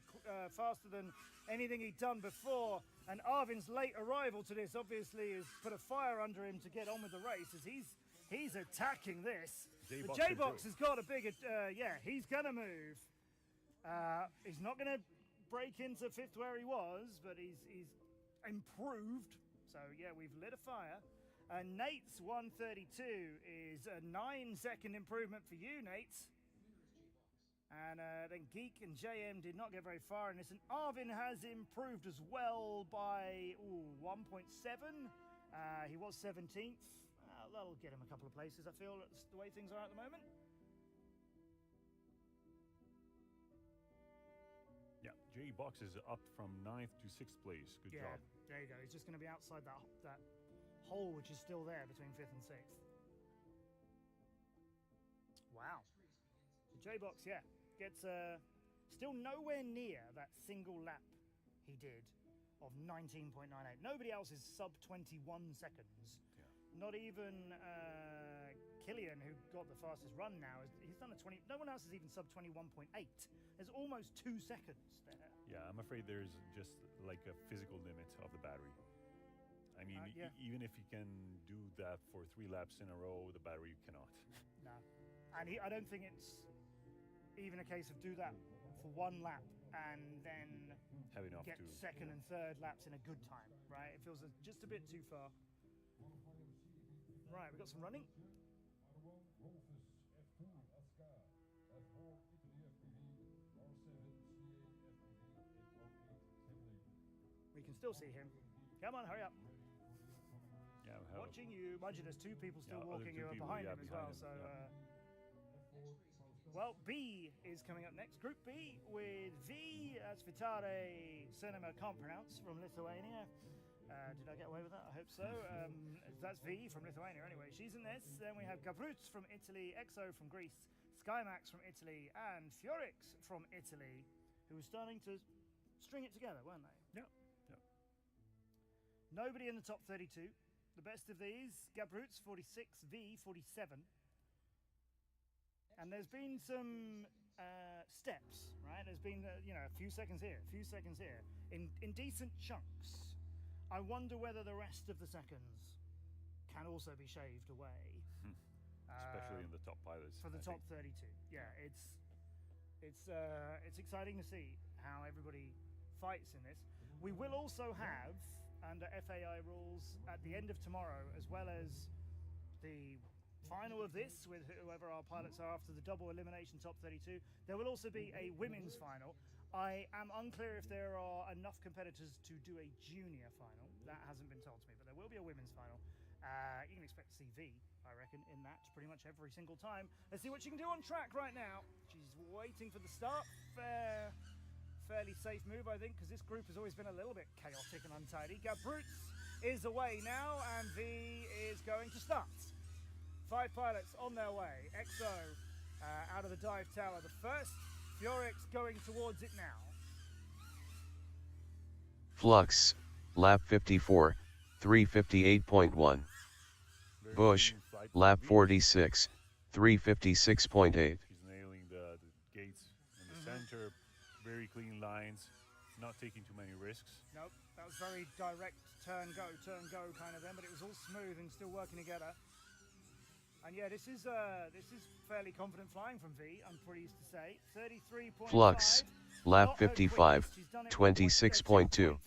faster than anything he'd done before. And Arvin's late arrival to this obviously has put a fire under him to get on with the race as he's attacking this. The J-Box has got a big, he's gonna move. He's not gonna break into 5th where he was, but he's improved. So yeah, we've lit a fire. Nate's 132 is a 9-second improvement for you, Nate. And then Geek and JM did not get very far in this. And Arvin has improved as well by 1.7. He was 17th. That'll get him a couple of places, I feel. That's the way things are at the moment. Yeah, J-Box is up from 9th to 6th place. Good job. There you go. He's just going to be outside that hole which is still there between 5th and 6th. Wow. The J-Box, gets still nowhere near that single lap he did of 19.98. Nobody else is sub 21 seconds. Not even Killian, who got the fastest run now, he's done a 20. No one else is even sub 21.8. There's almost 2 seconds there. Yeah, I'm afraid there's just like a physical limit of the battery. I mean, even if you can do that for 3 laps in a row, the battery cannot. No, and I don't think it's even a case of do that for 1 lap and then get 2nd and 3rd laps in a good time, right? It feels just a bit too far. Right, we've got some running. We can still see him. Come on, hurry up. Yeah, watching you. Mind you, there's 2 people still walking who are behind him as well. So, well, B is coming up next. Group B with V, that's Vitare Cinema, can't pronounce, from Lithuania. Did I get away with that? I hope so. That's V from Lithuania anyway. She's in this. Then we have Gabruz from Italy, Exo from Greece, Skymax from Italy, and Fiorix from Italy, who were starting to string it together, weren't they? Yeah. Nobody in the top 32. The best of these, Gabruz 46, V 47. And there's been some steps, right? There's been, a few seconds here, a few seconds here, in decent chunks. I wonder whether the rest of the seconds can also be shaved away. especially in the top pilots. For the I top think. 32. Yeah, it's exciting to see how everybody fights in this. We will also have, under FAI rules, at the end of tomorrow, as well as the final of this with whoever our pilots are after the double elimination top 32, there will also be a women's final. I am unclear if there are enough competitors to do a junior final. That hasn't been told to me, but there will be a women's final. You can expect to see V, I reckon, in that pretty much every single time. Let's see what she can do on track right now. She's waiting for the start. Fairly safe move, I think, because this group has always been a little bit chaotic and untidy. Gabrutz is away now, and V is going to start. 5 pilots on their way. EXO out of the dive tower. The first, Fjorix going towards it now. Flux, lap 54, 358.1. Bush, lap 46, 356.8. She's nailing the gates in the center, very clean lines, not taking too many risks. Nope, that was very direct turn go kind of then, but it was all smooth and still working together. And yeah, this is fairly confident flying from V, I'm pleased to say. 33.5. Flux, lap 55, 26.2.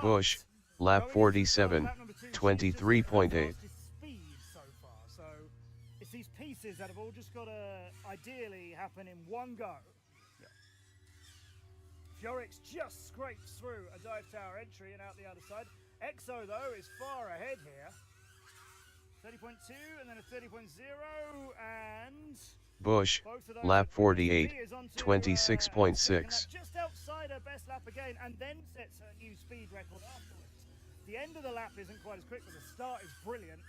Bush, lap 47, 23.8. Speed so far, so it's these pieces that have all just got to ideally happen in one go. Fjorix just scrapes through a dive tower entry and out the other side. EXO though is far ahead here. 30.2 and then a 30.0 and Bush, lap 48, 26.6. Just outside her best lap again, and then sets her new speed record afterwards. The end of the lap isn't quite as quick, but the start is brilliant.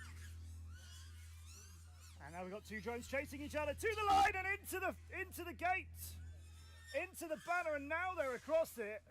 And now we've got 2 drones chasing each other to the line and into the gate, into the banner, and now they're across it.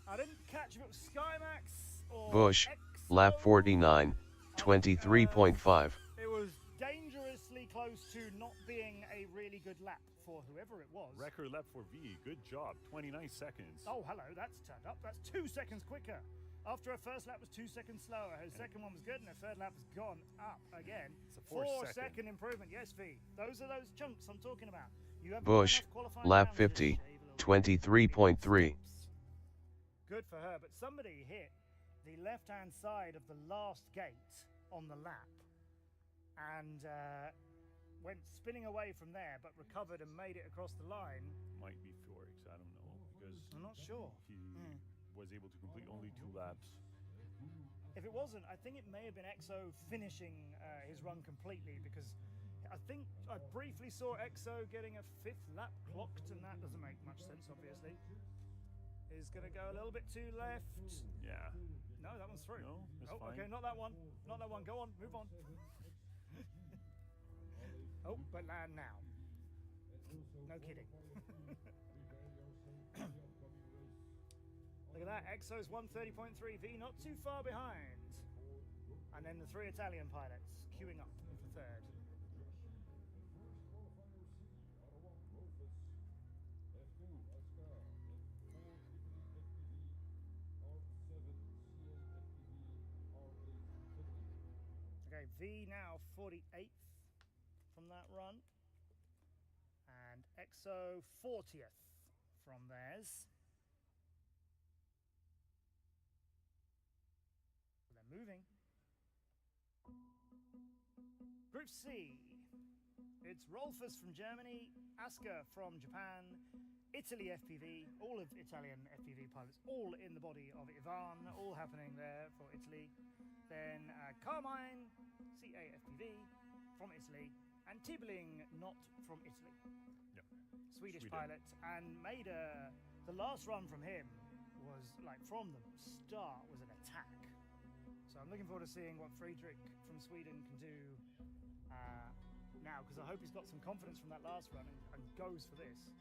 I didn't catch if it was Skymax or Bush, EXO. lap 49, 23.5. It was dangerously close to not being a really good lap for whoever it was. Record lap for V, good job, 29 seconds. Oh, hello, that's turned up. That's 2 seconds quicker. After her first lap was 2 seconds slower, her second one was good, and her third lap has gone up again. It's a 4-second improvement. Yes, V. Those are those chunks I'm talking about. You have Bush, lap 50, 23.3. Good for her, but somebody hit the left-hand side of the last gate on the lap and went spinning away from there, but recovered and made it across the line. Might be Fjorix, I don't know, because I'm not sure. he was able to complete only 2 laps. If it wasn't, I think it may have been EXO finishing his run completely, because I think I briefly saw EXO getting a 5th lap clocked, and that doesn't make much sense, obviously. Is going to go a little bit too left. Yeah. No, that one's through. No, that's fine. Okay, not that one. Not that one. Go on, move on. Oh, but land now. No kidding. Look at that, EXO's 130.3, V not too far behind. And then the 3 Italian pilots queuing up for 3rd. Okay, V now 48th from that run. And EXO 40th from theirs. They're moving. Group C. It's Rolfus from Germany, Aska from Japan, Italy FPV, all of Italian FPV pilots, all in the body of Ivan, all happening there for Italy. Then Carmine, CA FPV from Italy, and Tibling, not from Italy. Yep. Swedish Sweden. pilot, and made the last run from him was like from the start was an attack. So I'm looking forward to seeing what Friedrich from Sweden can do now, because I hope he's got some confidence from that last run and goes for this.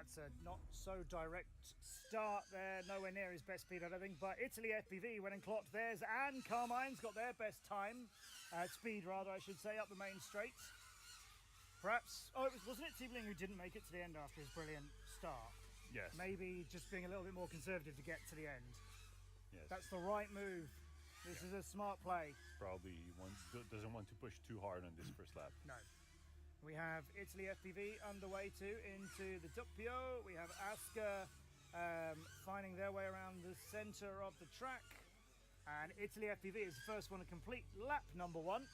That's a not so direct start there, nowhere near his best speed, I don't think. But Italy FPV went and clocked theirs, and Carmine's got their best time, speed rather, I should say, up the main straight. Perhaps, wasn't it Tiebling who didn't make it to the end after his brilliant start? Yes. Maybe just being a little bit more conservative to get to the end. Yes. That's the right move. This is a smart play. Probably doesn't want to push too hard on this first lap. No. We have Italy FPV underway too into the doppio. We have Aska finding their way around the center of the track. And Italy FPV is the first one to complete lap number 1.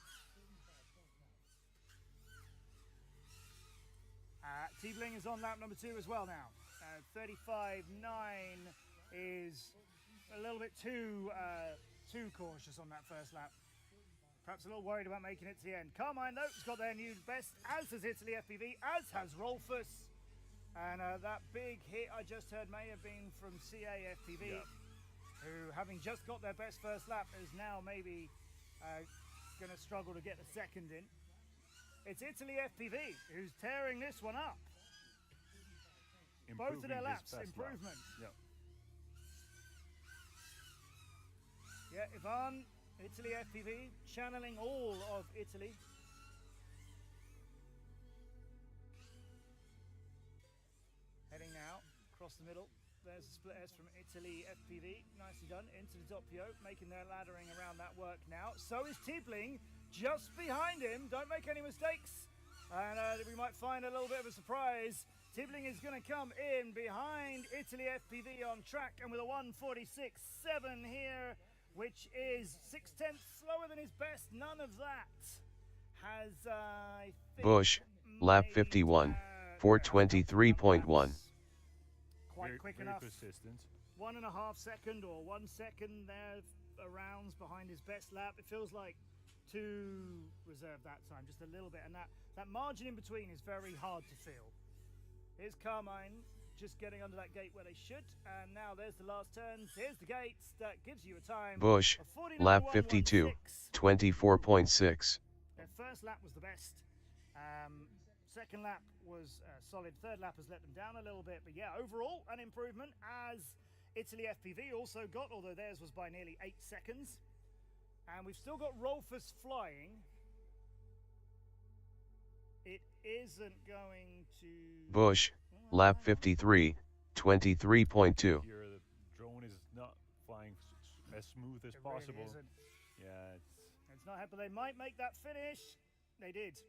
Tiebling is on lap number 2 as well now. 35.9 is a little bit too cautious on that first lap. Perhaps a little worried about making it to the end. Carmine, though, has got their new best, as has Italy FPV, as has Rolfus. And that big hit I just heard may have been from CA FPV, who, having just got their best first lap, is now maybe going to struggle to get the second in. It's Italy FPV who's tearing this one up. Both of their laps, improvement. Lap. Yeah, Ivan, Italy FPV, channeling all of Italy. Heading now across the middle. There's a split S from Italy FPV. Nicely done. Into the doppio, making their laddering around that work now. So is Tiebling just behind him. Don't make any mistakes. And we might find a little bit of a surprise. Tiebling is going to come in behind Italy FPV on track, and with a 146.7 here, which is 0.6 slower than his best. None of that has, I think, Bush, lap 51, 423.1. Quite quick very enough. Persistent. 1.5 second or 1 second there rounds behind his best lap. It feels like to reserve that time just a little bit, and that margin in between is very hard to feel. Here's Carmine just getting under that gate where they should, and now there's the last turns. Here's the gates. That gives you a time. Bush, of lap 52, 24.6. Their first lap was the best. Second lap was solid. Third lap has let them down a little bit, but yeah, overall an improvement, as Italy FPV also got, although theirs was by nearly 8 seconds. And we've still got Rolfus flying. It isn't going to... Bush, lap 53, 23.2. Here the drone is not flying as smooth as It possible. really isn't. Yeah, It's not happening. They might make that finish. They did.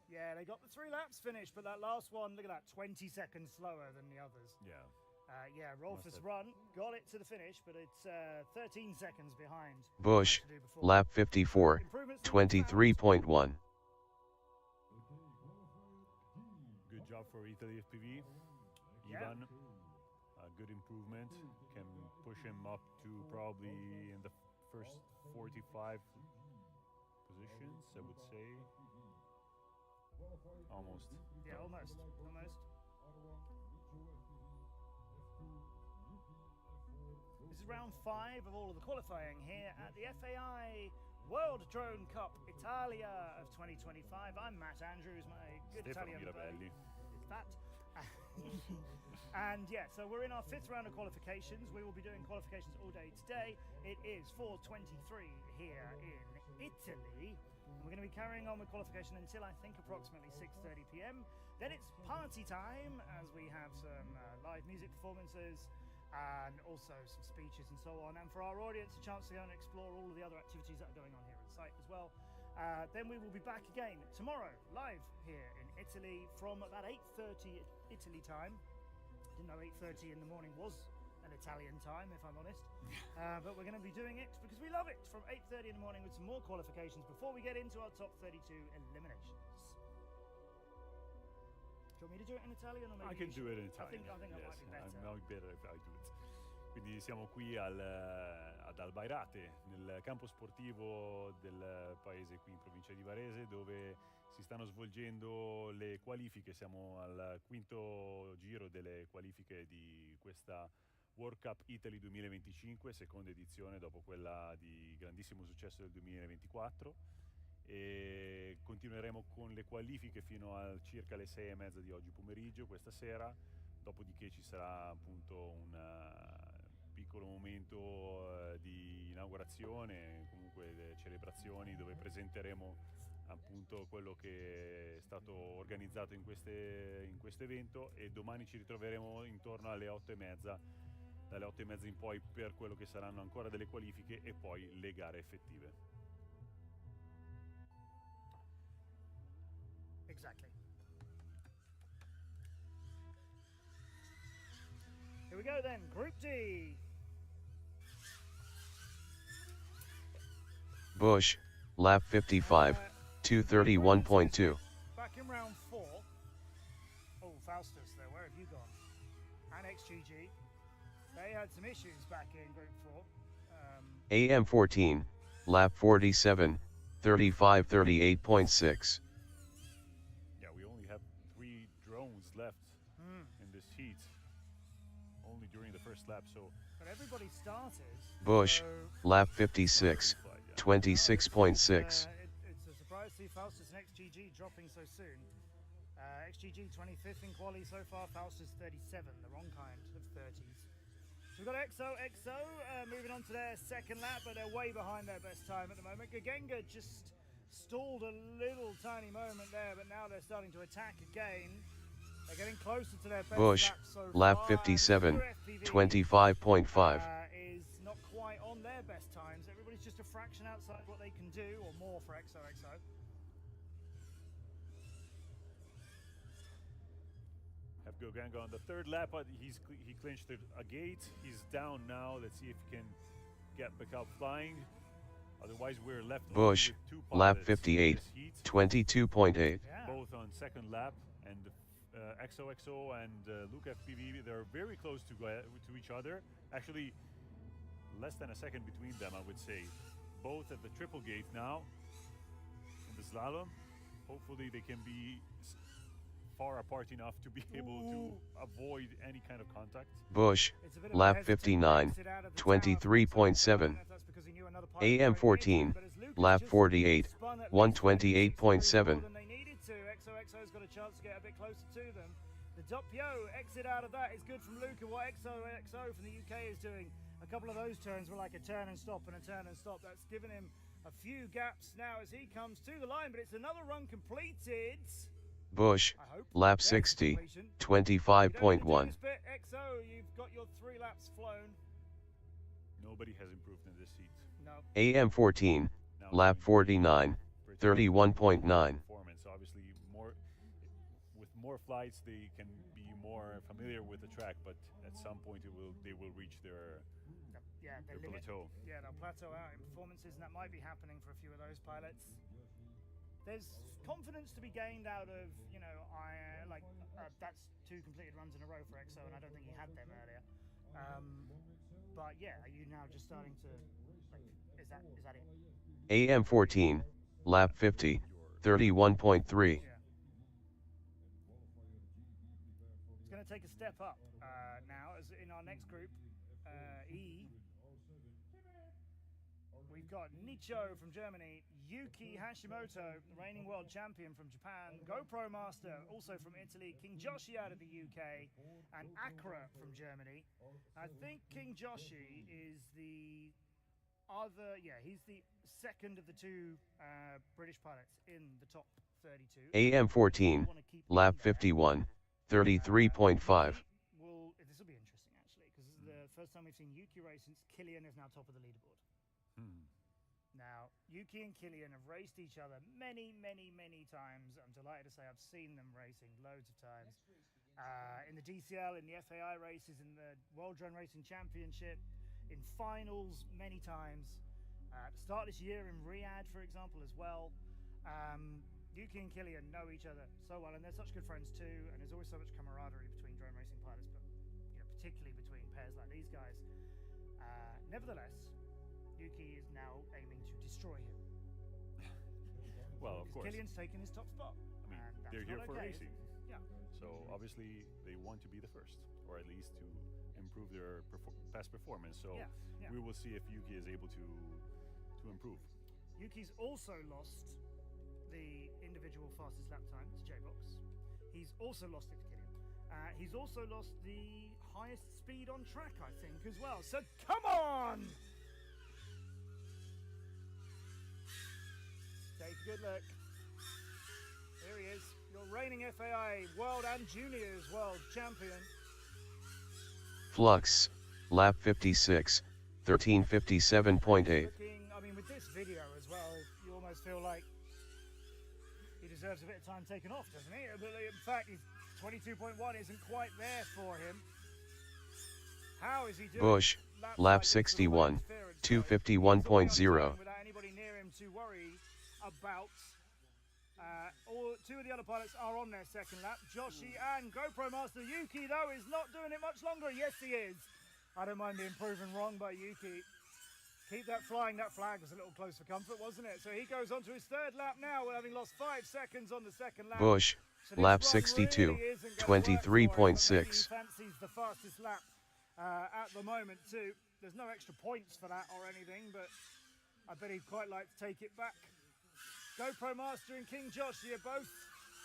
Yeah, they got the 3 laps finished, but that last one, look at that, 20 seconds slower than the others. yeah. Yeah, Rolfus run, got it to the finish, but it's 13 seconds behind. Bush, lap 54, 23.1. Good job for Italy FPV. Yeah. Ivan, a good improvement. Can push him up to probably in the first 45 positions, I would say. Almost. Yeah, almost. This is round 5 of all of the qualifying here at the FAI World Drone Cup Italia of 2025. I'm Matt Andrews, my good Stefano Italian Mirabelli. It's that. And yeah, so we're in our 5th round of qualifications. We will be doing qualifications all day today. It is 4:23 here in Italy. We're going to be carrying on with qualification until I think approximately 6:30 p.m. Then it's party time, as we have some live music performances and also some speeches and so on. And for our audience, a chance to go and explore all of the other activities that are going on here at the site as well. Then we will be back again tomorrow, live here in Italy from about 8:30 Italy time. Didn't know 8:30 in the morning was an Italian time, if I'm honest. But we're going to be doing it because we love it from 8:30 in the morning with some more qualifications before we get into our top 32 eliminations. Do you want me to do it in Italian or maybe I can do it in Italian. I think that yes, might be better. might be better if I do it. Quindi siamo qui ad Albairate, nel campo sportivo del paese qui in provincia di Varese, dove si stanno svolgendo le qualifiche. Siamo al 5° giro delle qualifiche di questa World Cup Italy 2025, seconda edizione dopo quella di grandissimo successo del 2024. e continueremo con le qualifiche fino a circa le 6:30 di oggi pomeriggio, questa sera, dopodiché ci sarà appunto un piccolo momento di inaugurazione, comunque celebrazioni dove presenteremo appunto quello che è stato organizzato in questo evento, e domani ci ritroveremo intorno alle 8:30, dalle 8:30 in poi, per quello che saranno ancora delle qualifiche e poi le gare effettive. Exactly. Here we go then, Group D. Bush, lap 55, 231.2. Back in round 4. Oh, Faustus there, where have you gone? And XGG. They had some issues back in Group 4. AM14, lap 47, 35:38.6. Yeah, we only have 3 drones left in this heat, only during the first lap, so but everybody started. Bush, so lap 56, 26.6. It's a surprise to see Faustus and XGG dropping so soon. XGG 25th in quali so far, Faustus 37, the wrong kind of 30s. So we've got XO moving on to their second lap, but they're way behind their best time at the moment. Gagenga just stalled a little tiny moment there, but now they're starting to attack again. They're getting closer to their best Bush, lap so lap far. 57, FPV, 25.5. is not quite on their best times. Everybody's just a fraction outside what they can do, or more for XOXO. have Goganga on the third lap, but he clinched a gate. He's down now. Let's see if he can get back up flying. Otherwise, we're left Bush, with 2 lap pilots 58, in this heat, 22.8. Yeah. both on second lap, and XOXO and Luke FPV, they're very close to each other. Actually, less than a second between them, I would say. Both at the triple gate now in the slalom. Hopefully, they can be far apart enough to be able to avoid any kind of contact. Bush, It's a bit of a lap hesitant 59, exit out of the tower. 23.7. If that's because he knew another pilot was AM going into 14, it, but as Lucas lap just 48, spun at least 128.7. more than they needed to. XOXO's got a chance to get a bit closer to them. The Doppio exit out of that is good from Luca. What XOXO from the UK is doing, a couple of those turns were like a turn and stop and a turn and stop. That's given him a few gaps now as he comes to the line, but it's another run completed. Bush, I hope. lap There's 60, completion. 25.1. XO, you've got your 3 laps flown. Nobody has improved in this heat. No. AM 14, Now lap it's 49, pretty 31.9. performance. Obviously, with more flights, they can be more familiar with the track, but at some point they will reach their Yeah, the limit. plateau. Yeah, they'll plateau out in performances, and that might be happening for a few of those pilots. There's confidence to be gained out of, that's 2 completed runs in a row for XO, and I don't think he had them earlier. But yeah, are you now just starting to, is that it? AM 14, lap 50, 31.3. Yeah. It's going to take a step up now, as in our next group, E. We've got Nicho from Germany, Yuki Hashimoto, the reigning world champion from Japan, GoPro Master, also from Italy, King Joshi out of the UK, and Akra from Germany. I think King Joshi is the other, he's the second of the 2 British pilots in the top 32. AM 14, lap 51, 33.5. This will be interesting actually, because this is the first time we've seen Yuki race since Killian is now top of the leaderboard. Now, Yuki and Killian have raced each other many, many, many times. I'm delighted to say I've seen them racing loads of times. In the DCL, in the FAI races, in the World Drone Racing Championship, in finals many times. At the start of this year in Riyadh, for example, as well. Yuki and Killian know each other so well, and they're such good friends too, and there's always so much camaraderie between drone racing pilots, but particularly between pairs like these guys. Nevertheless, Yuki is now aiming to destroy him. Well, of course. Killian's taken his top spot. I mean, and that's they're here not for okay, racing. Yeah. So obviously they want to be the first, or at least to improve their past performance. So Yeah. we will see if Yuki is able to improve. Yuki's also lost the individual fastest lap time to J-Box. He's also lost it to Killian. He's also lost the highest speed on track, I think, as well. So come on! Take a good look. Here he is, your reigning FAI World and Juniors World Champion. Flux, lap 56, 13:57.8. I mean, with this video as well, you almost feel like he deserves a bit of time taken off, doesn't he? But in fact, his 22.1 isn't quite there for him. How is he doing? Bush, lap 61, 2:51.0. Without anybody near him to worry about. Two of the other pilots are on their second lap. Joshi and GoPro Master Yuki, though, is not doing it much longer. Yes, he is. I don't mind being proven wrong by Yuki. Keep that flying. That flag was a little close for comfort, wasn't it? So he goes on to his third lap now, having lost 5 seconds on the second lap. Bush, So lap this run 62, really isn't gonna work for him. 23.6. Maybe he fancies the fastest lap at the moment too. There's no extra points for that or anything, but I bet he'd quite like to take it back. GoPro Master and King Joshi are both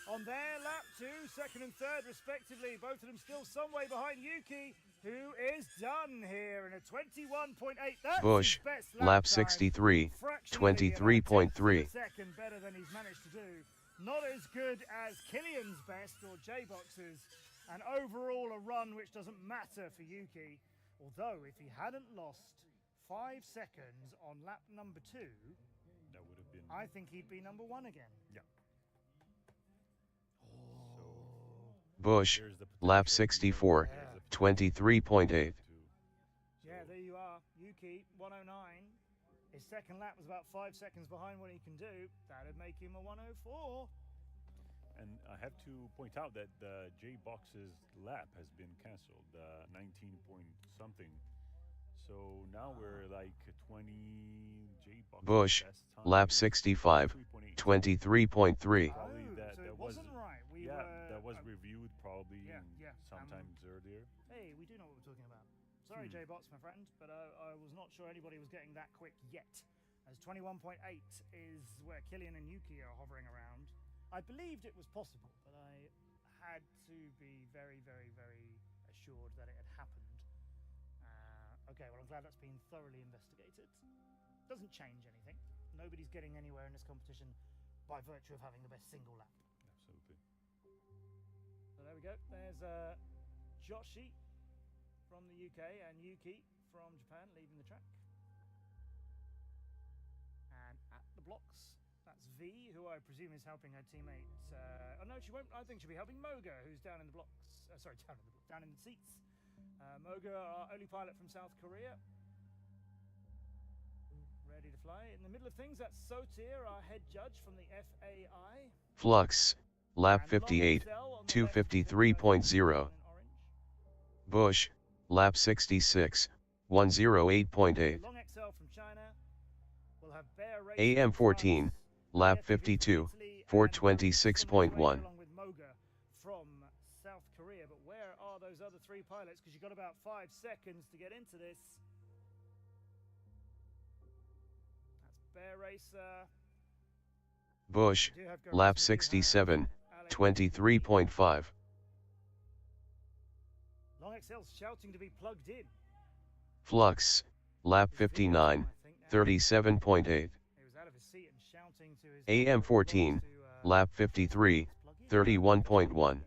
on their lap 2, second and third respectively. Both of them still some way behind Yuki, who is done here in a 21.8. That's Bush, his best lap time. 63, Fractionally, 23.3. a second better than he's managed to do. Not as good as Killian's best or J-Box's, and overall a run which doesn't matter for Yuki. Although if he hadn't lost 5 seconds on lap number 2, That would have been. I think he'd be number 1 again. Yeah. Bush, There's the lap potential. 64, Yeah. 23.8. Yeah, there you are. Yuki, 109. His second lap was about 5 seconds behind what he can do. That'd make him a 104. And I have to point out that the J-Box's lap has been cancelled, 19 point something. So now we're like 20 J-Box. Bush, lap 65, 23.3. Probably Oh, that, so that it was, wasn't right. that was reviewed probably yeah, sometimes earlier. Hey, we do know what we're talking about. Sorry, J-Box, my friend, but I was not sure anybody was getting that quick yet. As 21.8 is where Killian and Yuki are hovering around. I believed it was possible, but I had to be very, very, very assured that it had happened. Okay, well, I'm glad that's been thoroughly investigated. Doesn't change anything. Nobody's getting anywhere in this competition by virtue of having the best single lap. Absolutely. So there we go. There's Joshi from the UK and Yuki from Japan leaving the track. And at the blocks, that's V, who I presume is helping her teammate. Oh no, she won't. I think she'll be helping Moga, who's down in the blocks. Sorry, down in the seats. Moga, our only pilot from South Korea. Ready to fly. In the middle of things, that's Sotir, our head judge from the FAI. Flux, lap And 58, Long Excel on the left, 2:53.0. in orange. Bush, lap 66, 108.8. Long XL from China. We'll have Bear Race AM from 14, France, lap FPV from 52, Italy, and 426.1. along with Moga from South Korea. But where are those other 3 pilots? Because you've got about 5 seconds to get into this. That's Bear Racer. Bush, We do have Go lap Racer, we do have 67, Alex 23.5. Long XL's shouting to be plugged in. Flux, lap 59, 37.8. He was out of his seat and shouting to his AM 14, lap 53, 31.1.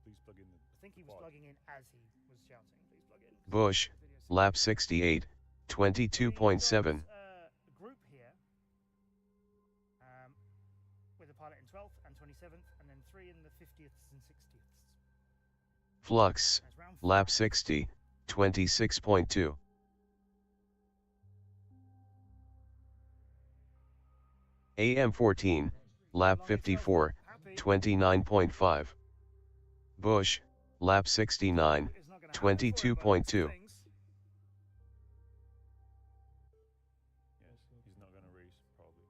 Please plug in the I think he was plugging in as he was shouting. Please plug in. Bush, lap 68, 22.7. Group here with a pilot in 12th and 27th, and then 3 in the 50ths and 60ths. Flux, That's round lap 5. 60, 26.2. AM 14, lap 54, 29.5. Bush, lap 69, It's not gonna happen for him by the looks of 22.2. things. Yes, he's not gonna race probably.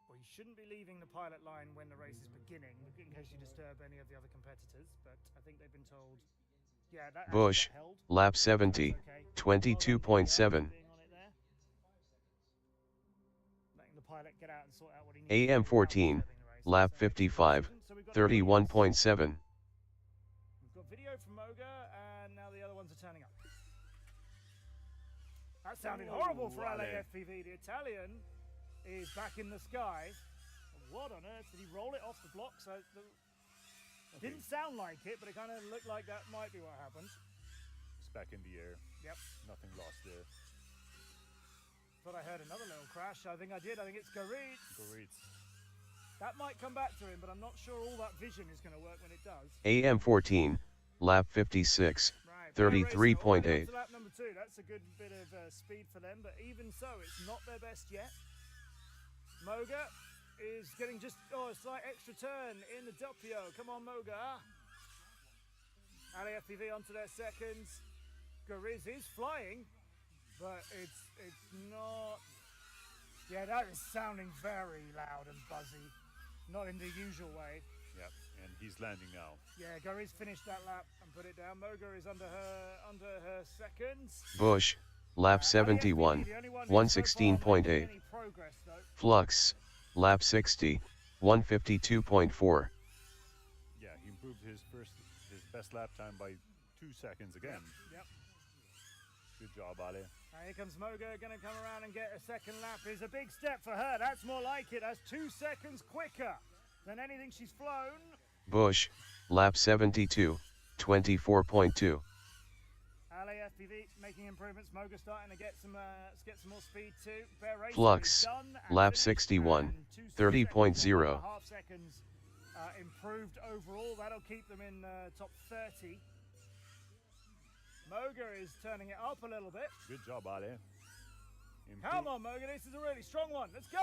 Well, he shouldn't be leaving the pilot line when the race is beginning, in case you disturb any of the other competitors. But I think they've been told. Yeah, that actually Bush, got held. lap 70, Okay. Well done, 22.7. being on it there. Letting the pilot get out and sort out what he AM14, lap 55, 31.7. We've got video from Moga, and now the other ones are turning up. That sounded horrible for LA FPV. The Italian is back in the sky. What on earth? Did he roll it off the block? So didn't sound like it, but it kind of looked like that might be what happened. It's back in the air. Yep. Nothing lost there. Thought I heard another little crash. I think I did. I think it's Goritz. Great. That might come back to him, but I'm not sure all that vision is going to work when it does. AM14, lap 56, Right, 33.8. to lap number 2. That's a good bit of speed for them, but even so, it's not their best yet. Moga is getting just a slight extra turn in the doppio. Come on, Moga. LAFPV onto their seconds. Gariz is flying, but it's not. Yeah, that is sounding very loud and buzzy, not in the usual way. Yep, and he's landing now. Yeah, Gariz finished that lap and put it down. Moga is under her seconds. Bush, lap 71, 116.8. Flux, lap 60, 152.4. Yeah, he improved his best lap time by 2 seconds again. Yep. Good job, Ale. Now here comes Moga, going to come around and get a second lap. Is a big step for her. That's more like it. That's 2 seconds quicker than anything she's flown. Bush, lap 72, 24.2. LAFPV making improvements. Moga starting to get some more speed too. Flux, lap 61, 30.0. Half seconds improved overall. That'll keep them in top 30. Moga is turning it up a little bit. Good job, Ale. Come on, Moga. This is a really strong one. Let's go.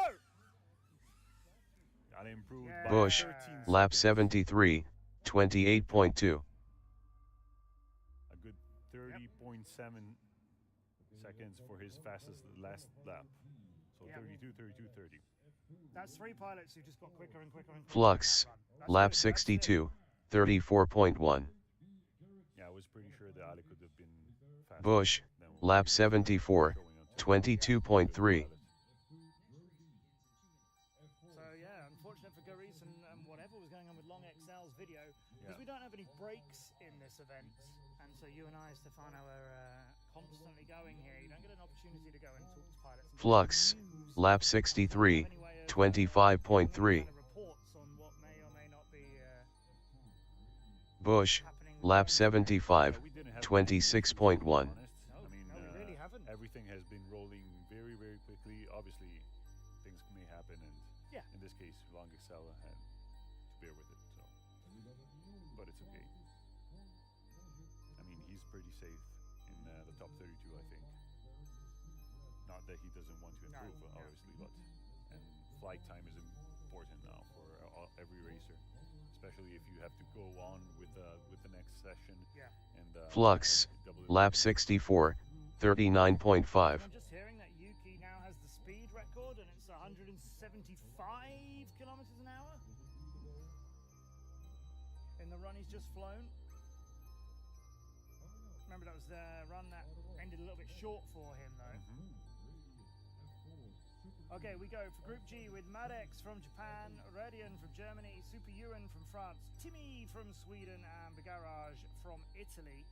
Ale improved Yeah. by Bush, 13 lap seconds. 73, 28.2. A good 30.7 seconds for his fastest last lap. So Yeah. 32, 32, 30. That's 3 pilots who just got quicker and quicker and quicker. Flux, on that run. That's lap good. That's 62, 34.1. Yeah, I was pretty sure that Ale could have been faster. Bush, than what lap he was 74, showing on top. 22.3. So yeah, unfortunate for Gariz and whatever was going on with Long XL's video, because Yeah. we don't have any breaks in this event, and so you and I, Stefano, are constantly going here. You don't get an opportunity to go and talk to pilots. And Flux, talk news. lap You 63, don't have any way of, 25.3. kind of reports on what may or may not be Bush, happening. lap with 75, Yeah, we didn't have 26.1. to be honest. No, I mean, no, we really haven't. everything has been rolling very, very quickly. Obviously, things may happen, and Yeah. in this case, Long Excel had to bear with it. So, but it's okay. I mean, he's pretty safe in the top 32, I think. Not that he doesn't want to No, improve, no. obviously, but and flight time is important now for every racer, especially if you have to go on with the next session. Yeah. And Flux, lap 64, 39.5. I'm just hearing that Yuki now has the speed record, and it's 175 kilometers an hour in the run he's just flown. Remember, that was the run that ended a little bit short for him, though. Okay, we go for Group G with Madex from Japan, Radian from Germany, Super Ewan from France, Timmy from Sweden, and Bagarage from Italy.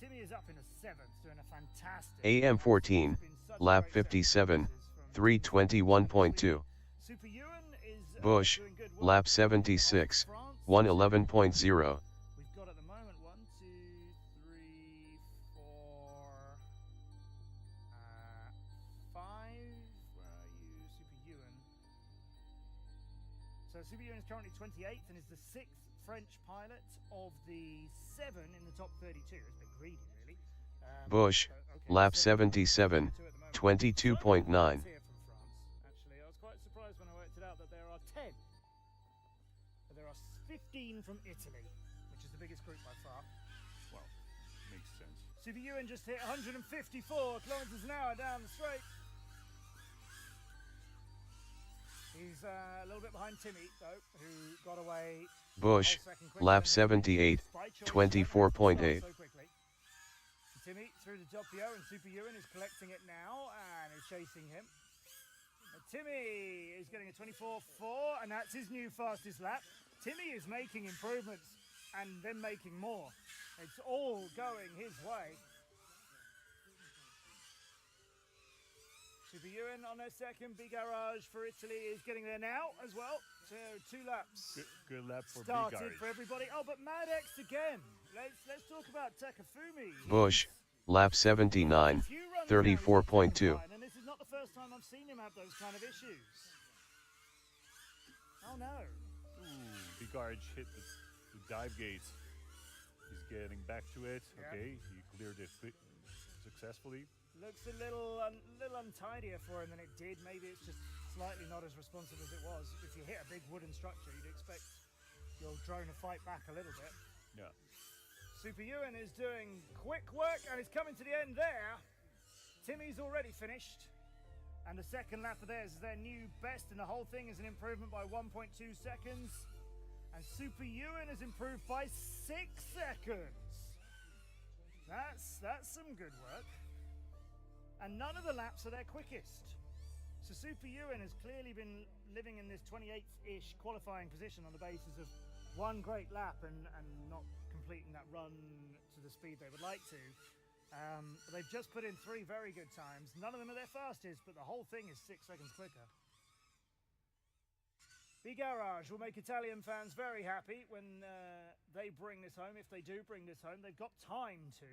Timmy is up in a 7th, doing a fantastic. AM14, It's been such a lap great 57, performances from 321.2. Super Ewan is Bush, doing good work lap on 76, France. 111.0. We've got at the moment 1, 2, 3, 4, 5. Where are you, Super Ewan? So Super Ewan is currently 28th and is the 6th French pilot of the 7 in the top 32. It's a bit greedy, really. Bush, so, okay, lap so 77, 22 at the moment. 22.9. Here from France, actually. I was quite surprised when I worked it out that there are 10. But there are 15 from Italy, which is the biggest group by far. Well, makes sense. Super Ewan just hit 154 kilometers an hour down the straight. He's a little bit behind Timmy, though, who got away Bush, a whole second quicker lap than him. 78, By choice, 24.8. so quickly. Timmy through the doppio, and Super Ewan is collecting it now and is chasing him. Timmy is getting a 24.4, and that's his new fastest lap. Timmy is making improvements and then making more. It's all going his way. Super Ewan on their second. Big Garage for Italy is getting there now as well. So 2 laps. Good lap for Started Big for everybody. Oh, but Mad X again. Let's talk about Takafumi. Bush, lap 79, 34.2. And this is not the first time I've seen him have those kind of issues. Oh no. Ooh, Big Arch hit the dive gate. He's getting back to it. Yeah. Okay, he cleared it successfully. Looks a little untidier for him than it did. Maybe it's just slightly not as responsive as it was. If you hit a big wooden structure, you'd expect your drone to fight back a little bit. Yeah. Super Ewan is doing quick work and is coming to the end there. Timmy's already finished. And the second lap of theirs is their new best, and the whole thing is an improvement by 1.2 seconds. And Super Ewan has improved by 6 seconds. That's some good work. And none of the laps are their quickest. So Super Ewan has clearly been living in this 28th-ish qualifying position on the basis of one great lap and not completing that run to the speed they would like to. But they've just put in 3 very good times. None of them are their fastest, but the whole thing is 6 seconds quicker. Big Garage will make Italian fans very happy when they bring this home. If they do bring this home, they've got time to.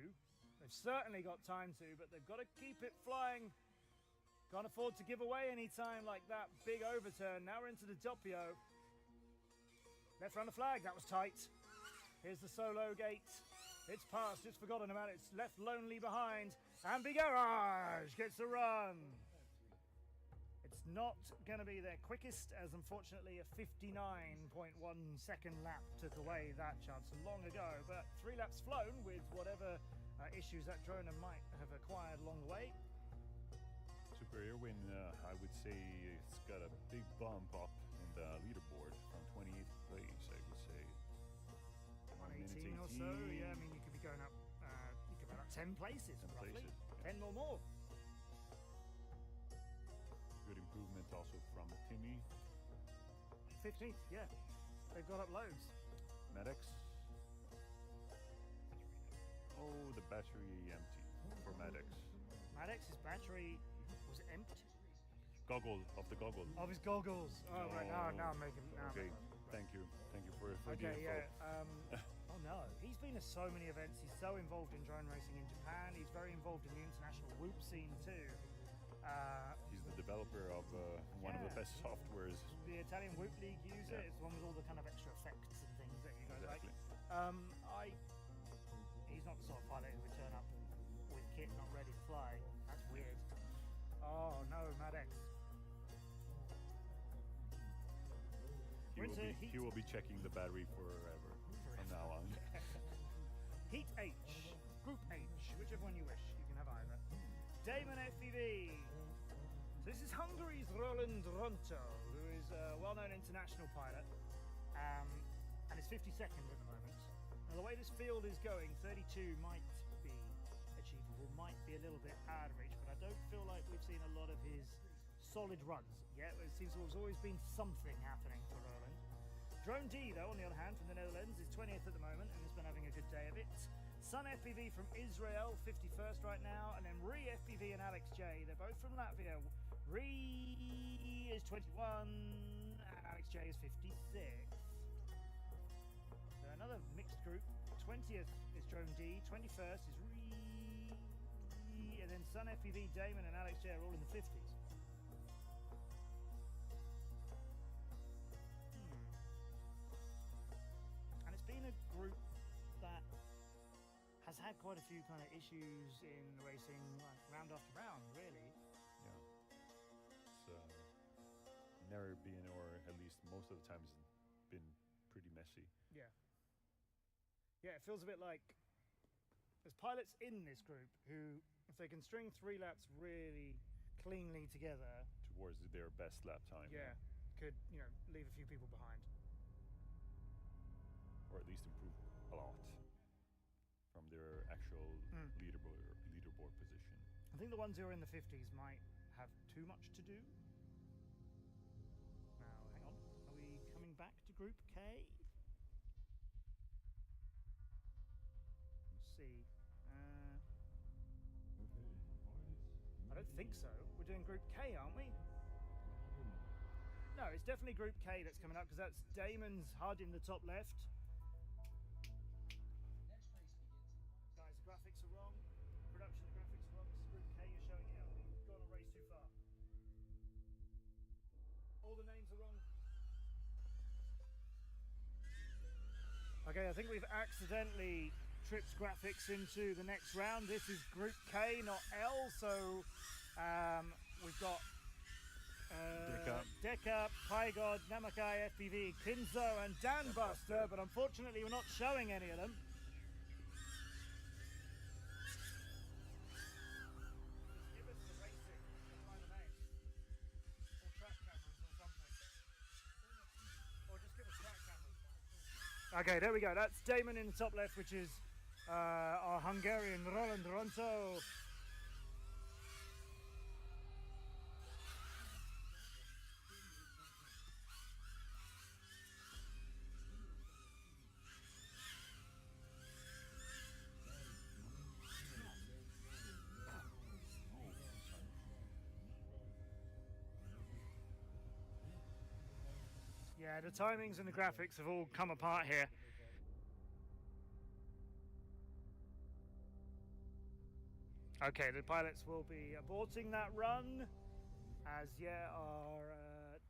They've certainly got time to, but they've got to keep it flying. Can't afford to give away any time like that. Big overturn. Now we're into the doppio. Left front of flag. That was tight. Here's the solo gate. It's past. It's forgotten about. It's left lonely behind. And Big Garage gets a run. It's not going to be their quickest, as unfortunately a 59.1 second lap took away that chance long ago. But 3 laps flown with whatever issues that drone might have acquired along the way. Super Ewan, I would say it's got a big bump up in the leaderboard from 28th place, I would say. 118 or so, yeah, I mean, you could be going up, you could be up 10 places, 10 roughly. places, yeah. 10 or more. Good improvement also from Timmy. 15th, yeah. They've got up loads. Maddox. Oh, the battery empty for Maddox. Maddox's battery was empty. Of the goggle. Of his goggles. Oh, right, now I'm making... Okay, thank you for the Okay, info. yeah. Oh no, he's been to so many events. He's so involved in drone racing in Japan. He's very involved in the international whoop scene too. He's the developer of one of the Yeah. best softwares. The Italian Whoop League user. Yeah. It's the one with all the kind of extra effects and things that you guys Exactly. like. He's not the sort of pilot who would turn up with kit not ready to fly. That's weird. Oh no, Maddox. He will be checking the battery forever from now on. Heat H, Group H, whichever one you wish. You can have either. Damon FPV. So this is Hungary's Roland Ronto, who is a well-known international pilot, and is 52nd at the moment. Now the way this field is going, 32 might be achievable, might be a little bit out of reach, but I don't feel like we've seen a lot of his solid runs yet. It seems there's always been something happening for Roland. Drone D, though, on the other hand, from the Netherlands, is 20th at the moment and has been having a good day of it. Sun FPV from Israel, 51st right now, and then Re FPV and Alex J. They're both from Latvia. Re is 21, and Alex J is 56. So another mixed group. 20th is Drone D, 21st is Re, and then Sun FPV, Damon, and Alex J are all in the 50s. And it's been a group that has had quite a few kind of issues in racing, like round after round, really. Yeah. It's never been, or at least most of the time, it's been pretty messy. Yeah. Yeah, it feels a bit like there's pilots in this group who, if they can string 3 laps really cleanly together, Towards their best lap time. yeah, could, leave a few people behind. Or at least improve a lot from their actual leaderboard position. I think the ones who are in the 50s might have too much to do. Group K? Let's see. I don't think so. We're doing Group K, aren't we? No, it's definitely Group K that's coming up because that's Damon's HUD in the top left. Guys, the graphics are wrong. Production, the graphics are wrong. This is Group K you're showing here. You've gone a race too far. All the names are wrong. Okay, I think we've accidentally tripped graphics into the next round. This is Group K, not L, so we've got Deka, Pygod, Namakai, FPV, Kinzo, and Danbuster, but unfortunately we're not showing any of them. Just give us the racing, find a name. Or track cameras or something. Or just give us track cameras. Okay, there we go. That's Damon in the top left, which is our Hungarian Roland Ronto. Yeah, the timings and the graphics have all come apart here. Okay, the pilots will be aborting that run as, yeah, our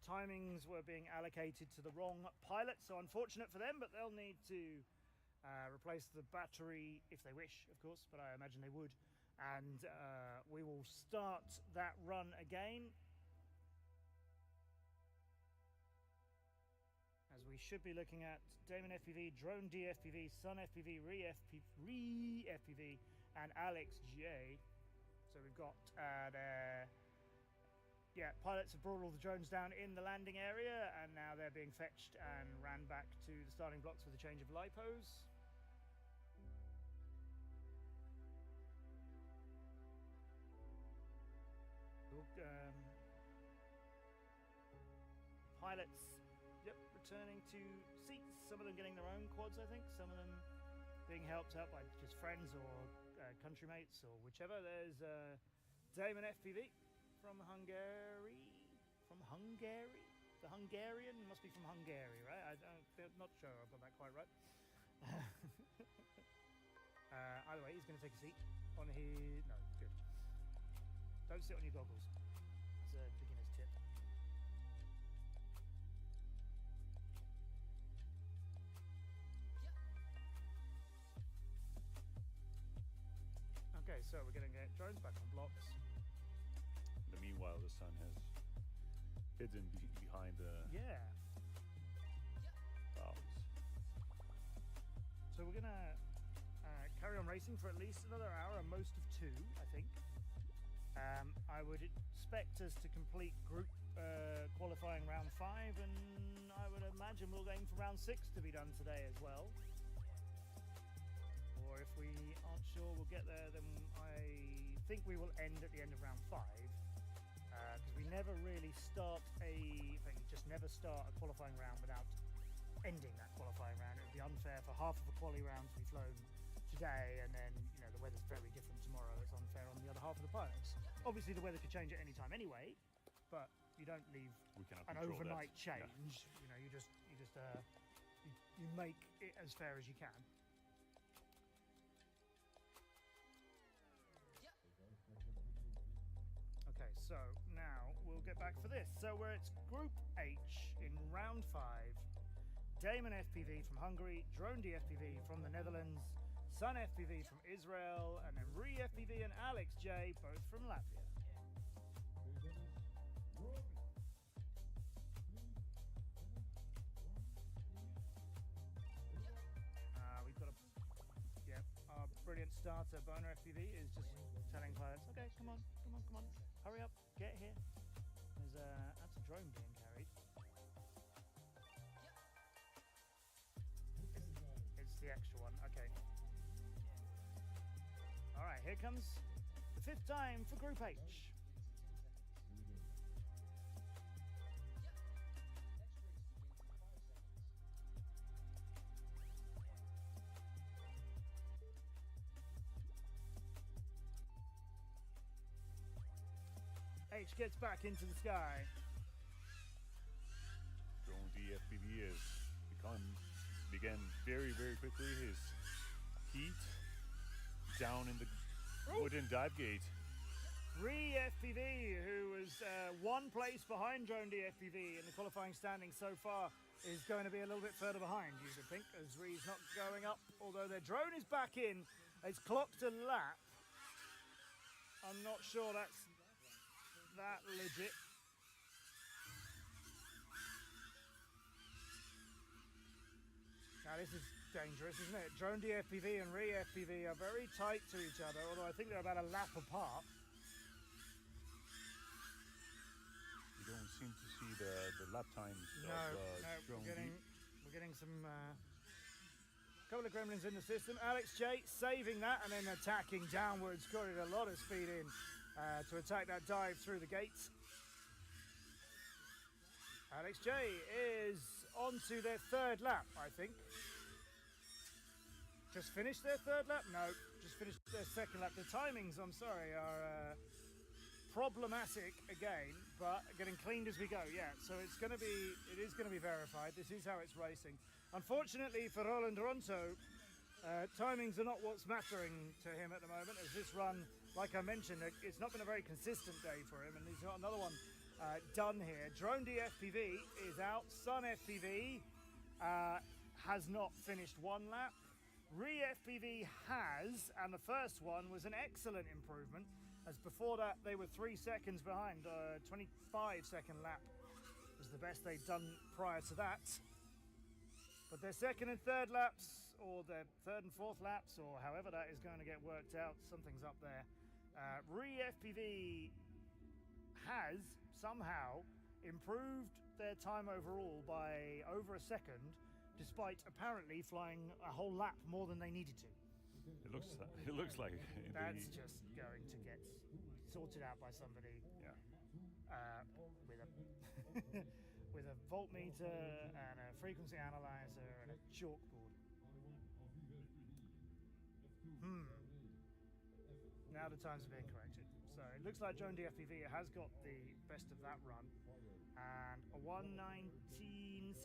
timings were being allocated to the wrong pilot, so unfortunate for them, but they'll need to replace the battery if they wish, of course, but I imagine they would, and we will start that run again. As we should be looking at Damon FPV, Drone D FPV, Sun FPV, Re FPV, and Alex J. So we've got pilots have brought all the drones down in the landing area, and now they're being fetched and ran back to the starting blocks with a change of lipos. Pilots, yep, returning to seats. Some of them getting their own quads, I think. Some of them being helped out by just friends or country mates or whichever. There's Damon FPV from Hungary. From Hungary? The Hungarian must be from Hungary, right? I'm not sure I've got that quite right. Either way, he's going to take a seat on his... No, good. Don't sit on your goggles. It's a beginner's tip. Okay, so we're going to get drones back on blocks. In the meanwhile, the sun has hidden behind the clouds. So we're going to carry on racing for at least another hour, and most of 2, I think. I would expect us to complete group qualifying round 5, and I would imagine we'll aim for round 6 to be done today as well. Or if we aren't sure we'll get there, then I think we will end at the end of round 5. Because we never really start you just never start a qualifying round without ending that qualifying round. It would be unfair for half of a quali round to be flown today, and then the weather's very different tomorrow. It's unfair on the other half of the pilots. Obviously the weather could change at any time anyway, but you don't leave an overnight change. Yeah. You make it as fair as you can. Okay, so now we'll get back for this. So we're at Group H in round 5. Damon FPV from Hungary, Drone D FPV from the Netherlands, Sun FPV from Israel, and then Re FPV and Alex J, both from Latvia. We've got our brilliant starter, Boner FPV, is just telling pilots, okay, come on, hurry up, get here. That's a drone being carried. It's the extra one, okay. All right, here comes the 5th time for Group H. H gets back into the sky. Drone DFPV is began very, very quickly. His heat down in the wooden dive gate. FPV, who was one place behind Drone DFPV in the qualifying standings so far, is going to be a little bit further behind, you would think, as Ree's not going up, although their drone is back in. It's clocked a lap. I'm not sure that's that legit. Now this is dangerous, isn't it? Drone DFPV and FPV are very tight to each other, although I think they're about a lap apart. You don't seem to see the lap times No, of Drone we're getting some couple of gremlins in the system. Alex J saving that and then attacking downwards, got a lot of speed in to attack that dive through the gates. Alex J is on to their third lap, I think. Just finished their third lap? No, just finished their second lap. The timings, I'm sorry, are problematic again, but getting cleaned as we go. Yeah, so it is going to be verified. This is how it's racing. Unfortunately for Roland Ronto, timings are not what's mattering to him at the moment, as this run, like I mentioned, it's not been a very consistent day for him, and he's got another one done here. Drone DFPV is out. Sun FPV has not finished one lap. FPV has, and the first one was an excellent improvement, as before that they were 3 seconds behind. 25-second lap was the best they'd done prior to that. But their second and third laps, or their third and fourth laps, or however that is going to get worked out, something's up there. FPV has somehow improved their time overall by over a second, despite apparently flying a whole lap more than they needed to. It looks like that's just going to get sorted out by somebody. Yeah. With a with a voltmeter and a frequency analyzer and a chalkboard. Now the times are being corrected. So it looks like Drone DFPV has got the best of that run. And a 1:19.686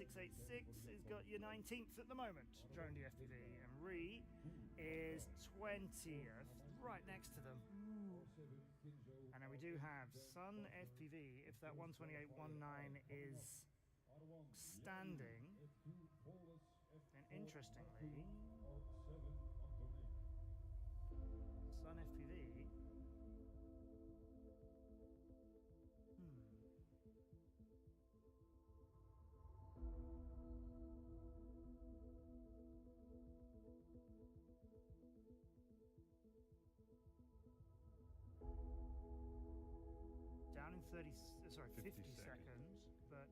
has got your 19th at the moment, Drone DFPV. And Ree is 20th, right next to them. And then we do have Sun FPV, if that 128.19 is standing, then interestingly, Sun FPV, down in 50 seconds, but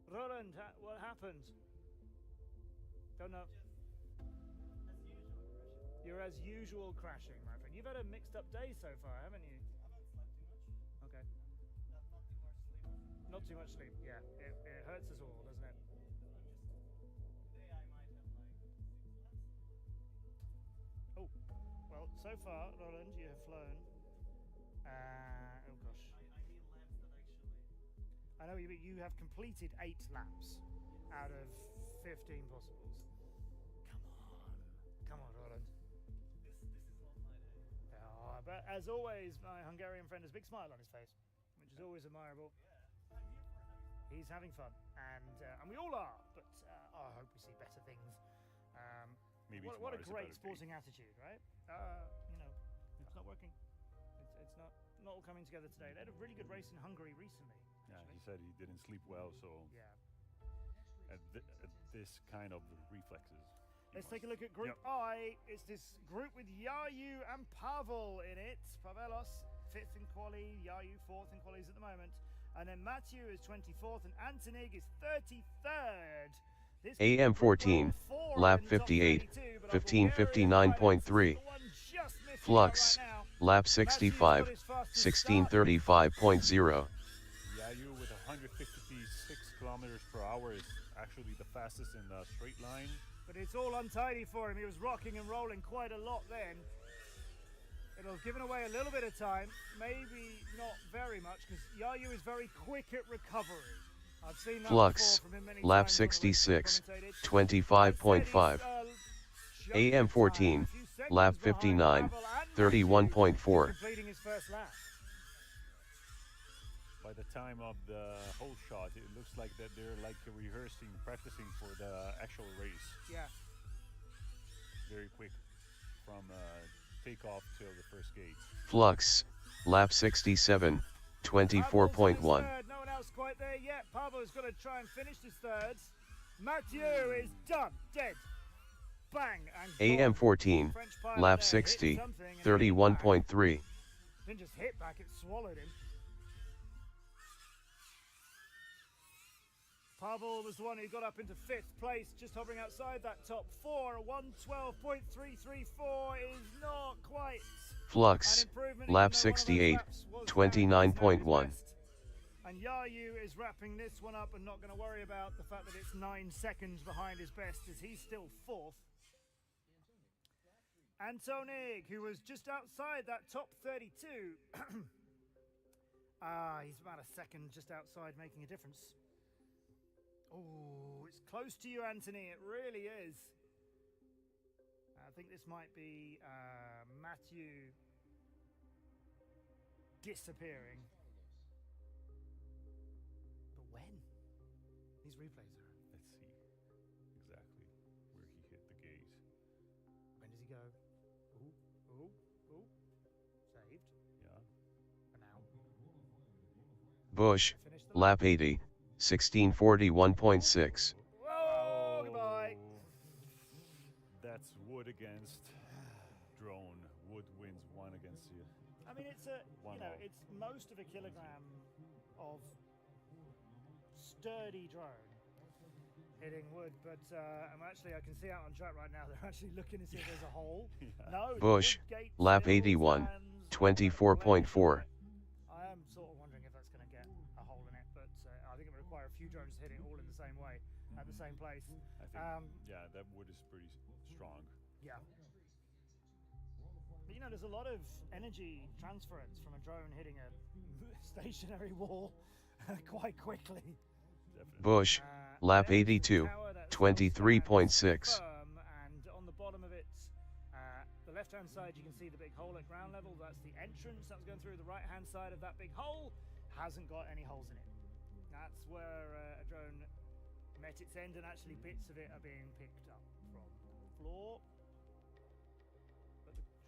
Roland, what happened? Don't know. You're as usual crashing, my friend. You've had a mixed up day so far, haven't you? I haven't slept too much. Okay. Not too much sleep. Not too much sleep, yeah. It hurts us all, doesn't it? Today I might have like 6 laps. Oh, well, so far, Roland, you have flown. Oh gosh. I mean laps that actually. I know you have completed 8 laps out of 15 possibles. Come on, Roland. This is not my day. Oh, but as always, my Hungarian friend has a big smile on his face, which is always admirable. Yeah, I'm here for having fun. He's having fun, and we all are. But I hope we see better things. Maybe what a tomorrow is a great better sporting attitude, right? It's not working. It's not all coming together today. They had a really good race in Hungary recently. Yeah, Actually. he said he didn't sleep well, so Yeah. at this kind of reflexes. Let's take a look at Group I. It's this group with Yayu and Pavel in it. Pavelos, 5th in quali, Yayu 4th in qualies at the moment. And then Matthew is 24th and Antonig is 33rd. This AM 14, lap 58, 1559.3. Flux, lap 65, 1635.0. Yayu with 156 kilometers per hour is actually actually the fastest in the straight line. But it's all untidy for him. He was rocking and rolling quite a lot then. It'll have given away a little bit of time, maybe not very much, because Yayu is very quick at recovery. I've seen that Flux, before from him many lap times on the race 66, commentated. 25.5. AM 14, lap 59, 31.4. Completing his first lap. By the time of the whole shot, it looks like that they're like rehearsing, practicing for the actual race. Yeah. Very quick from takeoff till the first gate. Flux, lap 67, 24.1. No one else quite there yet. Pablo's got to try and finish his thirds. Mathieu is done, dead. Bang and AM gone. 14, French pilot lap there 60, hit something and it hit back. 31.3. Didn't just hit back, it swallowed him. Pavel was the one who got up into 5th place, just hovering outside that top 4. 112.334 is not quite Flux, an improvement. lap even though one of those 68, laps was 29.1. And Yayu is wrapping this one up and not going to worry about the fact that it's 9 seconds behind his best, as he's still 4th. Antonig, who was just outside that top 32. He's about a second just outside, making a difference. Oh, it's close to you, Anthony. It really is. I think this might be Matthew disappearing. But when? These replays are. Let's see exactly where he hit the gate. When does he go? Ooh. Saved. Yeah. And now. Bush, Finish the lap 80, 1641.6. Whoa, goodbye. That's wood against drone. Wood wins 1 against you. I mean, it's it's most of a kilogram of sturdy drone hitting wood, but I can see out on track right now, they're actually looking to see if there's a hole. Yeah. No. the Bush, wood gate lap still 81, stands 24.4. I am sort of wondering if that's going to get a hole in it, but I think it would require a few drones to hit it all in the same way, at the same place. I think, yeah, that wood is pretty strong. Yeah. But there's a lot of energy transference from a drone hitting a stationary wall quite quickly. Definitely. Bush, lap 82, 23.6. And on the bottom of it, the left-hand side, you can see the big hole at ground level. That's the entrance. That's going through the right-hand side of that big hole. Hasn't got any holes in it. That's where a drone met its end, and actually bits of it are being picked up from the floor.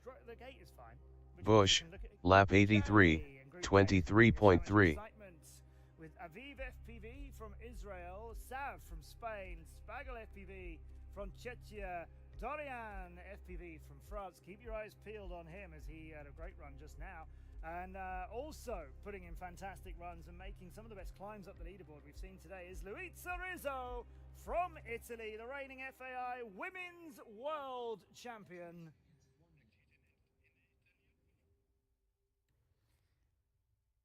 But the gate is fine. Bush, lap 83, 23.3. With Aviv FPV from Israel, Sav from Spain, Spagal FPV from Czechia, Dorian FPV from France. Keep your eyes peeled on him, as he had a great run just now. And also putting in fantastic runs and making some of the best climbs up the leaderboard we've seen today is Luizia Rizzo from Italy, the reigning FAI Women's World Champion.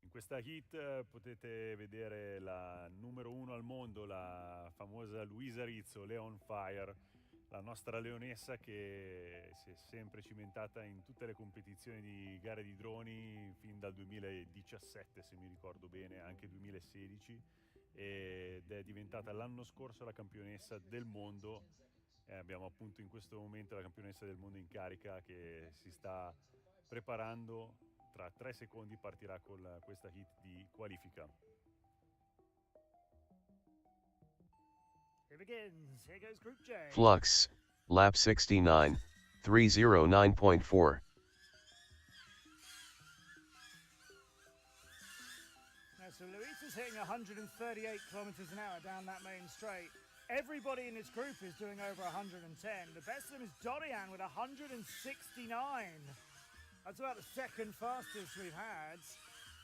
In questa hit potete vedere la numero 1 al mondo, la famosa Luizia Rizzo, Leon Fire, la nostra leonessa che si è sempre cimentata in tutte le competizioni di gare di droni fin dal 2017, se mi ricordo bene, anche 2016, ed è diventata l'anno scorso la campionessa del mondo. Abbiamo appunto in questo momento la campionessa del mondo in carica che si sta preparando. Tra 3 secondi partirà con questa hit di qualifica. Here begins. Here goes Group J. Flux, lap 69, 309.4. So Luisa's hitting 138 kilometers an hour down that main straight. Everybody in this group is doing over 110. The best of them is Dorian with 169. That's about the second fastest we've had,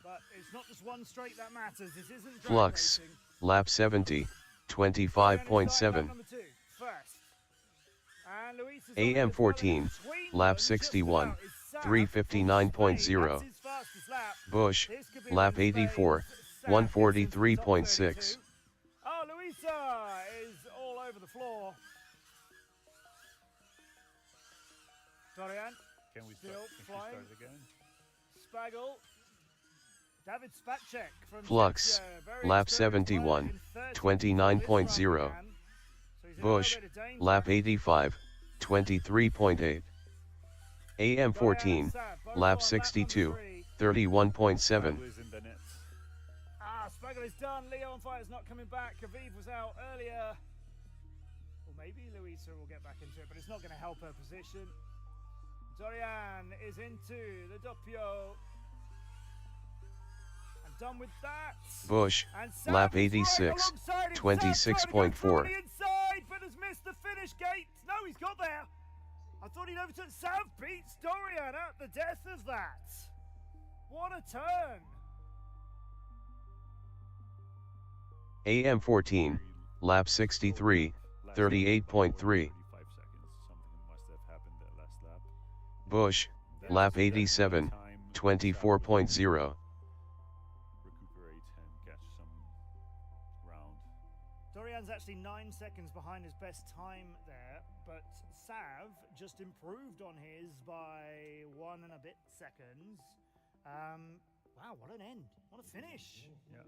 but it's not just one straight that matters. This isn't drag Flux, racing. lap 70, 25.7. Number 2 first. And Luis is AM 14, lap 61, 359.0. That's his fastest lap. Bush, This could be lap Luis' 84, Sav gets into the top 143.6. 32. Oh, Luisa is 4. Dorian, Can we Still start? Can she flying. start again? Spaggle. David Spacek from Flux, Czechia, very lap experienced 71, pilot in 30 29.0. for this run, man. So he's in a Bush, little bit of danger. lap 85, 23.8. AM 14, lap 62, 31.7. Spaggle is in the net. Spaggle is done. Leo on fire is not coming back. Aviv was out earlier. Or maybe Louisa will get back into it, but it's not going to help her position. Dorian is into the doppio. And done with that. Bush, And Sam lap is 86, right alongside him. 26.4. Sam trying to go through the inside, but has missed the finish gate. No, he's got there. I thought he'd overtook Sam. Beats Dorian at the death of that. What a turn. AM 14, lap 63, 38.3. 35 seconds. Something must have happened that last lap. Bush, That's lap definitely 87, time 24.0. recuperate and catch some ground. Dorian's actually 9 seconds behind his best time there, but Sav just improved on his by 1 and a bit seconds. Wow, what an end. What a finish. Yeah.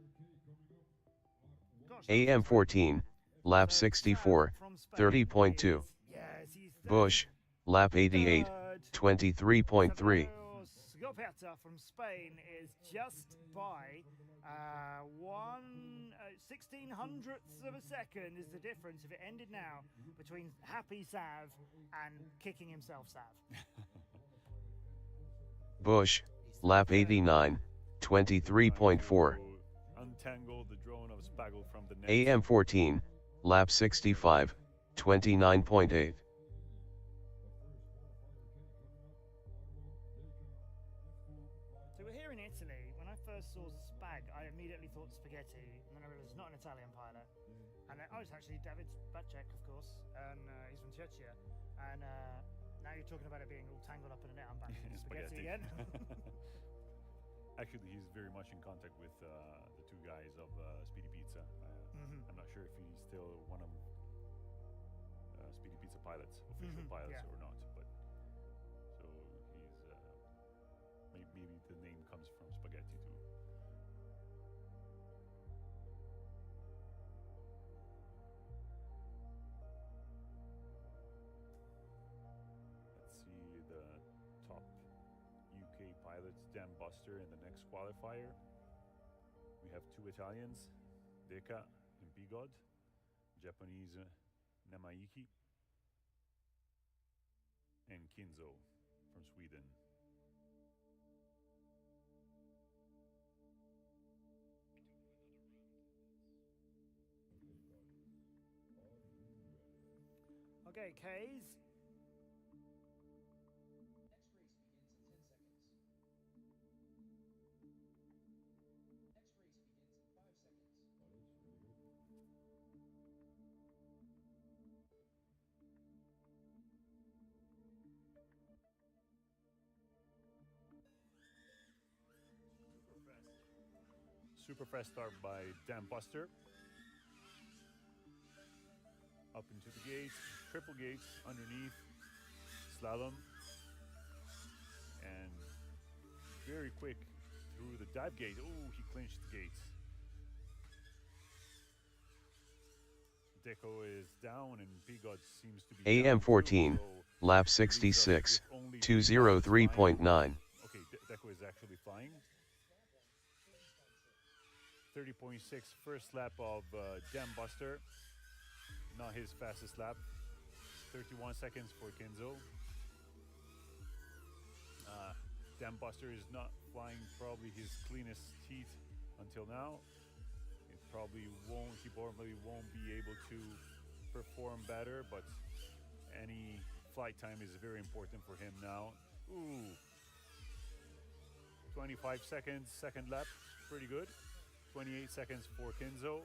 Gosh, AM 14, lap so 64, Sav from Spain 30.2. is- Yes, he's Bush, lap 88, third. 23.3. Ozolgatve from Spain is just by 1/1600th of a second is the difference if it ended now between happy Sav and kicking himself Sav. Bush, lap 89, 23.4. To untangle the drone of Spaggle from the net. AM 14, lap 65, 29.8. So we're here in Italy. When I first saw Spag, I immediately thought spaghetti, and then I realised it's not an Italian pilot. And then, oh, it's actually David Spacek, of course, and he's from Czechia. And now you're talking about it being all tangled up in a net. I'm back to spaghetti again. Actually, he's very much in contact with the two guys of Speedy Pizza. I'm not sure if he's still one of Speedy Pizza pilots, official pilots yeah. or not. But so he's maybe the name comes from spaghetti too. Let's see the top UK pilots, Dan Buster in the next qualifier. We have 2 Italians, Deka and Bigod, Japanese Namaiki, and Kinzo from Sweden. Okay, Kays. Super fast start by Dan Buster. Up into the gates, triple gates underneath, slalom, and very quick through the dive gate. Oh, he clinched the gates. Deco is down and Bigod seems to be AM down 14, too, so lap leaves us 66, with only 203.9. Okay, Deco is actually flying. 30.6 first lap of Dan Buster. Not his fastest lap. 31 seconds for Kenzo. Dan Buster is not flying probably his cleanest heat until now. He probably won't be able to perform better, but any flight time is very important for him now. Ooh. 25 seconds, second lap, pretty good. 28 seconds for Kenzo.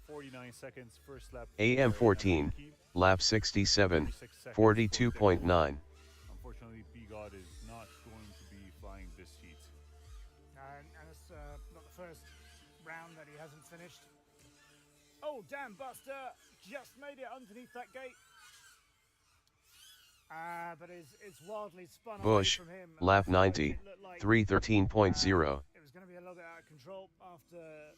49 seconds first lap. AM 14, lap 67, 42.9. Unfortunately, Bigod is not going to be flying this heat. And it's not the first round that he hasn't finished. Oh, Dan Buster just made it underneath that gate. But it's wildly spun Bush, away from him. lap So 90, it looked like, 313.0. it was going to be a little bit out of control after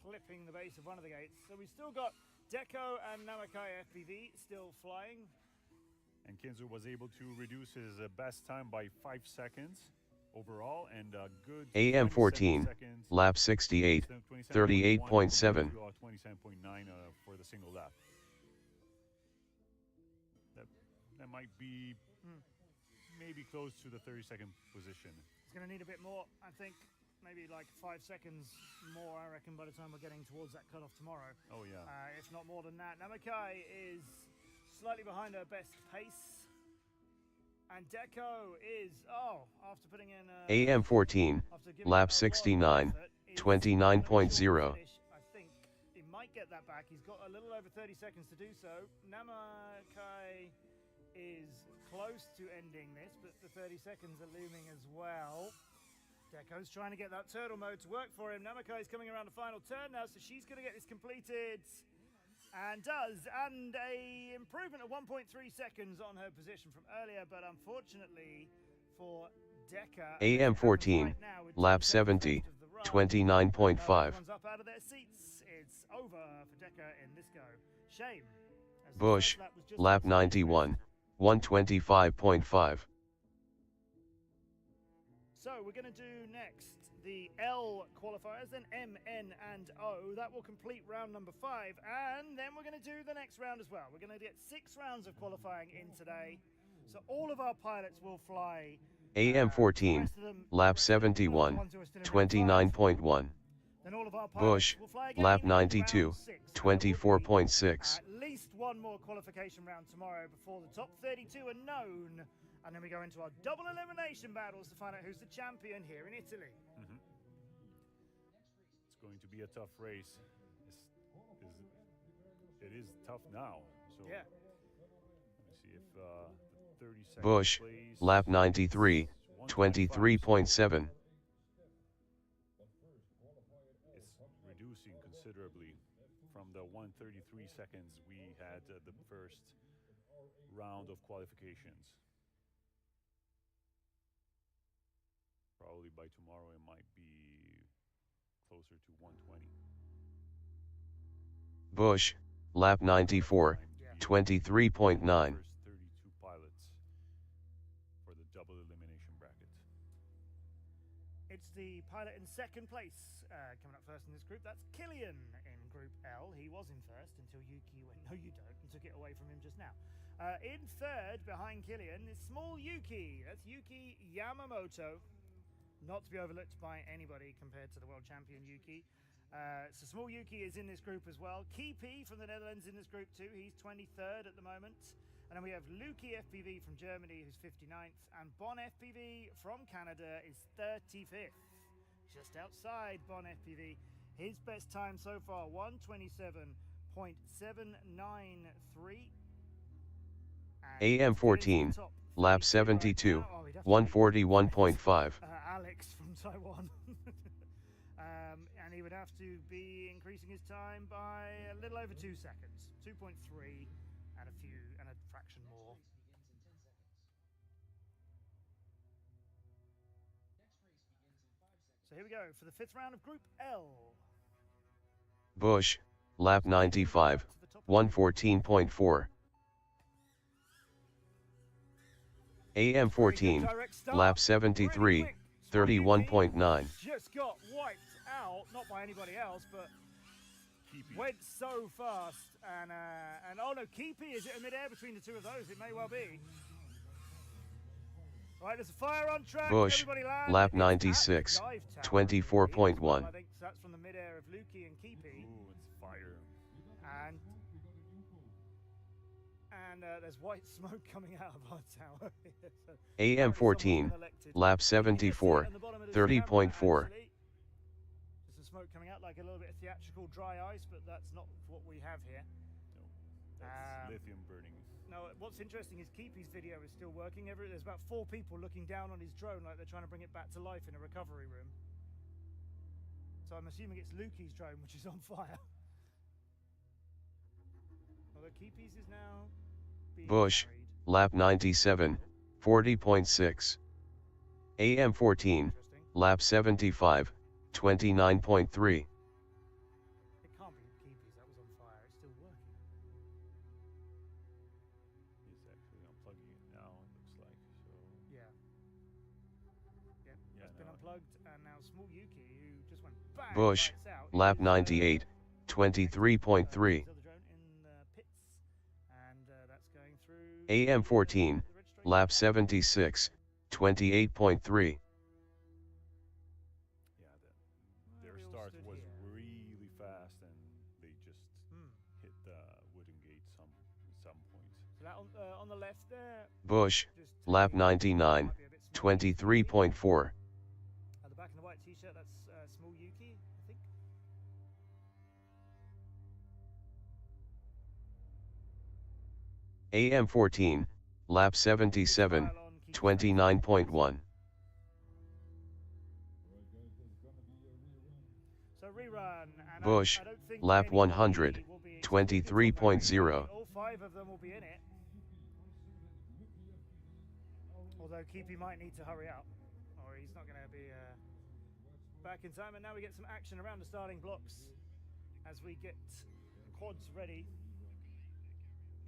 clipping the base of one of the gates. So we still got Deco and Namakai FPV still flying. And Kinzu was able to reduce his best time by 5 seconds overall, and a good AM14, 27 seconds, lap 68, 27.1 38.7. to 27.9 for the single lap. That might be maybe close to the 32nd position. He's going to need a bit more, I think. Maybe like 5 seconds more, I reckon, by the time we're getting towards that cutoff tomorrow. Oh yeah. If not more than that. Namakai is slightly behind her best pace. And Deco is, after putting in... AM14, after giving lap it a lot of 69, effort, is 29.0. gonna finish. I think he might get that back. He's got a little over 30 seconds to do so. Namakai is close to ending this, but the 30 seconds are looming as well. Deco's trying to get that turtle mode to work for him. Namakai is coming around the final turn now, so she's going to get this completed. And does. And a improvement of 1.3 seconds on her position from earlier, but unfortunately for Deca, AM14, right now with lap 2 seconds 70, left of the run, 29.5. everyone's up out of their seats. It's over for Deca in this go. Shame. As the Bush, first lap was just lap outside 91, 125.5. So we're going to do next the L qualifiers, then M, N, and O. That will complete round number 5, and then we're going to do the next round as well. We're going to get 6 rounds of qualifying in today, so all of our pilots will fly. AM14, lap 71, 29.1. Then all of our pilots Bush, will fly again lap in 92, round 6. There will be 24.6. at least one more qualification round tomorrow before the top 32 are known. And then we go into our double elimination battles to find out who's the champion here in Italy. It's going to be a tough race. It is tough now. So Yeah. let me see if the 32nd Bush, place lap 93, 23.7. It's reducing considerably from the 133 seconds we had the first round of qualifications. Probably by tomorrow it might be closer to 120. Bush, lap 94, 23.9. First 32 pilots for the double elimination bracket. It's the pilot in second place coming up first in this group. That's Killian in Group L. He was in first until Yuki went, no you don't, and took it away from him just now. In third, behind Killian, is small Yuki. That's Yuki Yamamoto. Not to be overlooked by anybody compared to the world champion Yuki. So small Yuki is in this group as well. Kipi from the Netherlands in this group too. He's 23rd at the moment. And then we have Luki FPV from Germany, who's 59th. And Bon FPV from Canada is 35th. Just outside Bon FPV. His best time so far, 127.793. AM14, lap 72, 141.5. Alex from Taiwan. And he would have to be increasing his time by a little over 2 seconds. 2.3 and a fraction more. So here we go for the 5th round of Group L. Bush, lap 95, 114.4. AM14, lap 73, 31.9. Just got wiped out, not by anybody else, but went so fast. And oh no, Kipi, is it a mid-air between the two of those? It may well be. Right, there's a fire on track. Bush, Everybody land. lap It's at 96, Dive Tower, 24.1. I think that's from the mid-air of Luki and Kipi. Ooh, it's fire. And there's white smoke coming out of our tower. So AM14, lap 74, 30.4. there's some smoke coming out, like a little bit of theatrical dry ice, but that's not what we have here. No, that's lithium burning. No, what's interesting is Kipi's video is still working. There's about 4 people looking down on his drone like they're trying to bring it back to life in a recovery room. So I'm assuming it's Luki's drone which is on fire. Although Keepies is now being Bush, carried. lap 97, 40.6. AM14, Interesting. lap 75, 29.3. It can't be Keepies, that was on fire. It's still working. He's actually unplugging it now, it looks like. So Yeah. Yep, Yeah, it's been no. unplugged, and now Small Yuki, who just went bang, Bush, lights out, lap is, 98, 23.3. still the drone in pits, and that's going through AM14, the registration. lap 76, 28.3. yeah, their we all start stood was here. really fast, and they just Hmm. hit the wooden gate at some point. So that on the left there, Bush, just lap taking- 99, might be a bit small. 23.4. At the back in the white t-shirt, that's Small Yuki, I think. AM14, lap 77, Smile on, keep your face. 29.1. Alright guys, there's gonna be a rerun. So rerun, and Bush, I don't think lap anybody 100, will be excluded from that 23.0. rerun. All 5 of them will be in it. Although Keepy might need to hurry up, or he's not going to be back in time. And now we get some action around the starting blocks as we get quads ready.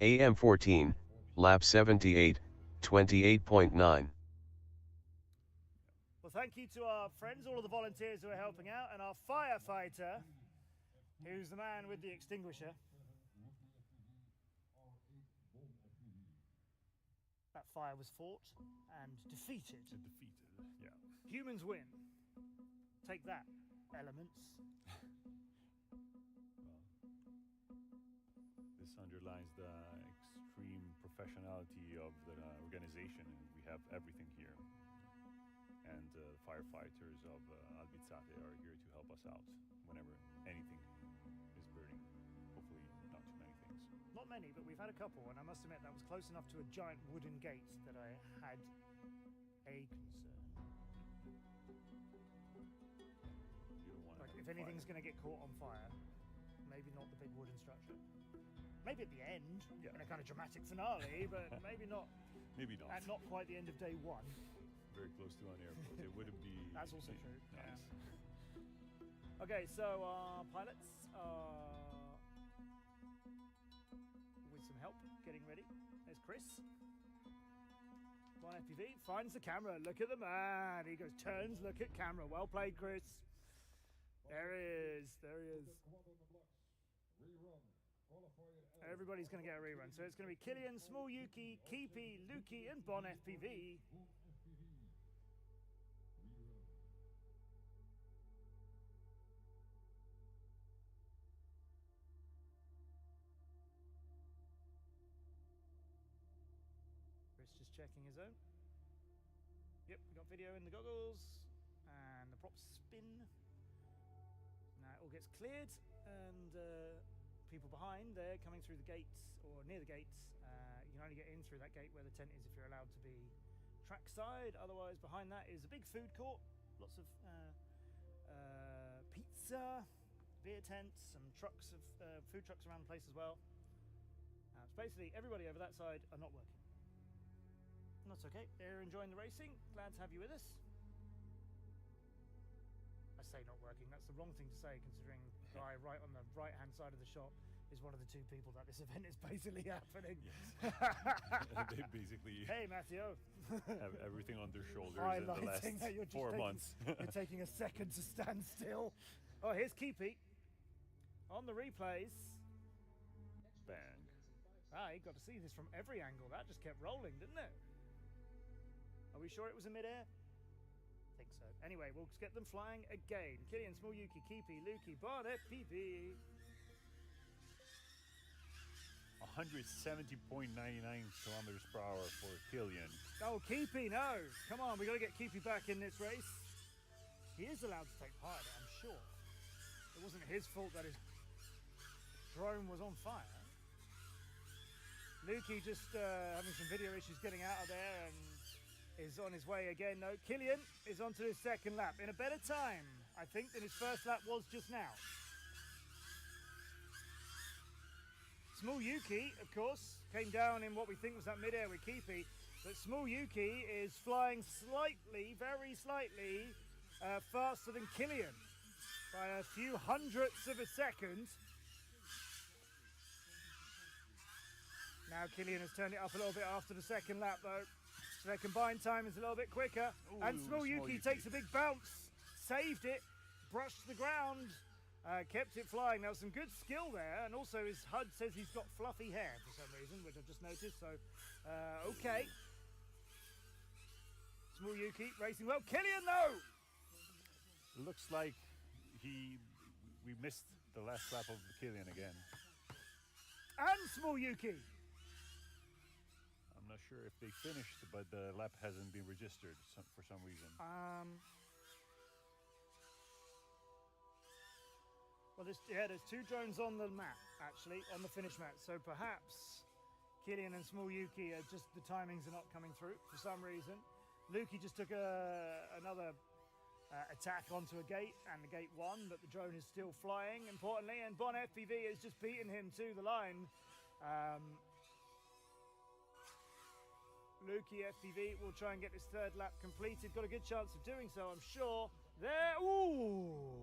AM14, lap 78, 28.9. Well, thank you to our friends, all of the volunteers who are helping out, and our firefighter, who's the man with the extinguisher. That fire was fought and defeated. Defeated, yeah. Humans win. Take that, elements. This underlines the extreme professionality of the organization. We have everything here. And firefighters of Ozolgatve are here to help us out whenever anything is burning. Hopefully not too many things. Not many, but we've had a couple, and I must admit that was close enough to a giant wooden gate that I had a concern. You don't want Like, to if anything's going to get caught on fire, maybe not the big wooden structure. Maybe at the end, Yeah. in a kind of dramatic finale, but maybe not Maybe not. at not quite the end of day one. Very close to an airport. It wouldn't be. That's also true. Nice. Yeah. Okay, so our pilots are with some help getting ready. There's Chris. One FPV finds the camera. Look at the man. He goes, turns, look at camera. Well played, Chris. There he is. There he is. Squad on the blocks. Rerun. Qualifier A. Everybody's going to get a rerun. So it's going to be Killian, Small Yuki, Keepy, Lukey, and Bon FPV. Boom FPV. Rerun. Chris just checking his own. Yep, we got video in the goggles, and the props spin. Now it all gets cleared, and people behind there coming through the gates, or near the gates, you can only get in through that gate where the tent is if you're allowed to be trackside. Otherwise, behind that is a big food court, lots of pizza, beer tents, some trucks of food trucks around the place as well. So basically, everybody over that side are not working. And that's okay. They're enjoying the racing. Glad to have you with us. I say not working. That's the wrong thing to say, considering the guy right on the right-hand side of the shot is one of the 2 people that this event is basically happening. They basically Hey, Matteo. have everything on their shoulders in the last Highlighting that you're just 4 taking- months. You're taking a second to stand still. Oh, here's Keepy on the replays. Bang. Ah, you got to see this from every angle. That just kept rolling, didn't it? Are we sure it was in midair? I think so. Anyway, we'll just get them flying again. Killian, Small Yuki, Keepy, Lukey, Bon FPV. 170.99 kilometers per hour for Killian. Oh, Keepy, no. Come on, we got to get Keepy back in this race. He is allowed to take part in it, I'm sure. It wasn't his fault that his drone was on fire. Lukey just having some video issues getting out of there and is on his way again. No, Killian is onto his second lap in a better time, I think, than his first lap was just now. Small Yuki, of course, came down in what we think was that mid-air with Keepy, but Small Yuki is flying slightly, very slightly, faster than Killian by a few hundredths of a second. Now Killian has turned it up a little bit after the second lap though, so their combined time is a little bit quicker. And Small Yuki takes a big bounce, saved it, brushed the ground, kept it flying. There was some good skill there, and also his HUD says he's got fluffy hair for some reason, which I've just noticed, so okay. Small Yuki racing well. Killian though! Looks like we missed the last lap of Killian again. And Small Yuki! I'm not sure if they finished, but the lap hasn't been registered for some reason. Well, there's two drones on the map, actually, on the finish mat. So perhaps Killian and Small Yuki are just, the timings are not coming through for some reason. Lukey just took another attack onto a gate, and the gate won, but the drone is still flying, importantly, and Bon FPV has just beaten him to the line. Lukey FPV will try and get this third lap completed. Got a good chance of doing so, I'm sure. There, ooh!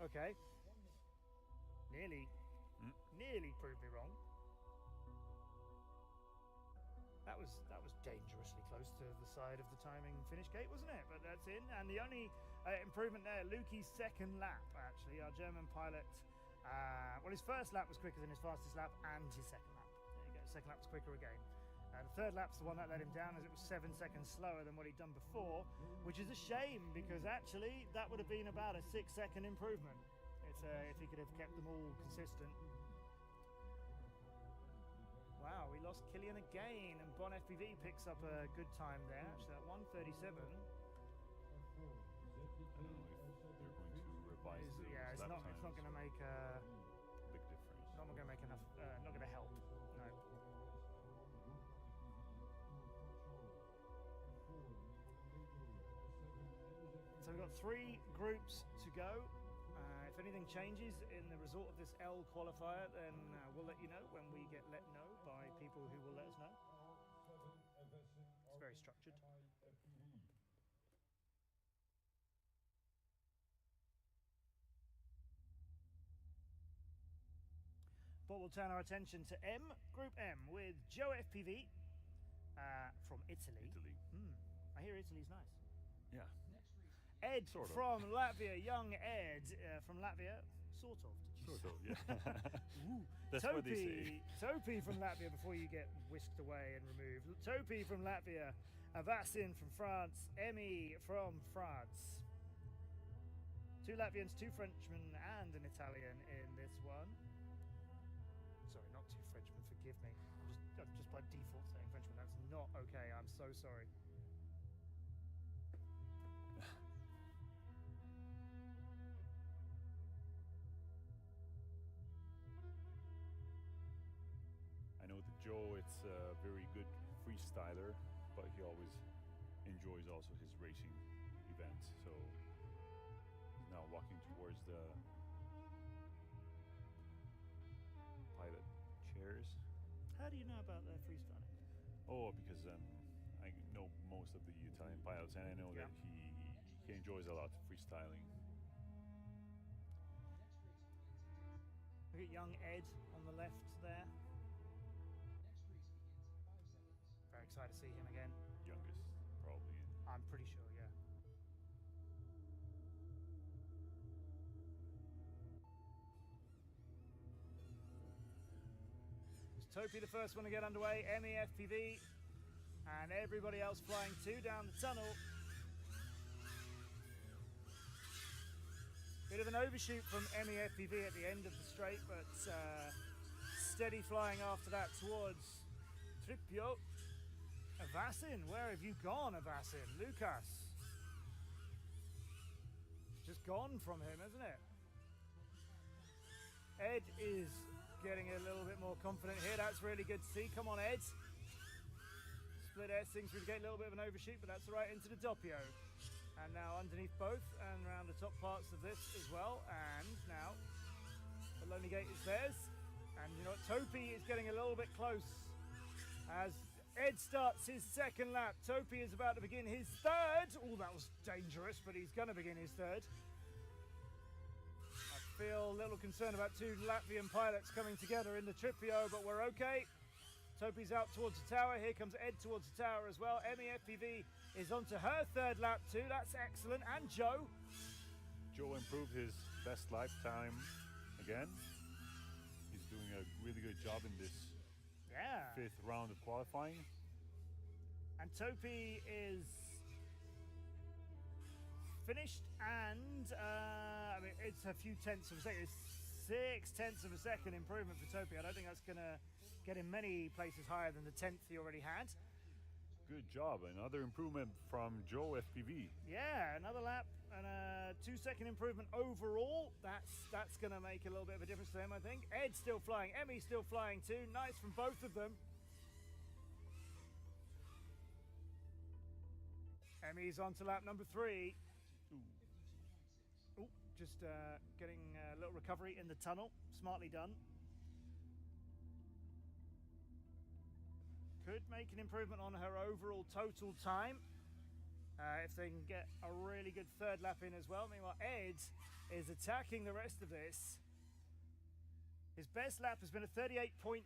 Okay. Nearly proved me wrong. That was dangerously close to the side of the timing finish gate, wasn't it? But that's in. And the only improvement there, Lukey's second lap, actually, our German pilot. Well, his first lap was quicker than his fastest lap, and his second lap. There you go. Second lap was quicker again. The third lap's the one that let him down, as it was 7 seconds slower than what he'd done before, which is a shame, because actually that would have been about a 6-second improvement if he could have kept them all consistent. Wow, we lost Killian again, and Bon FPV picks up a good time there, actually at 1:37. I don't know if they're going to revise the Yeah, it's lap not times. going to make a Big difference. not going to make enough. Not going to help. No. So we've got 3 groups to go. If anything changes in the result of this L qualifier, then we'll let you know when we get let know by people who will let us know. It's very structured. But we'll turn our attention to M, Group M, with Joe FPV from Italy. I hear Italy's nice. Yeah. Ed Sort of. from Latvia, young Ed from Latvia, sort of. Did you Sort say? of, yeah. Ooh. That's what they say. Topi from Latvia before you get whisked away and removed. Topi from Latvia, Avasin from France, Emmy from France. 2 Latvians, 2 Frenchmen, and an Italian in this one. Sorry, not 2 Frenchmen, forgive me. I'm just by default saying Frenchman. That's not okay. I'm so sorry. I know that Joe, it's a very good freestyler, but he always enjoys also his racing events. So he's now walking towards the pilot chairs. How do you know about the freestyling? Oh, because I know most of the Italian pilots, and I know that he enjoys a lot freestyling. Look at young Ed on the left there. Very excited to see him again. Youngest, probably. I'm pretty sure, yeah. Is Topi the first one to get underway? Emmy FPV and everybody else flying 2 down the tunnel. Bit of an overshoot from Emmy FPV at the end of the straight, but steady flying after that towards Tripio. Avasin, where have you gone, Avasin? Lucas. Just gone from him, isn't it? Ed is getting a little bit more confident here. That's really good to see. Come on, Ed. Split S-ing through the gate, a little bit of an overshoot, but that's right into the doppio. And now underneath both and around the top parts of this as well. And now the lonely gate is theirs. And you know what? Topi is getting a little bit close as Ed starts his second lap. Topi is about to begin his third. Oh, that was dangerous, but he's going to begin his third. I feel a little concerned about two Latvian pilots coming together in the Tripio, but we're okay. Topi's out towards the tower. Here comes Ed towards the tower as well. Emmy FPV is onto her third lap too. That's excellent. And Joe. Joe improved his best lifetime again. He's doing a really good job in this fifth round of qualifying. And Topi is finished, and I mean, it's a few tenths of a second. It's 0.6 of a second improvement for Topi. I don't think that's going to get him many places higher than the 10th he already had. Good job. Another improvement from Joe FPV. Yeah, another lap and a 2-second improvement overall. That's going to make a little bit of a difference to him, I think. Ed's still flying. Emmy's still flying too. Nice from both of them. Emmy's on to lap number 3. Ooh, just getting a little recovery in the tunnel. Smartly done. Could make an improvement on her overall total time if they can get a really good third lap in as well. Meanwhile, Ed is attacking the rest of this. His best lap has been a 38.9.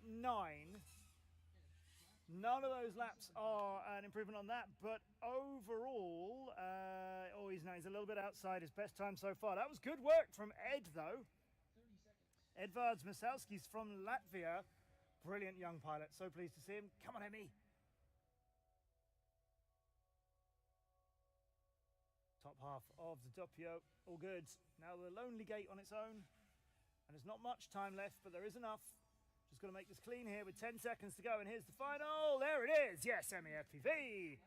None of those laps are an improvement on that, but overall, he's a little bit outside his best time so far. That was good work from Ed, though. Edvards Masalskis from Latvia. Brilliant young pilot. So pleased to see him. Come on, Emmy. Top half of the Doppio. All good. Now the Lonely Gate on its own. And there's not much time left, but there is enough. Just got to make this clean here with 10 seconds to go. And here's the final. There it is. Yes, Emmy FPV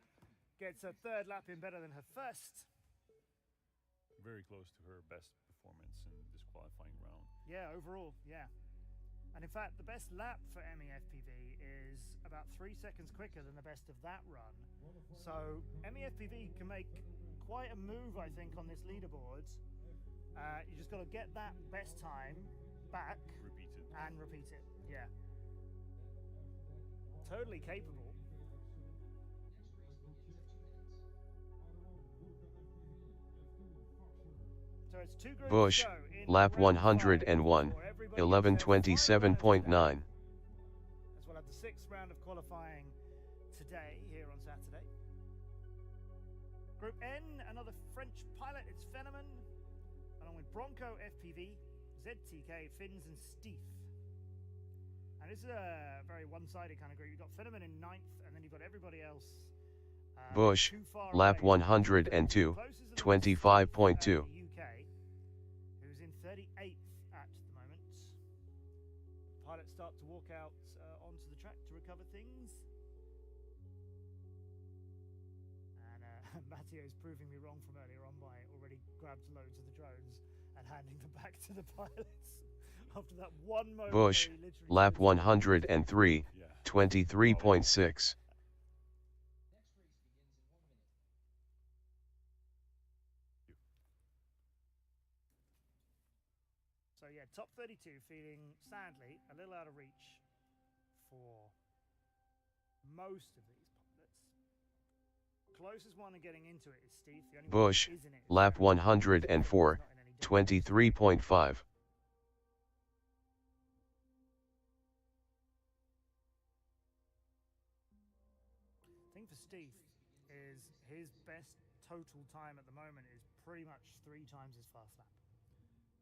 gets a third lap in better than her first. Very close to her best performance in this qualifying round. Yeah, overall, yeah. And in fact, the best lap for Emmy FPV is about 3 seconds quicker than the best of that run. So Emmy FPV can make quite a move, I think, on this leaderboard. You just got to get that best time back. Repeat it. And repeat it, yeah. Totally capable. So it's 2 groups Bush, to go in lap round 101, 5 before everybody gets their final 11:27.9. lap. As we'll have the 6th round of qualifying today here on Saturday. Group N, another French pilot, it's Fenneman, along with Bronco FPV, ZTK, Fins and Steef. And this is a very one-sided kind of group. You've got Fenneman in 9th, and then you've got everybody else. Bush, too far lap away. 102, Closest of the 25.2. the UK, who's in 38th at the moment. Pilots start to walk out onto the track to recover things. And Matteo is proving me wrong from earlier on by already grabbed loads of the drones and handing them back to the pilots after that one moment. Bush, where he literally lap stood still. 103, 23.6. So yeah, top 32 feeling, sadly, a little out of reach for most of these pilots. Closest one to getting into it is Steve. The only Bush, one that is in it is lap Aaron. 104, He's not in any danger. 23.5. The thing for Steve is his best total time at the moment is pretty much 3 times his fast lap.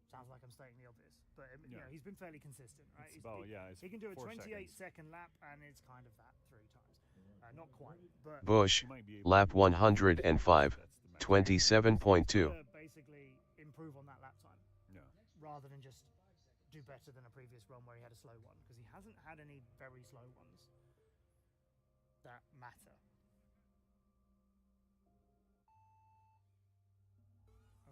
Sounds like I'm stating the obvious, but you know, he's been fairly consistent, right? It's about, it's he can do a 4 28-second lap, and it's kind of that 3 times. Not quite, but Bush, You might be able lap to- 105, That's the max. 27.2. to basically improve on that lap time Yeah. rather than just do better than a previous run where he had a slow one, because he hasn't had any very slow ones that matter.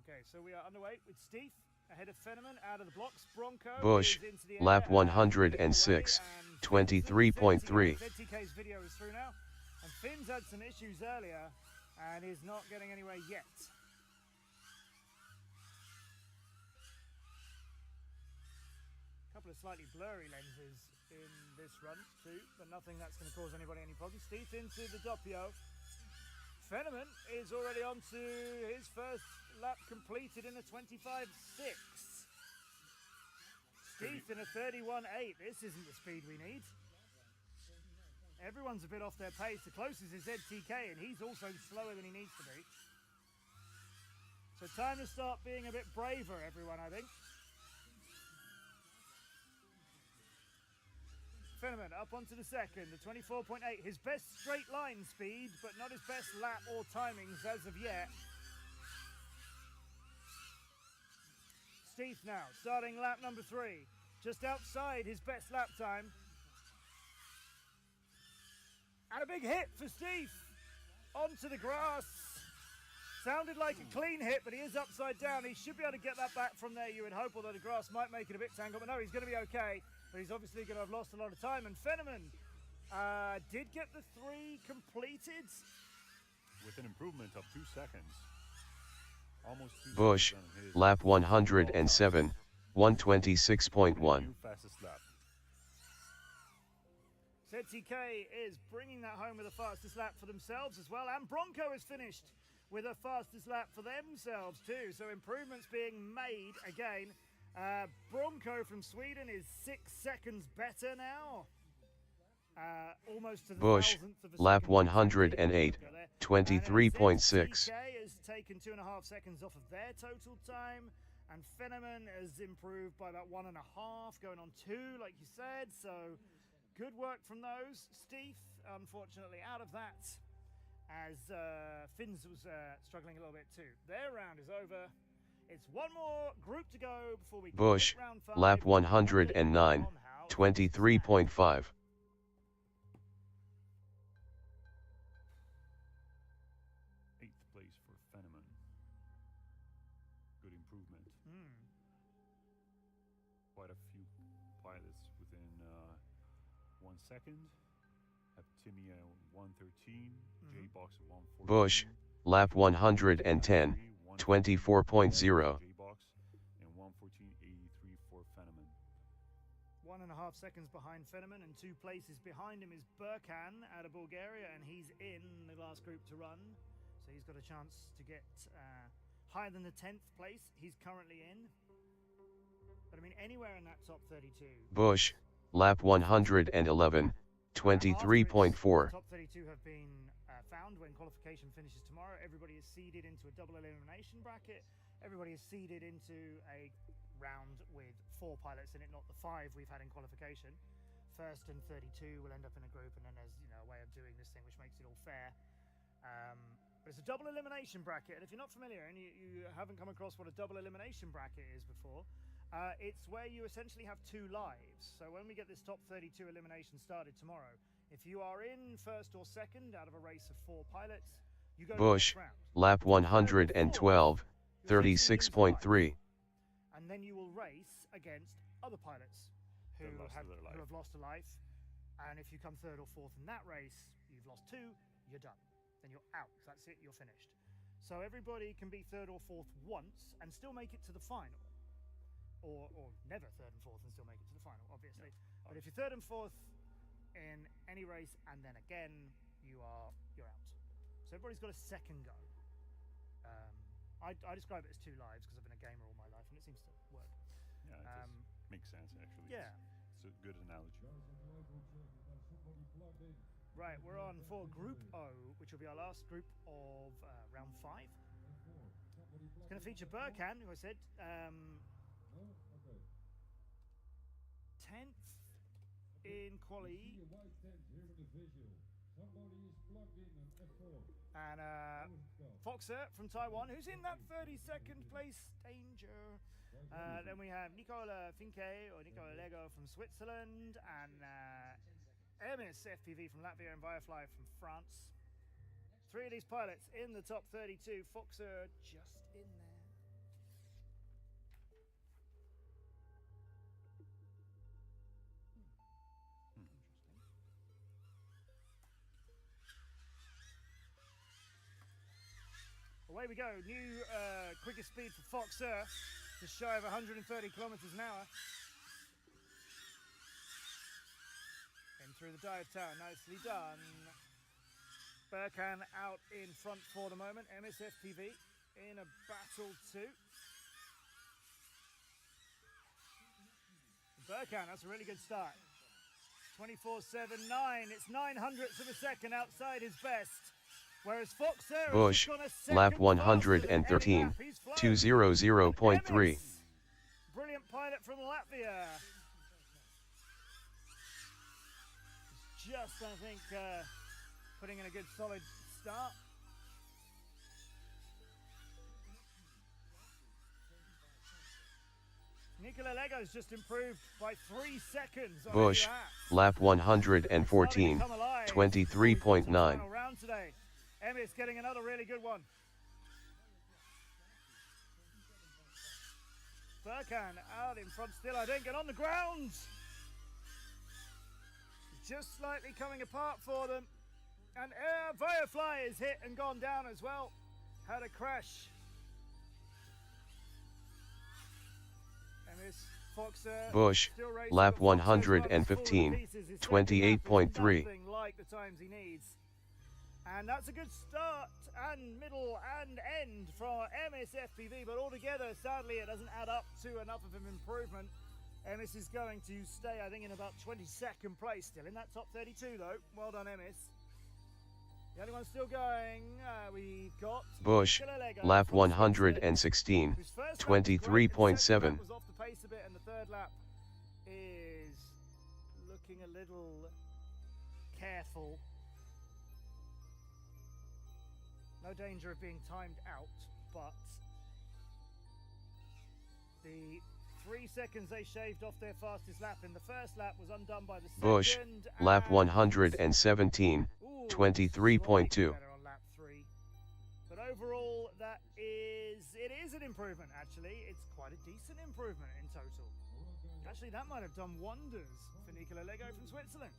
Okay, so we are underway with Steve ahead of Fenneman out of the blocks. Bronco Bush, is into the lap air and away, 106, and 23.3. ZTK's video is through now, and Finn's had some issues earlier and is not getting anywhere yet. couple of slightly blurry lenses in this run too, but nothing that's going to cause anybody any problems. Steve into the doppio. Fenneman is already on to his first lap completed in a 25.6. Steve in a 31.8. This isn't the speed we need. Everyone's a bit off their pace. The closest is ZTK, and he's also slower than he needs to be. So time to start being a bit braver, everyone, I think. Fenneman up onto the second, the 24.8. His best straight line speed, but not his best lap or timings as of yet. Steve now, starting lap number 3. Just outside his best lap time. And a big hit for Steve. Onto the grass. Sounded like a clean hit, but he is upside down. He should be able to get that back from there, you would hope, although the grass might make it a bit tangled. But no, he's going to be okay. But he's obviously going to have lost a lot of time. And Fenneman did get the 3 completed. With an improvement of 2 seconds. Almost 2 Bush, seconds on his lap 107, 126.1. new fastest lap. ZTK is bringing that home with the fastest lap for themselves as well. And Bronco is finished with a fastest lap for themselves too. So improvements being made again. Bronco from Sweden is 6 seconds better now. Almost to the Bush, thousandth of a lap second. 108, 23.6. ZTK has taken 2.5 seconds off of their total time. And Fenneman has improved by about 1.5, going on 2, like you said. So good work from those. Steve, unfortunately, out of that, as Finns was struggling a little bit too. Their round is over. It's one more group to go before we Bush, complete round 5. lap 109, 23.5. 8th place for Fenneman. Good improvement. Quite a few pilots within 1 second. Have Timmy at 113, J-Box at 114. Bush, lap 110, 24.0. J-Box and 114.83 for Fenneman. 1.5 seconds behind Fenneman, and 2 places behind him is Burkan out of Bulgaria, and he's in the last group to run. So he's got a chance to get higher than the 10th place he's currently in. But I mean, anywhere in that top 32. Bush, lap 111, 23.4. Top 32 have been found when qualification finishes tomorrow. Everybody is seeded into a double elimination bracket. Everybody is seeded into a round with 4 pilots in it, not the 5 we've had in qualification. First and 32 will end up in a group, and then there's a way of doing this thing which makes it all fair. But it's a double elimination bracket, and if you're not familiar and you haven't come across what a double elimination bracket is before, it's where you essentially have 2 lives. So when we get this top 32 elimination started tomorrow, if you are in first or second out of a race of 4 pilots, you go Bush, to the next round. lap 112, 36.3. And then you will race against other pilots who have lost a life. And if you come 3rd or 4th in that race, you've lost 2, you're done. Then you're out. That's it, you're finished. So everybody can be 3rd or 4th once and still make it to the final. Or never 3rd and 4th and still make it to the final, obviously. But if you're 3rd and 4th in any race and then again, you're out. So everybody's got a second go. I describe it as 2 lives because I've been a gamer all my life and it seems to work. Yeah, it makes sense actually. Yeah. It's a good analogy. Right, we're on for Group O, which will be our last group of round 5. It's going to feature Burkan, who I said 10th in quali, and Foxer from Taiwan, who's in that 32nd place danger. Then we have Nicola Finke or Nicola Lego from Switzerland, and Emis FPV from Latvia, and Firefly from France. 3 of these pilots in the top 32. Foxer just in there. Away we go. New quickest speed for Foxer, just shy of 130 kilometers an hour. through the dive tower. Nicely done. Burkan out in front for the moment. MS FPV in a battle too. Burkan, that's a really good start. 24.79. It's 900ths of a second outside his best. Whereas Foxer Bush, lap 113, 200.3. Brilliant pilot from Latvia. Just, I think, putting in a good solid start. Nicola Lego's just improved by 3 seconds. On Bush, lap 114, 23.9. Final round today. Emmy's getting another really good one. Burkan out in front still, I think, and on the ground. Just slightly coming apart for them. And Firefly is hit and gone down as well. Had a crash. Foxer, Bush, lap 115, 28.3. Like the times he needs. And that's a good start and middle and end for MS FPV, but altogether, sadly, it doesn't add up to enough of an improvement. MS is going to stay, I think, in about 22nd place, still in that top 32 though. Well done, MS. The only one still going, we've got Bush, lap 116, 23.7. was off the pace a bit, and the third lap is looking a little careful. No danger of being timed out, but the 3 seconds they shaved off their fastest lap in the first lap was undone by the second. Bush, lap 117, 23.2. On lap 3. But overall, it is an improvement, actually. It's quite a decent improvement in total. Actually, that might have done wonders for Nicola Lego from Switzerland.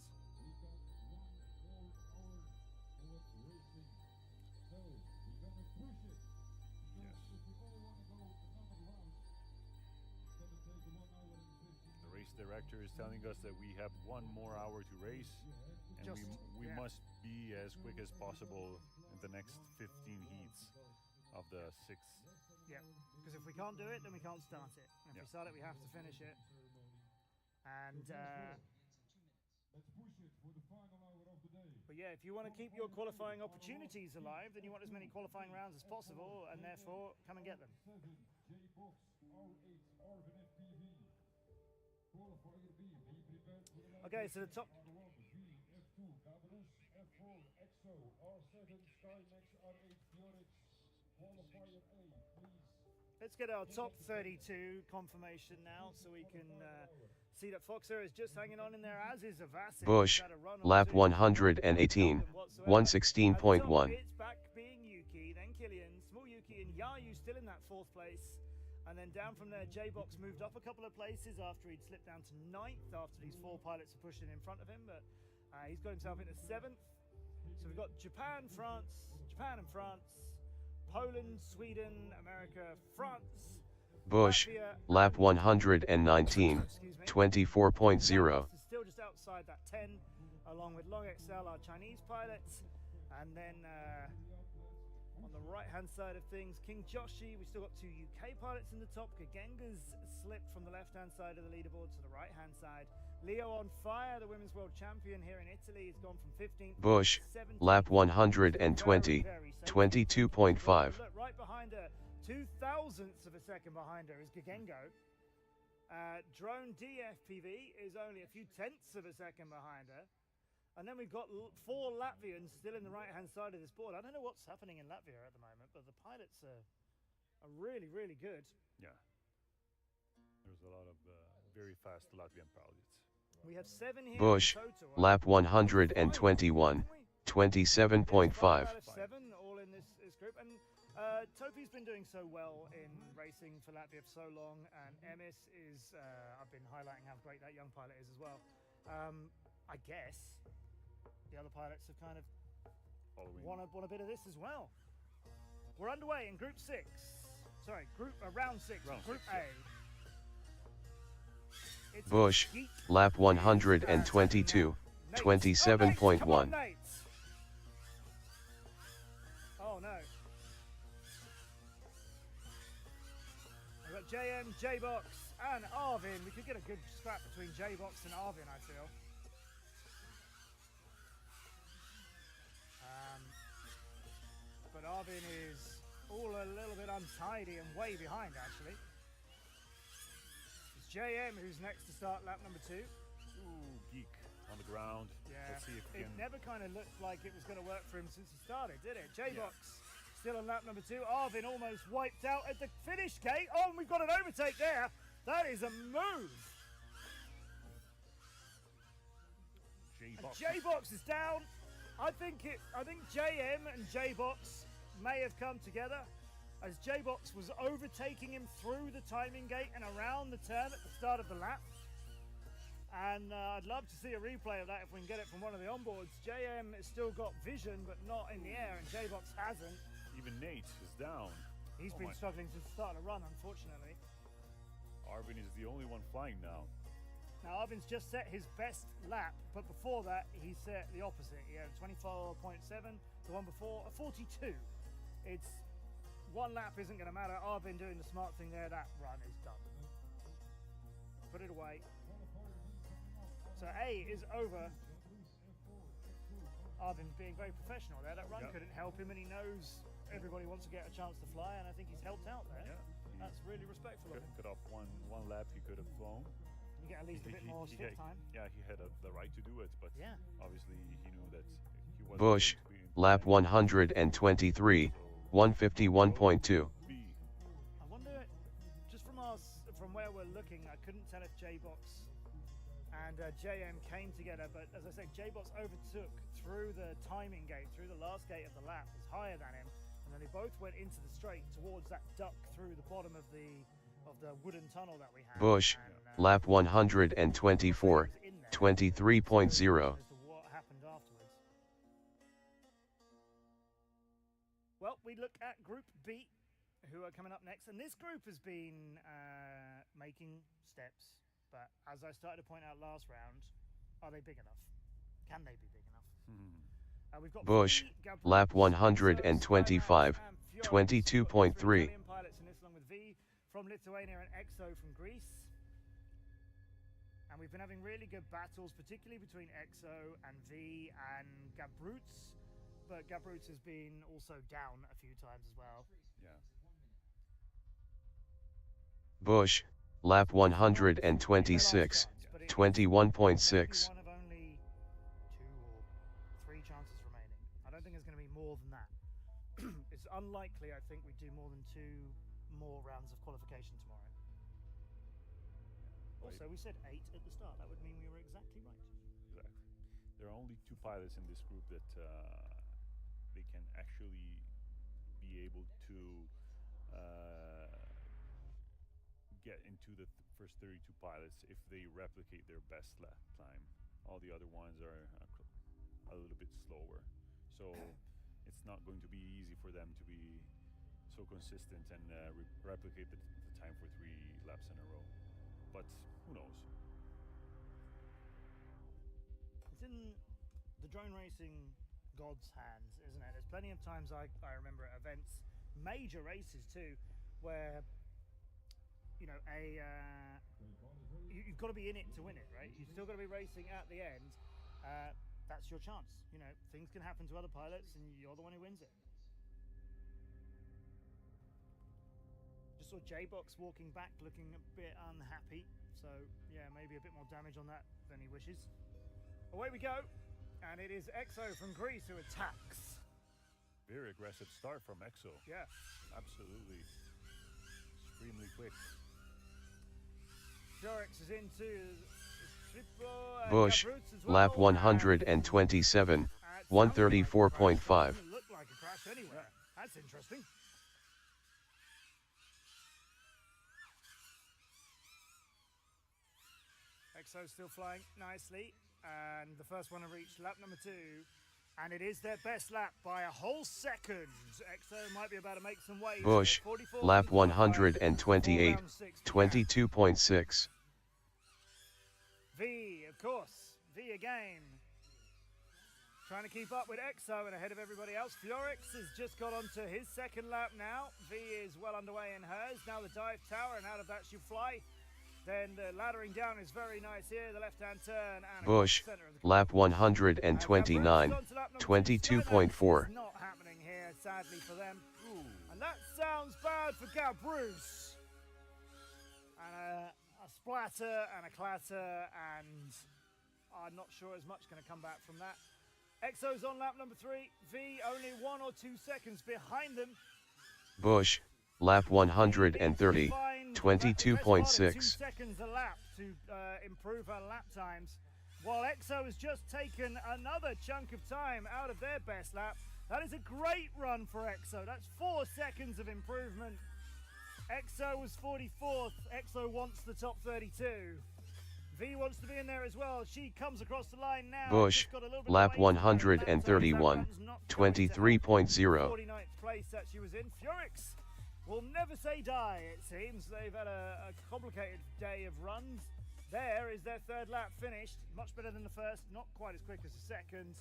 The race director is telling us that we have 1 more hour to race, and we must be as quick as possible in the next 15 heats of the 6. Yeah, because if we can't do it, then we can't start it. And if we start it, we have to finish it. And but yeah, if you want to keep your qualifying opportunities alive, then you want as many qualifying rounds as possible, and therefore come and get them. Okay, so the top. Let's get our top 32 confirmation now, so we can see that Foxer is just hanging on in there, as is Avasi. Bush, lap 118, 116.1. It's back being Yuki, then Killian, Small Yuki and Yayu still in that 4th place. And then down from there, J-Box moved up a couple of places after he'd slipped down to 9th after these 4 pilots were pushing in front of him, but he's got himself into 7th. So we've got Japan and France, Poland, Sweden, America, France. Bush, Latvia, lap 119, 24.0. Still just outside that 10, along with Long XL, our Chinese pilots. And then on the right-hand side of things, King Joshi, we've still got 2 UK pilots in the top. Gagenga's slipped from the left-hand side of the leaderboard to the right-hand side. Leo on Fire, the women's world champion here in Italy, has gone from 15th Bush, to 17th. lap 120, 22.5. Look, right behind her, 2,000ths of a second behind her is Gagengo. Drone DFPV is only a few tenths of a second behind her. And then we've got 4 Latvians still in the right-hand side of this board. I don't know what's happening in Latvia at the moment, but the pilots are really, really good. Yeah. There's a lot of very fast Latvian pilots. We have 7 here Bush, in total. lap 121, 27.5. 7 all in this group. And Topi's been doing so well in racing for Latvia for so long, and Emis is, I've been highlighting how great that young pilot is as well. I guess the other pilots have kind of want a bit of this as well. We're underway in Group 6. Sorry, round 6. Group A. It's Bush, Geek lap 122, Nate. 27.1. Come on, Nate. Oh no. We've got JM, J-Box, and Arvin. We could get a good scrap between J-Box and Arvin, I feel. But Arvin is all a little bit untidy and way behind, actually. It's JM who's next to start lap number 2. Ooh, Geek on the ground. Yeah, Let's see if he it can. never kind of looked like it was going to work for him since he started, did it? J-Box still on lap number 2. Arvin almost wiped out at the finish gate. Oh, and we've got an overtake there. That is a move. J-Box. J-Box is down. I think JM and J-Box may have come together as J-Box was overtaking him through the timing gate and around the turn at the start of the lap. And I'd love to see a replay of that if we can get it from one of the onboards. JM has still got vision, but not in the air, and J-Box hasn't. Even Nate is down. He's Oh been my. struggling to start a run, unfortunately. Arvin is the only one flying now. Now, Arvin's just set his best lap, but before that, he set the opposite. He had 24.7, the one before, a 42. It's one lap isn't going to matter. Arvin doing the smart thing there. That run is done. Put it away. So A is over. Arvin being very professional there. That run Yeah. couldn't help him, and he knows everybody wants to get a chance to fly, and I think he's helped out there. Yeah. That's really respectful of him. Cut off one lap he could have flown. You get at least a bit more stick time. Yeah, he had the right to do it, but Yeah. obviously he knew that he wasn't Bush, going to be in lap 123, 151.2. B. I wonder, just from where we're looking, I couldn't tell if J-Box and JM came together, but as I said, J-Box overtook through the timing gate, through the last gate of the lap, was higher than him, and then they both went into the straight towards that duck through the bottom of the wooden tunnel that we have. Bush, and, lap 124, 23.0. as to what happened afterwards. Well, we look at Group B, who are coming up next, and this group has been making steps, but as I started to point out last round, are they big enough? Can they be big enough? We've got Bush, V, Gabriel, lap Skymax, 125, and Fjord, 22.3. three Italian pilots in this, along with V from Lithuania and EXO from Greece. And we've been having really good battles, particularly between EXO and V and Gabrutz. But Gabrutz has been also down a few times as well. Yeah. Bush, lap 126, 21.6. One of only 2 or 3 chances remaining. I don't think there's going to be more than that. It's unlikely, I think, we do more than 2 more rounds of qualification tomorrow. Also, we said 8 at the start. That would mean we were exactly right. Exactly. There are only 2 pilots in this group that they can actually be able to get into the first 32 pilots if they replicate their best lap time. All the other ones are a little bit slower. So it's not going to be easy for them to be so consistent and replicate the time for 3 laps in a row. But who knows? It's in the drone racing god's hands, isn't it? There's plenty of times I remember at events, major races too, where you know you've got to be in it to win it, right? You've still got to be racing at the end. That's your chance. You know, things can happen to other pilots, and you're the one who wins it. Just saw J-Box walking back, looking a bit unhappy. So yeah, maybe a bit more damage on that than he wishes. Away we go, and it is EXO from Greece who attacks. Very aggressive start from EXO. Yeah. Absolutely. Extremely quick. Jorix is into Bush, Gabrutz as well, lap and 127, it sounds like a 134.5. crash. Doesn't look like a crash anywhere. That's interesting. EXO still flying nicely, and the first one to reach lap number 2, and it is their best lap by a whole second. EXO might be about to make some waves. Bush, 44 lap 128, round 6 to go. 22.6. V, of course. V again. trying to keep up with Exo and ahead of everybody else. Fjorix has just got onto his second lap now. V is well underway in hers. Now the dive tower, and out of that she'll fly. Then the laddering down is very nice here. The left-hand turn and Bush, center of the lap 129, 22.4. Not happening here, sadly for them. And that sounds bad for Gabruce. And a splatter and a clatter, and I'm not sure as much going to come back from that. Exo's on lap number 3. V only 1 or 2 seconds behind them. Bush, lap 130, 22.6. 2 seconds a lap to improve her lap times. While Exo has just taken another chunk of time out of their best lap. That is a great run for Exo. That's 4 seconds of improvement. Exo was 44th. Exo wants the top 32. V wants to be in there as well. She comes across the line now. Bush, lap 131, 23.0. 49th place that she was in. Fjorix will never say die, it seems. They've had a complicated day of runs. There is their third lap finished. Much better than the first, not quite as quick as the second.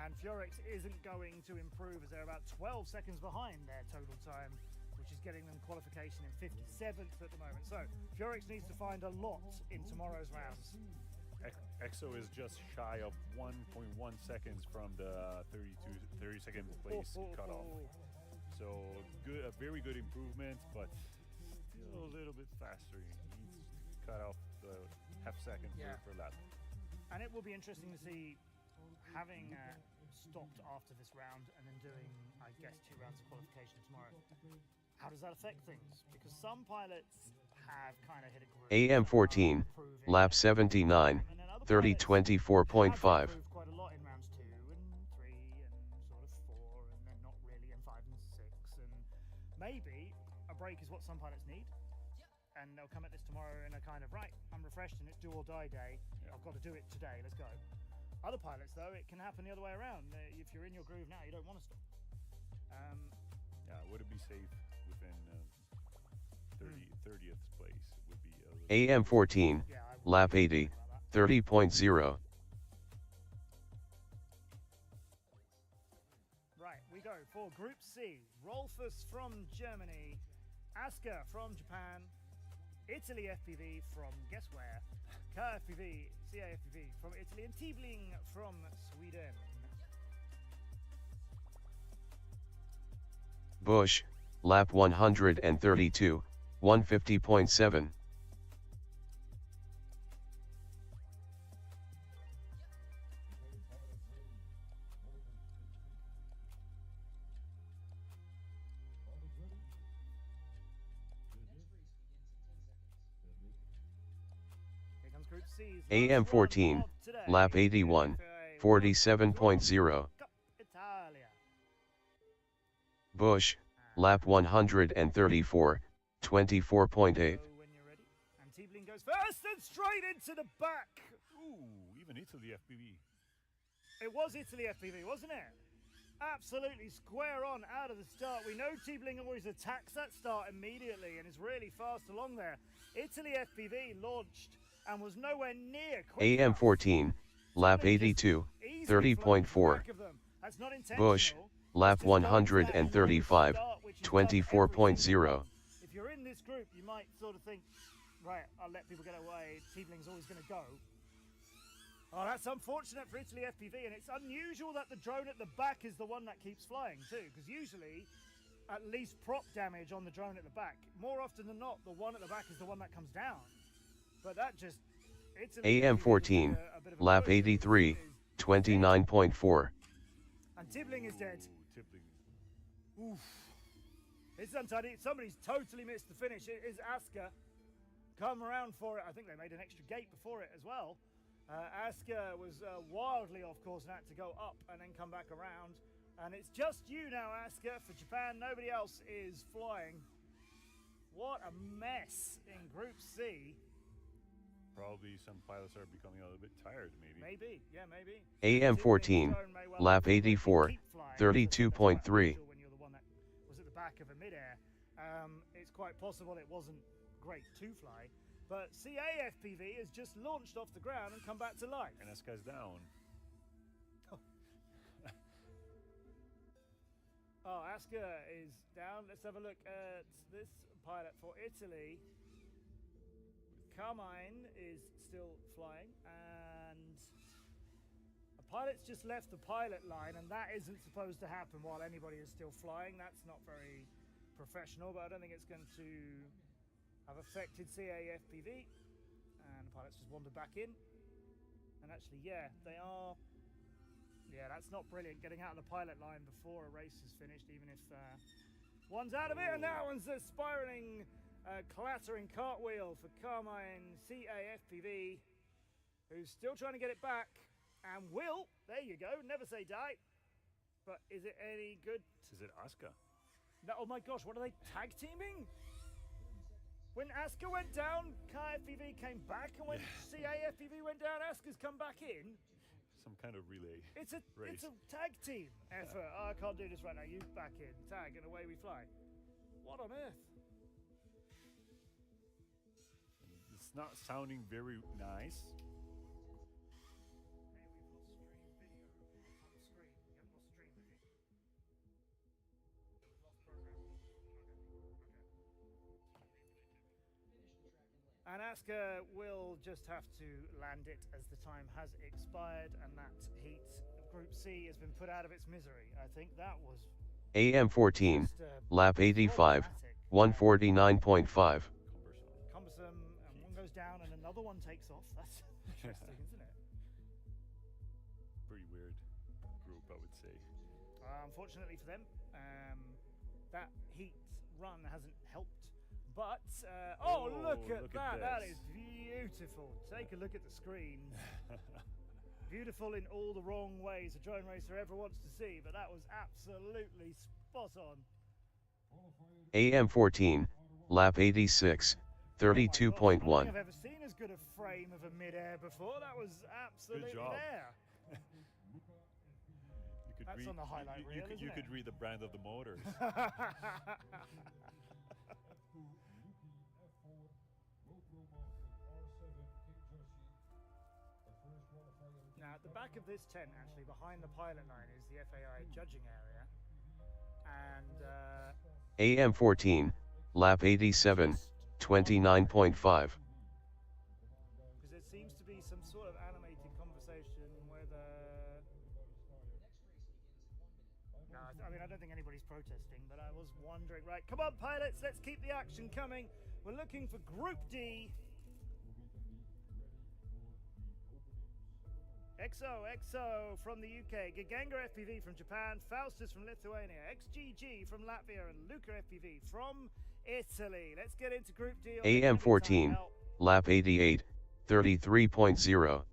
And Fjorix isn't going to improve as they're about 12 seconds behind their total time, which is getting them qualification in 57th at the moment. So Fjorix needs to find a lot in tomorrow's rounds. Exo is just shy of 1.1 seconds from the 32nd place cutoff. So good, a very good improvement, but still a little bit faster. He needs to cut off the half second per lap. And it will be interesting to see, having stopped after this round and then doing, I guess, 2 rounds of qualification tomorrow, how does that affect things? Because some pilots have kind of hit a groove. AM14, lap 79, 30.24.5. Quite a lot in rounds 2 and 3 and sort of 4, and then not really in 5 and 6. And maybe a break is what some pilots need. And they'll come at this tomorrow in a kind of, right, I'm refreshed and it's do or die day. I've got to do it today, let's go. Other pilots, though, it can happen the other way around. If you're in your groove now, you don't want to stop. Yeah, would it be safe within 30th place? Would be a little AM14, lap 80, 30.0. Right, we go for Group C. Rolfus from Germany, Asker from Japan, Italy FPV from guess where? KFPV, CAFPV from Italy, and Tiebling from Sweden. Bush, lap 132, 150.7. Group C's AM14, lap 81, 47.0. Italia. Bush, lap 134, 24.8. When you're ready. And Tiebling goes first and straight into the back. Ooh, even Italy FPV. It was Italy FPV, wasn't it? Absolutely square on out of the start. We know Tiebling always attacks that start immediately and is really fast along there. Italy FPV launched and was nowhere near quick AM14, lap 82, 30.4. Bush, lap 135, 24.0. If you're in this group, you might sort of think, right, I'll let people get away. Tiebling's always going to go. Oh, that's unfortunate for Italy FPV, and it's unusual that the drone at the back is the one that keeps flying too, because usually at least prop damage on the drone at the back. More often than not, the one at the back is the one that comes down. But that just... AM14, lap 83, 29.4. And Tiebling is dead. Tiebling. Oof. It's untidy. Somebody's totally missed the finish. It is Asker. Come around for it. I think they made an extra gate before it as well. Asker was wildly off course and had to go up and then come back around. And it's just you now, Asker, for Japan. Nobody else is flying. What a mess in Group C. Probably some pilots are becoming a little bit tired, maybe. Maybe, yeah, maybe. AM14, lap 84, 32.3. When you're the one that was at the back of a midair, it's quite possible it wasn't great to fly. But CAFPV has just launched off the ground and come back to life. And this guy's down. Aska is down. Let's have a look at this pilot for Italy. Carmine is still flying, and a pilot's just left the pilot line, and that isn't supposed to happen while anybody is still flying. That's not very professional, but I don't think it's going to have affected CA FPV. And the pilots just wandered back in. And actually, yeah, they are. Yeah, that's not brilliant, getting out of the pilot line before a race is finished, even if one's out of it, and that one's a spiraling, clattering cartwheel for Carmine CAFPV, who's still trying to get it back, and will, there you go, never say die. But is it any good? Is it Aska? No, oh my gosh, what are they tag teaming? When Aska went down, KFPV came back, and when CAFPV went down, Aska's come back in. Some kind of relay. It's a race. tag team effort. Oh, I can't do this right now. You back in, tag, and away we fly. What on earth? It's not sounding very nice. Hey, we've lost stream video on screen. You haven't lost stream, have you? Lost program. Okay. And Aska will just have to land it as the time has expired, and that heat Group C has been put out of its misery. I think that was AM14, just, lap 85, problematic. 149.5. Cumbersome, and one goes down and another one takes off. That's interesting, isn't it? Pretty weird group, I would say. Unfortunately for them, that heat run hasn't helped. But, oh, look at that. That is beautiful. Take a look at the screen. Beautiful in all the wrong ways a drone racer ever wants to see, but that was absolutely spot on. AM14, lap 86, I don't think 32.1. I've ever seen as good a frame of a mid-air before. That was absolutely job. there. You could That's read, on the highlight you, reel, could, isn't you could it? read the brand of the motors. Now, at the back of this tent, actually, behind the pilot line, is the FAI judging area. And AM14, lap 87, 29.5. because there seems to be some sort of animated conversation whether. No, I mean, I don't think anybody's protesting, but I was wondering. Right, come on, pilots, let's keep the action coming. We're looking for Group D. XO from the UK, Gaganga FPV from Japan, Faustus from Lithuania, XGG from Latvia, and Luca FPV from Italy. Let's get into Group D. AM14, lap 88, 33.0.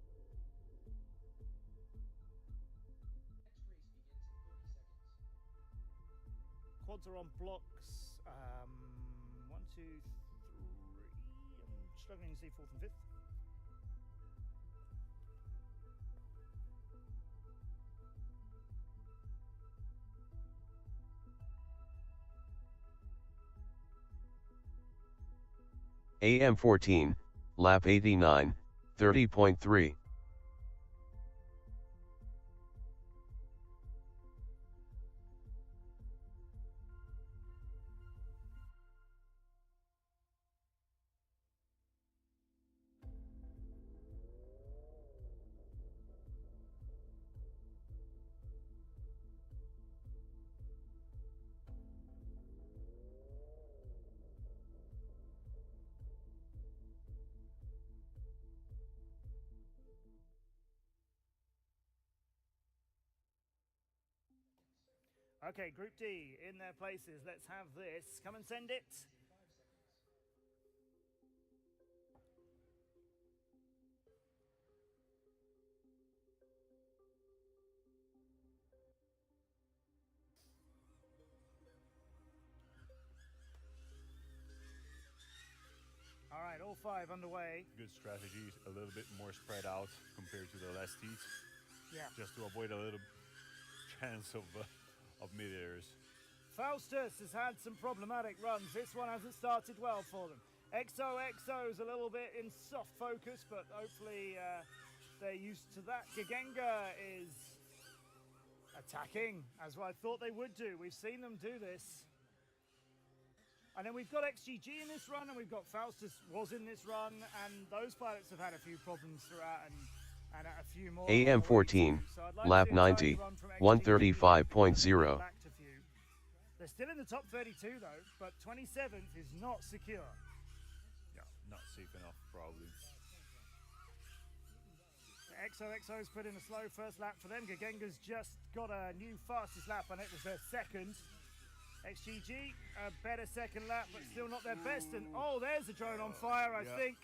Quads are on blocks. 1, 2, 3. I'm struggling to see fourth and fifth. AM14, lap 89, 30.3. Okay, Group D in their places. Let's have this. Come and send it. All right, all 5 underway. Good strategy, a little bit more spread out compared to the last heat, Yeah. just to avoid a little chance of mid-airs. Faustus has had some problematic runs. This one hasn't started well for them. XOXO's a little bit in soft focus, but hopefully they're used to that. Gaganga is a attacking, as I thought they would do. We've seen them do this. And then we've got XGG in this run, and we've got Faustus was in this run, and those pilots have had a few problems throughout, and a few more. AM14, So I'd like to lap see a 90, tidy run from XGG. 135.0. Back to few. They're still in the top 32 though, but 27th is not secure. Yeah, not safe enough, probably. XOXO's put in a slow first lap for them. Gagenga's just got a new fastest lap, and it was their second. XGG, a better second lap, but still not their best. And oh, there's a drone on fire, I think.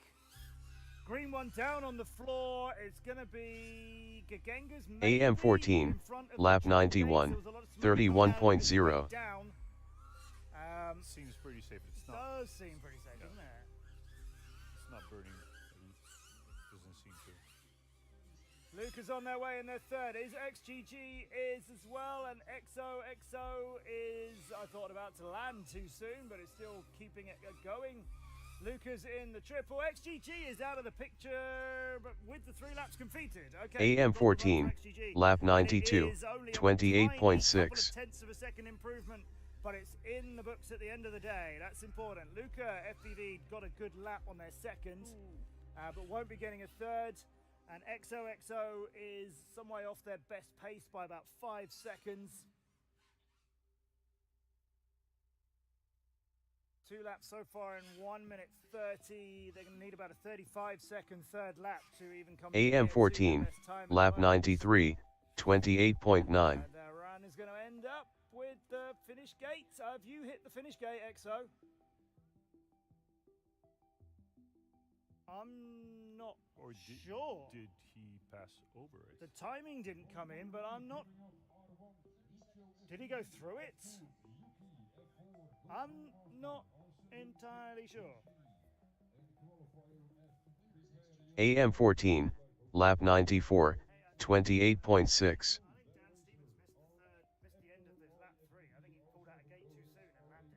Green one down on the floor. It's going to be Gagenga's AM14, lap 91, 31.0. Down. Seems pretty safe. It's not. Does seem pretty safe, doesn't it? It's not burning. At least doesn't seem to. Luca's on their way in their third. XGG is as well, and XOXO is, I thought, about to land too soon, but it's still keeping it going. Luca's in the triple. XGG is out of the picture, but with the 3 laps completed. Okay. AM14, lap 92, 28.6. Tenths of a second improvement, but it's in the books at the end of the day. That's important. Luca FPV got a good lap on their second, but won't be getting a third. And XOXO is some way off their best pace by about 5 seconds. 2 laps so far in 1 minute 30. They're going to need about a 35-second third lap to even come. AM14, lap 93, 28.9. And the run is going to end up with the finish gate. Have you hit the finish gate, XO? I'm not sure. Did he pass over it? The timing didn't come in, but I'm not. Did he go through it? I'm not entirely sure. AM14, lap 94, 28.6. I think Dan Stevens missed the end of the lap 3. I think he pulled out a gate too soon and landed.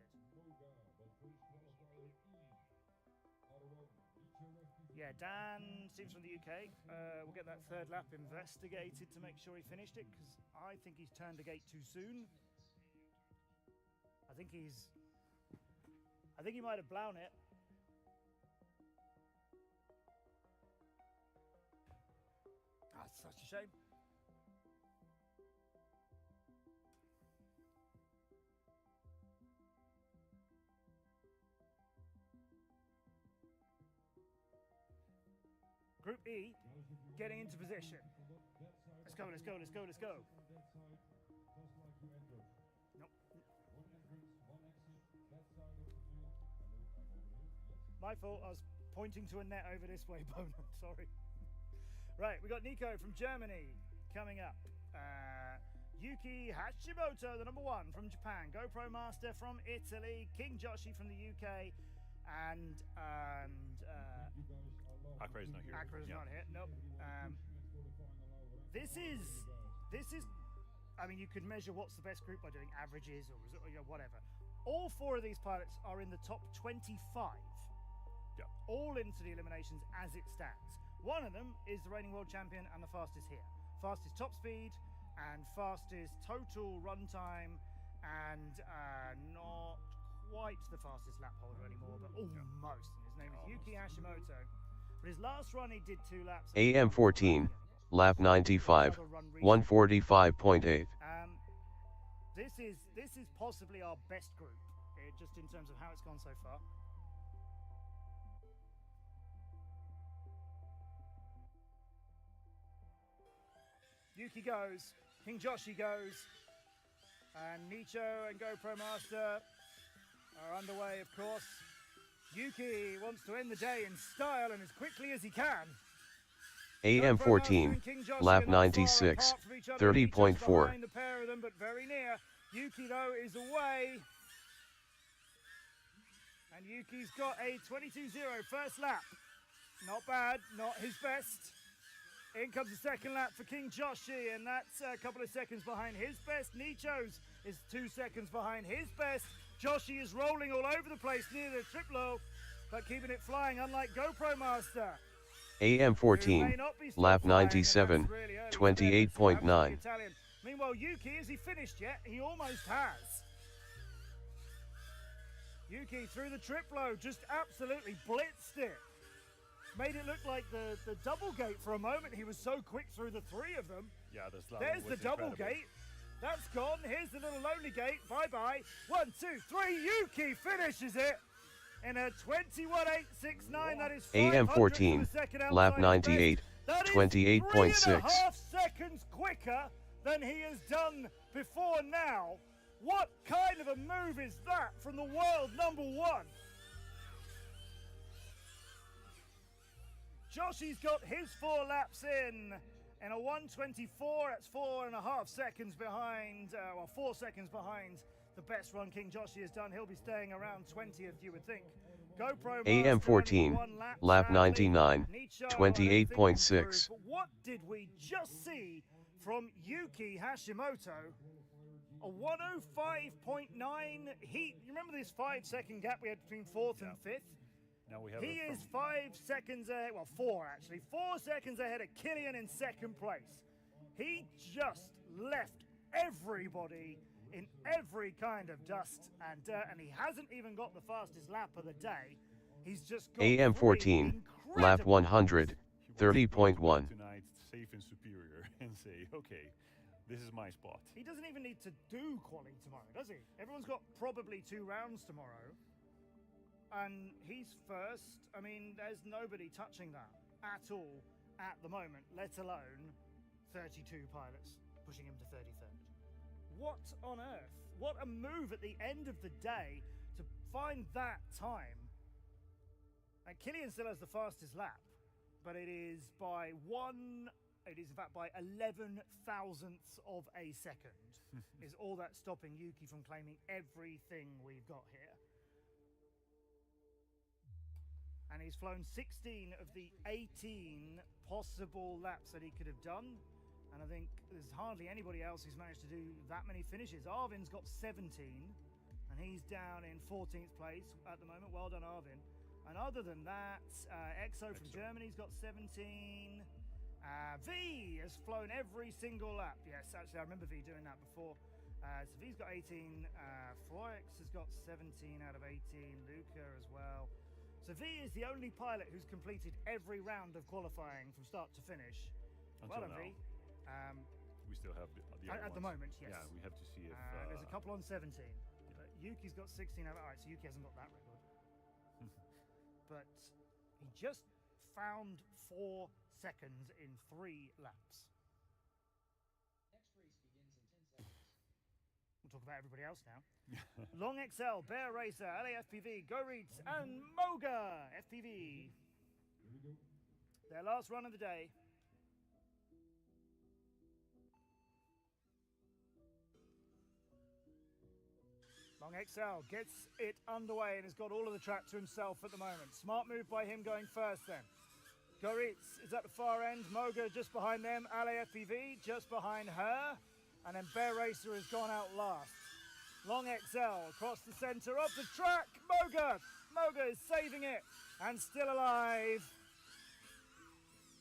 Yeah, Dan Stevens from the UK. We'll get that third lap investigated to make sure he finished it, because I think he's turned the gate too soon. I think he might have blown it. That's such a shame. Group E, getting into position. Let's go, let's go, let's go, let's go. Nope. My fault, I was pointing to a net over this way, Bono, sorry. Right, we got Nico from Germany coming up. Yuki Hashimoto, the number 1 from Japan. GoPro Master from Italy. King Joshi from the UK. And Akra is not here. Akra's not here, nope. This is, I mean, you could measure what's the best group by doing averages or whatever. All 4 of these pilots are in the top 25. Yeah. All into the eliminations as it stands. One of them is the reigning world champion and the fastest here. Fastest top speed and fastest total runtime, and not quite the fastest lap holder anymore, but almost. And his name is Yuki Hashimoto. But his last run he did 2 laps. AM14, lap 95, 145.8. This is possibly our best group, just in terms of how it's gone so far. Yuki goes, King Joshi goes, and Nicho and GoPro Master are underway, of course. Yuki wants to end the day in style and as quickly as he can. AM14, lap 96, 30.4. The pair of them, but very near. Yuki, though, is away. And Yuki's got a 22-0 first lap. Not bad, not his best. In comes the second lap for King Joshi, and that's a couple of seconds behind his best. Nicho's is 2 seconds behind his best. Joshi is rolling all over the place near the triplo, but keeping it flying, unlike GoPro Master. AM14, lap 97, 28.9. Meanwhile, Yuki, has he finished yet? He almost has. Yuki through the triplo, just absolutely blitzed it. Made it look like the double gate for a moment. He was so quick through the three of them. Yeah, the slalom There's was the double incredible. gate. That's gone. Here's the little lonely gate. Bye-bye. 1, 2, 3. Yuki finishes it in a 21.869. That is AM 14, 500th of a second lap outside his best. 98, That is 28.6. 3.5 seconds quicker than he has done before now. What kind of a move is that from the world number one? Joshy's got his 4 laps in a 1:24. That's 4.5 seconds behind, 4 seconds behind the best run King Joshy has done. He'll be staying around 20th, you would think. GoPro AM Master 14, only 1 lap, lap sadly. 99, Nicho, I don't think 28.6. improved. But what did we just see from Yuki Hashimoto? A 105.9 heat. You remember this 5-second gap we had between 4th and 5th? Now we have He it is from 5 seconds ahead, well 4 actually, 4 seconds ahead of Killian in second place. He just left everybody in every kind of dust and dirt, and he hasn't even got the fastest lap of the day. He's just got AM 3 14, lap incredible 100, he wants to go 30.1. tonight safe and superior and say, okay, this is my spot. He doesn't even need to do quali tomorrow, does he? Everyone's got probably 2 rounds tomorrow. And he's first. I mean, there's nobody touching that at all at the moment, let alone 32 pilots pushing him to 33rd. What on earth? What a move at the end of the day to find that time. And Killian still has the fastest lap, but it is by in fact by 11 thousandths of a second is all that's stopping Yuki from claiming everything we've got here. And he's flown 16 of the 18 possible laps that he could have done. And I think there's hardly anybody else who's managed to do that many finishes. Arvin's got 17, and he's down in 14th place at the moment. Well done, Arvin. And other than that, Exo from Germany's got 17. V has flown every single lap. Yes, actually, I remember V doing that before. So V's got 18. Forex has got 17 out of 18. Luca as well. So V is the only pilot who's completed every round of qualifying from start to finish. Well done, Until V. We still have the other At the ones. moment, yes. Yeah, we have to see if There's a couple on 17. But Yuki's got 16 out of Alright, so Yuki hasn't got that record. But he just found 4 seconds in 3 laps. We'll talk about everybody else now. Long XL, Bear Racer, LA FPV, Go Reeds, and Moga FPV. Their last run of the day. Long XL gets it underway and has got all of the track to himself at the moment. Smart move by him going first then. Go Reeds is at the far end. Moga just behind them. LA FPV just behind her. And then Bear Racer has gone out last. Long XL across the centre of the track. Moga is saving it and still alive.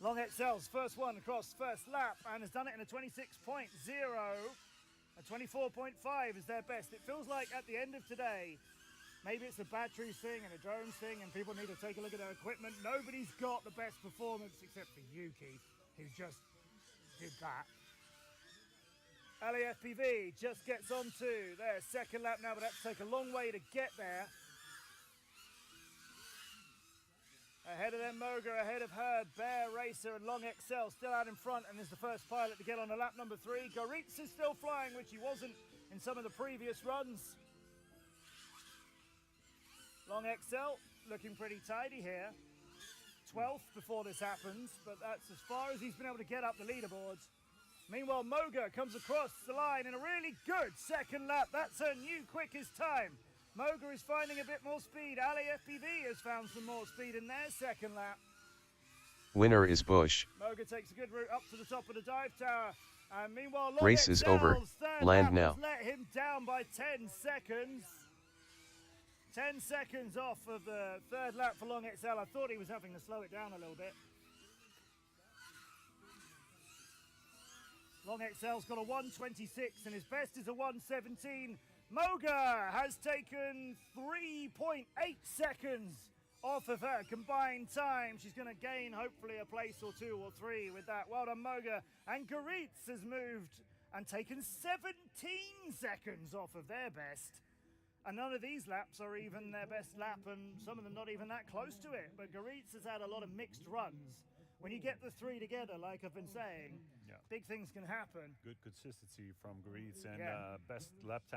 Long XL's first one across first lap and has done it in a 26.0. A 24.5 is their best. It feels like at the end of today, maybe it's a battery thing and a drone thing and people need to take a look at their equipment. Nobody's got the best performance except for Yuki, who just did that. LAFPV just gets onto their second lap now, but that's to take a long way to get there. Ahead of them, Moga, ahead of her, Bear Racer and Long XL still out in front and is the first pilot to get on to lap number 3. Goritz is still flying, which he wasn't in some of the previous runs. Long XL looking pretty tidy here. 12th before this happens, but that's as far as he's been able to get up the leaderboards. Meanwhile, Moga comes across the line in a really good second lap. That's her new quickest time. Moga is finding a bit more speed. LAFPV has found some more speed in their second lap. Winner is Bush. Moga takes a good route up to the top of the dive tower. And meanwhile, Long Race is over. XL's third Land lap now. has let him down by 10 seconds. 10 seconds off of the third lap for Long XL. I thought he was having to slow it down a little bit. Long XL's got a 126 and his best is a 117. Moga has taken 3.8 seconds off of her combined time. She's going to gain hopefully a place or 2 or 3 with that. Well done, Moga. And Goritz has moved and taken 17 seconds off of their best. And none of these laps are even their best lap, and some of them not even that close to it. But Goritz has had a lot of mixed runs. When you get the 3 together, like I've been saying, Yeah. big things can happen. Good consistency from Goritz and Yeah. best lap time